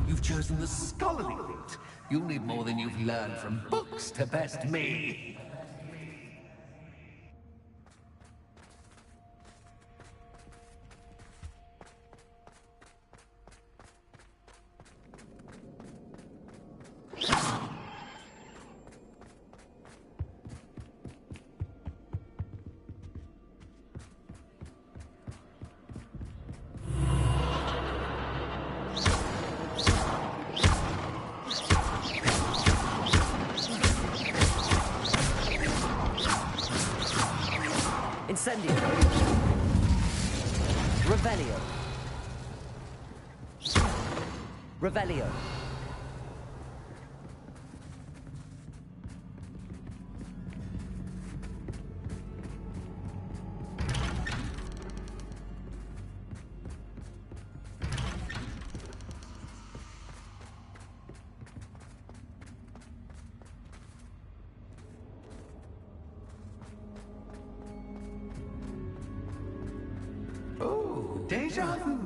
You've chosen the scholarly route. You'll need more than you've learned from books to best me. Incendio. Revelio. Revelio. Oh, deja vu.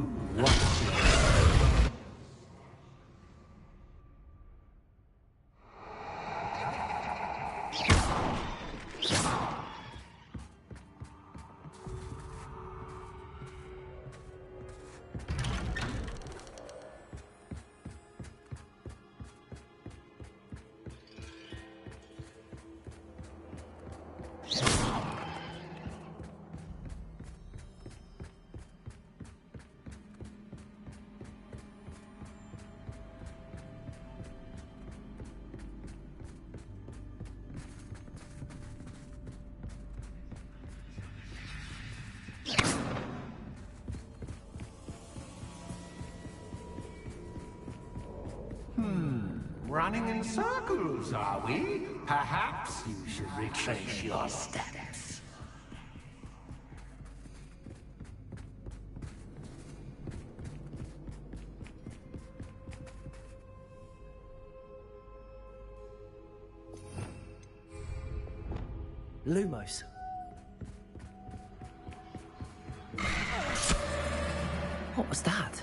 Running in circles, are we? Perhaps you should retrace your steps. Lumos. What was that?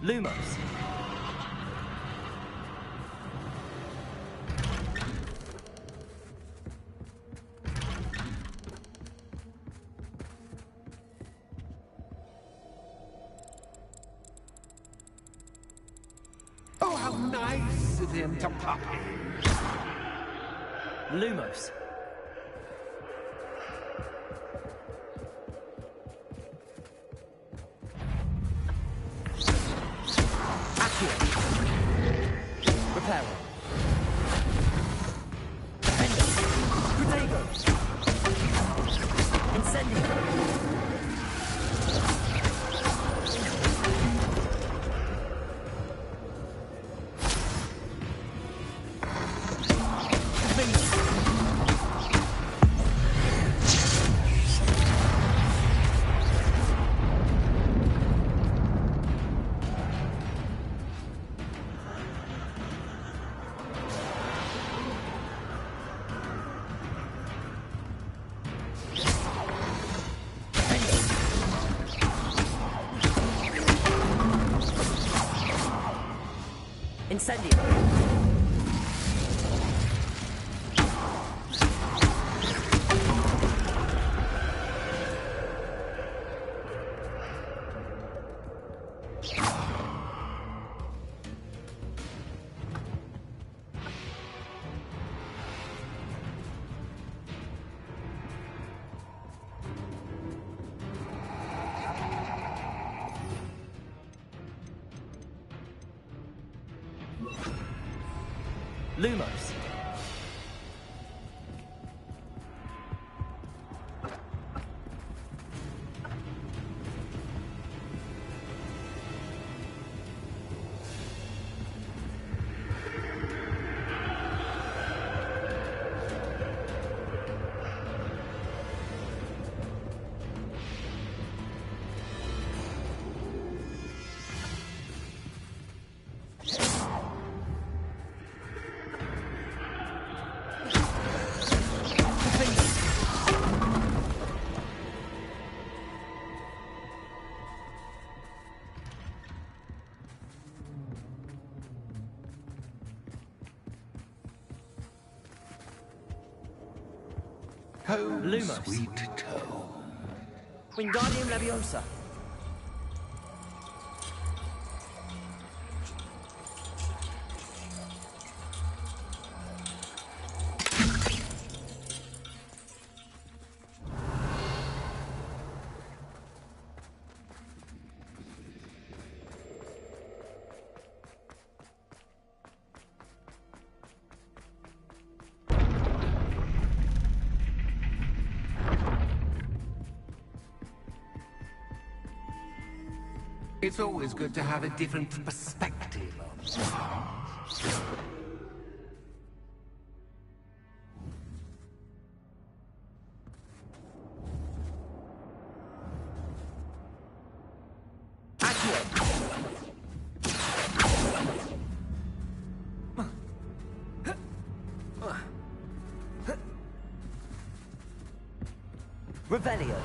Lumos. nice of him to pop in. Lumos. Accio. Reparo. Defender. Protego. Incendio. Incendio. Lumos. Home, Lumos. sweet home. Wingardium Leviosa. It's always good to have a different perspective on things. Revelio.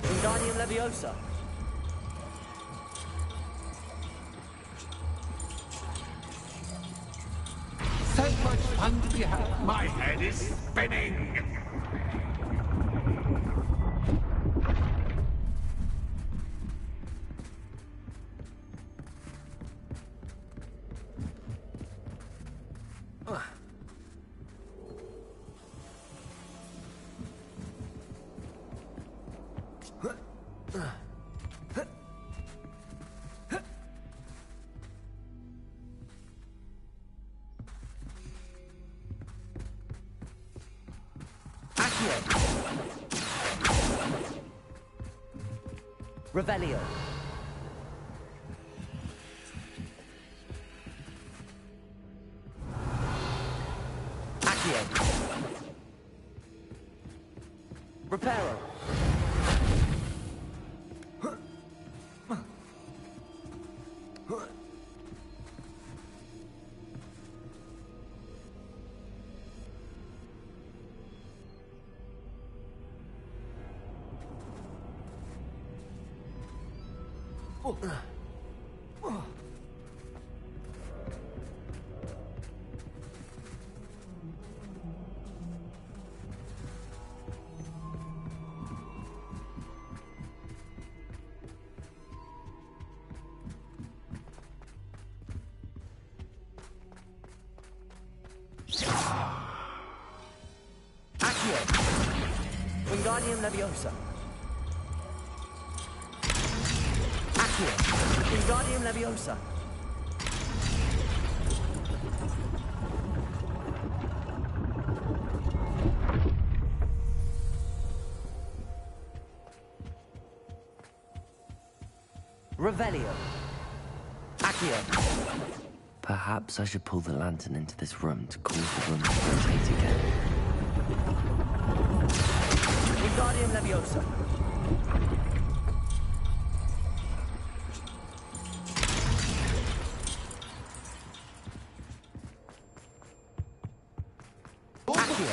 Wingardium Leviosa. So much fun to be had. My head is spinning. Revelio. Accio. Reparo. Wingardium Leviosa. Accio. Wingardium Leviosa. Revelio. Accio. Perhaps I should pull the lantern into this room to cause the room to rotate again. Wingardium Leviosa. Accio.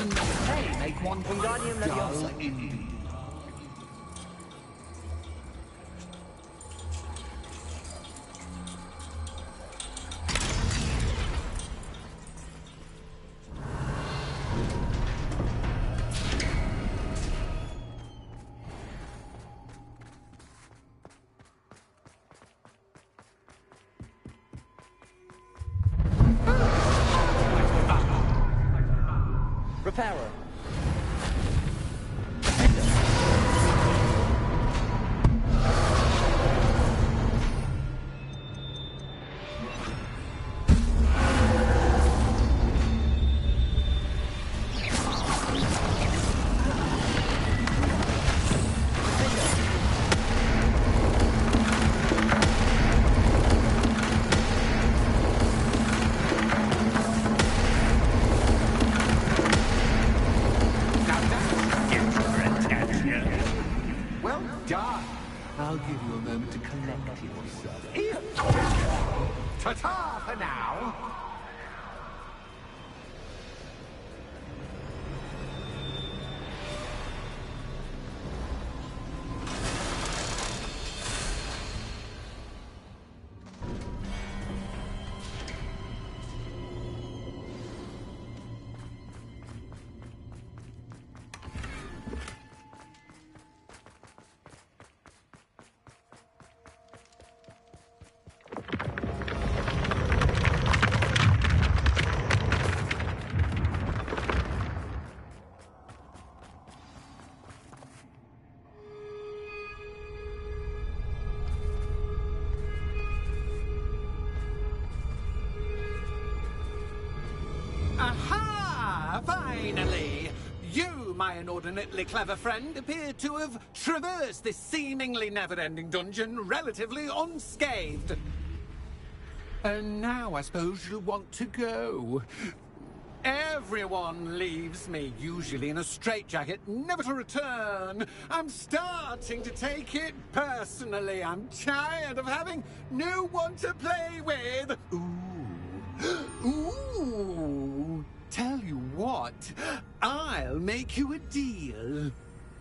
Hey, make one Wingardium Leviosa. indeed. Reparo. Well done. I'll give you a moment to collect yourself. Ta-ta for now. Aha! Finally! You, my inordinately clever friend, appear to have traversed this seemingly never-ending dungeon relatively unscathed. And now I suppose you'll want to go. Everyone leaves me, usually in a straitjacket, never to return. I'm starting to take it personally. I'm tired of having no one to play with. Ooh, tell you what, I'll make you a deal.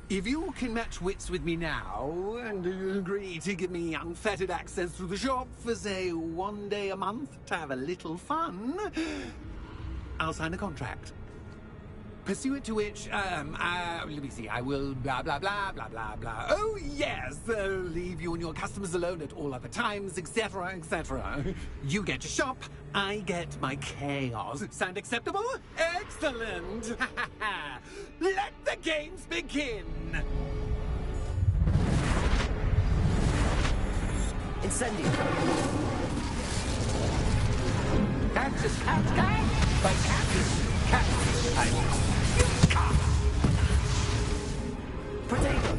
If you can match wits with me now, and agree to give me unfettered access to the shop for, say, 1 day a month to have a little fun, I'll sign a contract. Pursuant to which, let me see, I will blah, blah, blah, blah, blah, blah. Oh, yes, leave you and your customers alone at all other times, etc., etc. You get your shop, I get my chaos. Sound acceptable? Excellent! Let the games begin! Incendio. Cactus, cat guy? By cactus, cactus, I mean. Potato.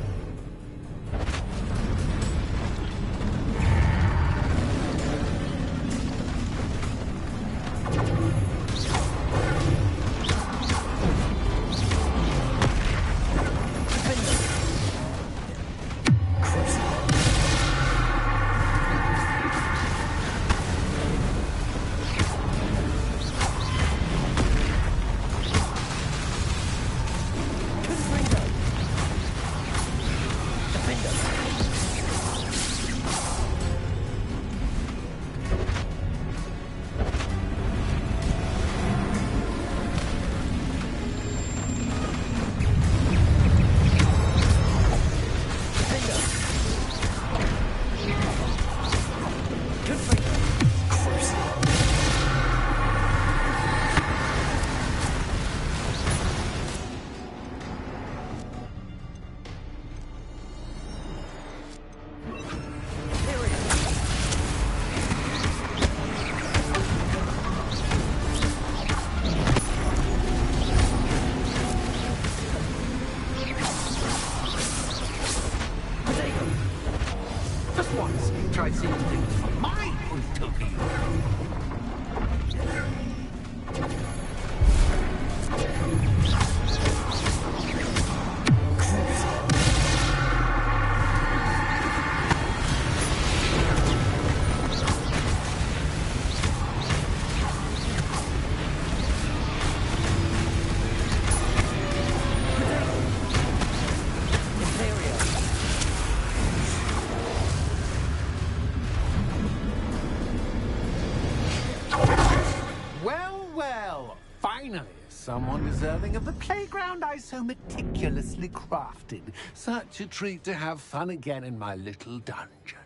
someone deserving of the playground I so meticulously crafted. Such a treat to have fun again in my little dungeon.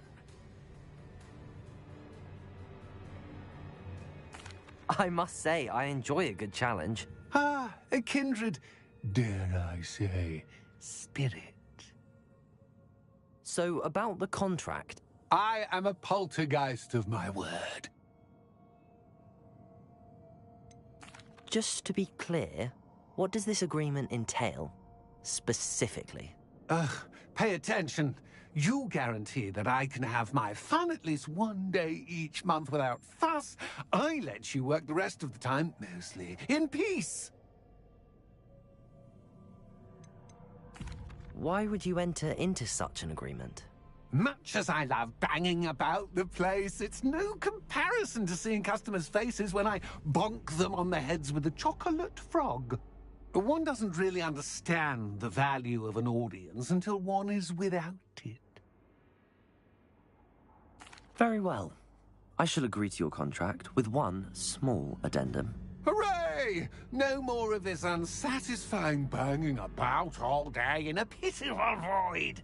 I must say, I enjoy a good challenge. Ah, a kindred, dare I say, spirit. So, about the contract. I am a poltergeist of my word. Just to be clear, what does this agreement entail, specifically? Pay attention. You guarantee that I can have my fun at least one day each month without fuss. I let you work the rest of the time, mostly in peace. Why would you enter into such an agreement? Much as I love banging about the place, it's no comparison to seeing customers' faces when I bonk them on the heads with a chocolate frog. One doesn't really understand the value of an audience until one is without it. Very well. I shall agree to your contract with one small addendum. Hooray! No more of this unsatisfying banging about all day in a pitiful void.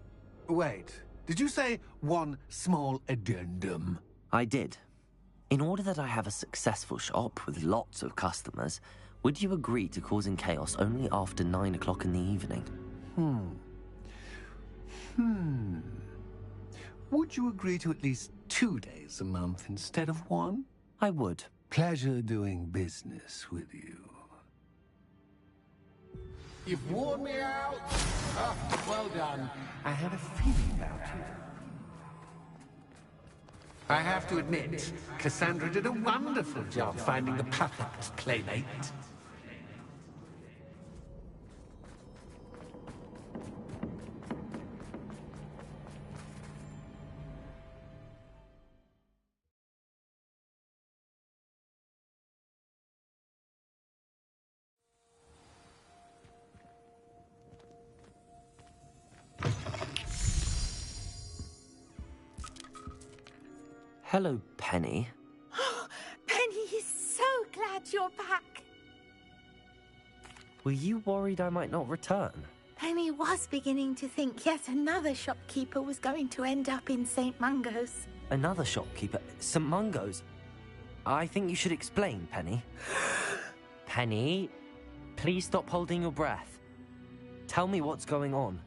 Wait, did you say one small addendum? I did. In order that I have a successful shop with lots of customers, would you agree to causing chaos only after 9 o'clock in the evening? Would you agree to at least 2 days a month instead of one? I would. Pleasure doing business with you. You've worn me out. Well done. I had a feeling about you. I have to admit, Cassandra did a wonderful job finding the perfect playmate. Hello, Penny. Penny is so glad you're back. Were you worried I might not return? Penny was beginning to think yet another shopkeeper was going to end up in St. Mungo's. Another shopkeeper? St. Mungo's? I think you should explain, Penny. Penny, please stop holding your breath. Tell me what's going on.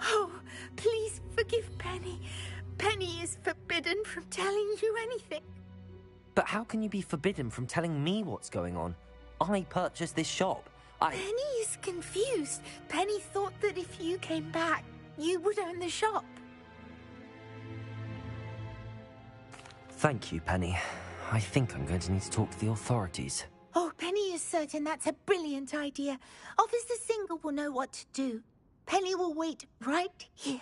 Oh, please forgive Penny. Penny is forbidden from telling you anything. But how can you be forbidden from telling me what's going on? I purchased this shop. Penny is confused. Penny thought that if you came back, you would own the shop. Thank you, Penny. I think I'm going to need to talk to the authorities. Oh, Penny is certain that's a brilliant idea. Officer Singer will know what to do. Penny will wait right here.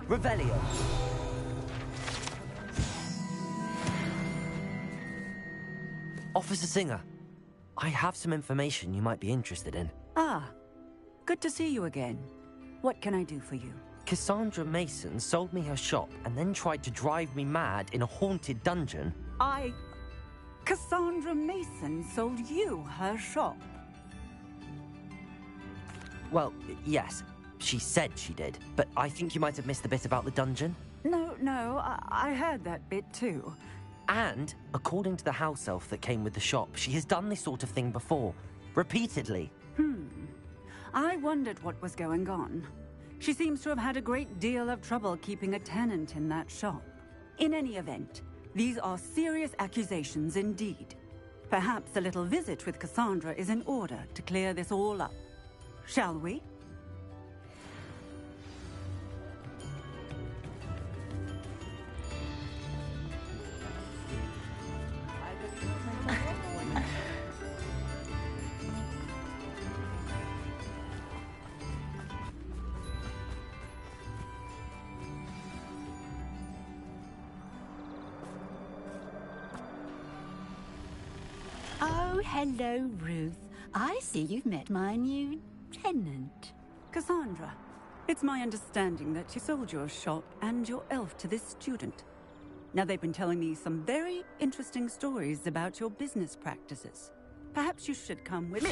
Revelio. Officer Singer, I have some information you might be interested in. Ah, good to see you again. What can I do for you? Cassandra Mason sold me her shop and then tried to drive me mad in a haunted dungeon. Cassandra Mason sold you her shop? Well, yes, she said she did, but I think you might have missed the bit about the dungeon. No, I heard that bit too. And, according to the house elf that came with the shop, she has done this sort of thing before. Repeatedly. I wondered what was going on. She seems to have had a great deal of trouble keeping a tenant in that shop. In any event, these are serious accusations indeed. Perhaps a little visit with Cassandra is in order to clear this all up. Shall we? Oh, hello, Ruth. I see you've met my new tenant. Cassandra, it's my understanding that you sold your shop and your elf to this student. Now, they've been telling me some very interesting stories about your business practices. Perhaps you should come with me.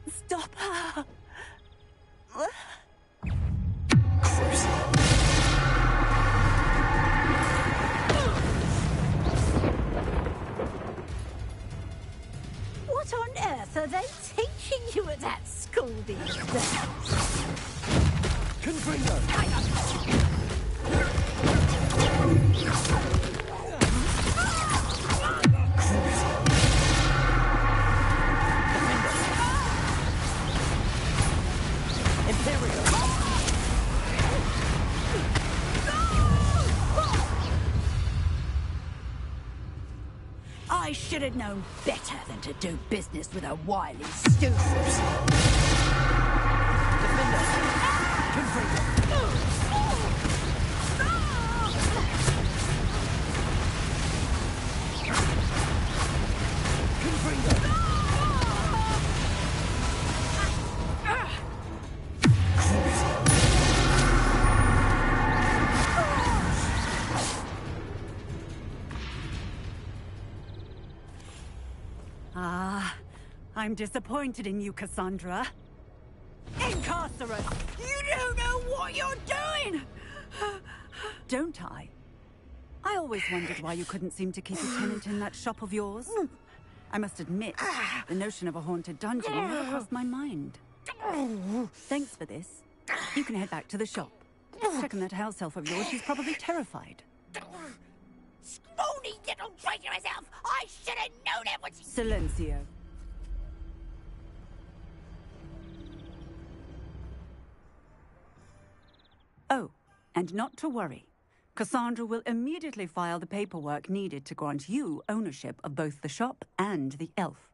Stop her! What on earth are they teaching you at that school these days? I should have known better than to do business with a wily student. I'm disappointed in you, Cassandra. Incarcerate! You don't know what you're doing! Don't I? I always wondered why you couldn't seem to keep a tenant in that shop of yours. I must admit, the notion of a haunted dungeon never crossed my mind. Thanks for this. You can head back to the shop. Checking that house elf of yours, she's probably terrified. Spoony little traitor herself! I should have known it was... Silencio. Oh, and not to worry. Cassandra will immediately file the paperwork needed to grant you ownership of both the shop and the elf.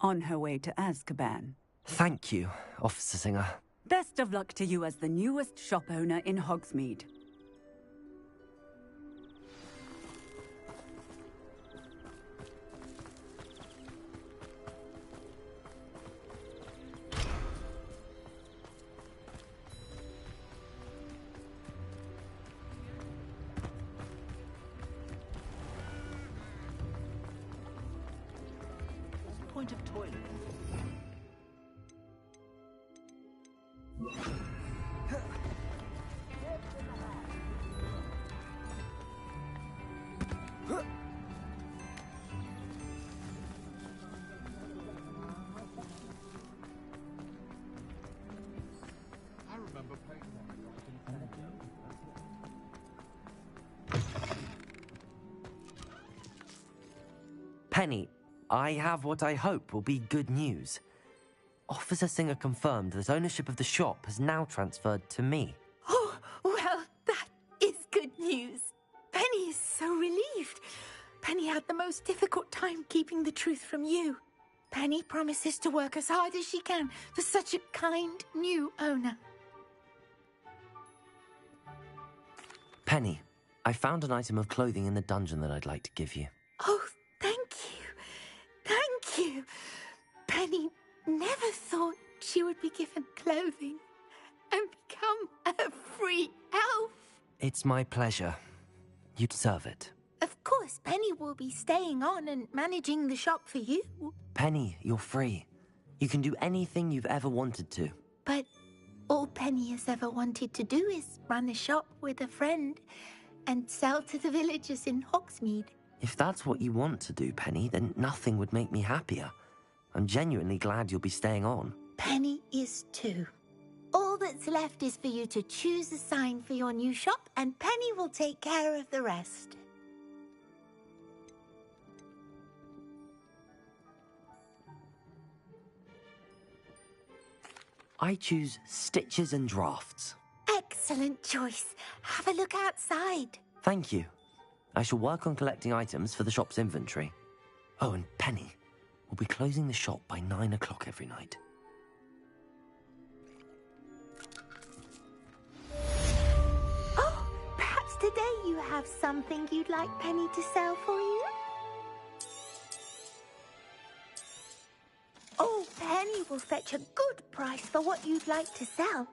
On her way to Azkaban. Thank you, Officer Singer. Best of luck to you as the newest shop owner in Hogsmeade. Point of toilet. I remember playing Penny, I have what I hope will be good news. Officer Singer confirmed that ownership of the shop has now transferred to me. Oh, well, that is good news. Penny is so relieved. Penny had the most difficult time keeping the truth from you. Penny promises to work as hard as she can for such a kind new owner. Penny, I found an item of clothing in the dungeon that I'd like to give you. Oh, thank you. Thank you. Penny never thought she would be given clothing and become a free elf. It's my pleasure. You deserve it. Of course, Penny will be staying on and managing the shop for you. Penny, you're free. You can do anything you've ever wanted to. But all Penny has ever wanted to do is run a shop with a friend and sell to the villagers in Hogsmeade. If that's what you want to do, Penny, then nothing would make me happier. I'm genuinely glad you'll be staying on. Penny is too. All that's left is for you to choose a sign for your new shop, and Penny will take care of the rest. I choose Stitches and Drafts. Excellent choice. Have a look outside. Thank you. I shall work on collecting items for the shop's inventory. Oh, and Penny, we'll be closing the shop by 9 o'clock every night. Oh, perhaps the Today you have something you'd like Penny to sell for you? Oh, Penny will fetch a good price for what you'd like to sell.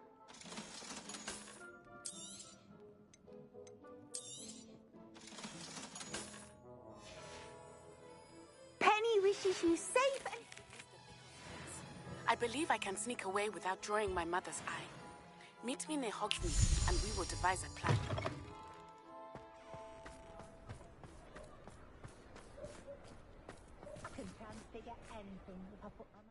Penny wishes you safe and... I believe I can sneak away without drawing my mother's eye. Meet me near Hogsmeade, and we will devise a plan. I can transfigure anything if I put my mind.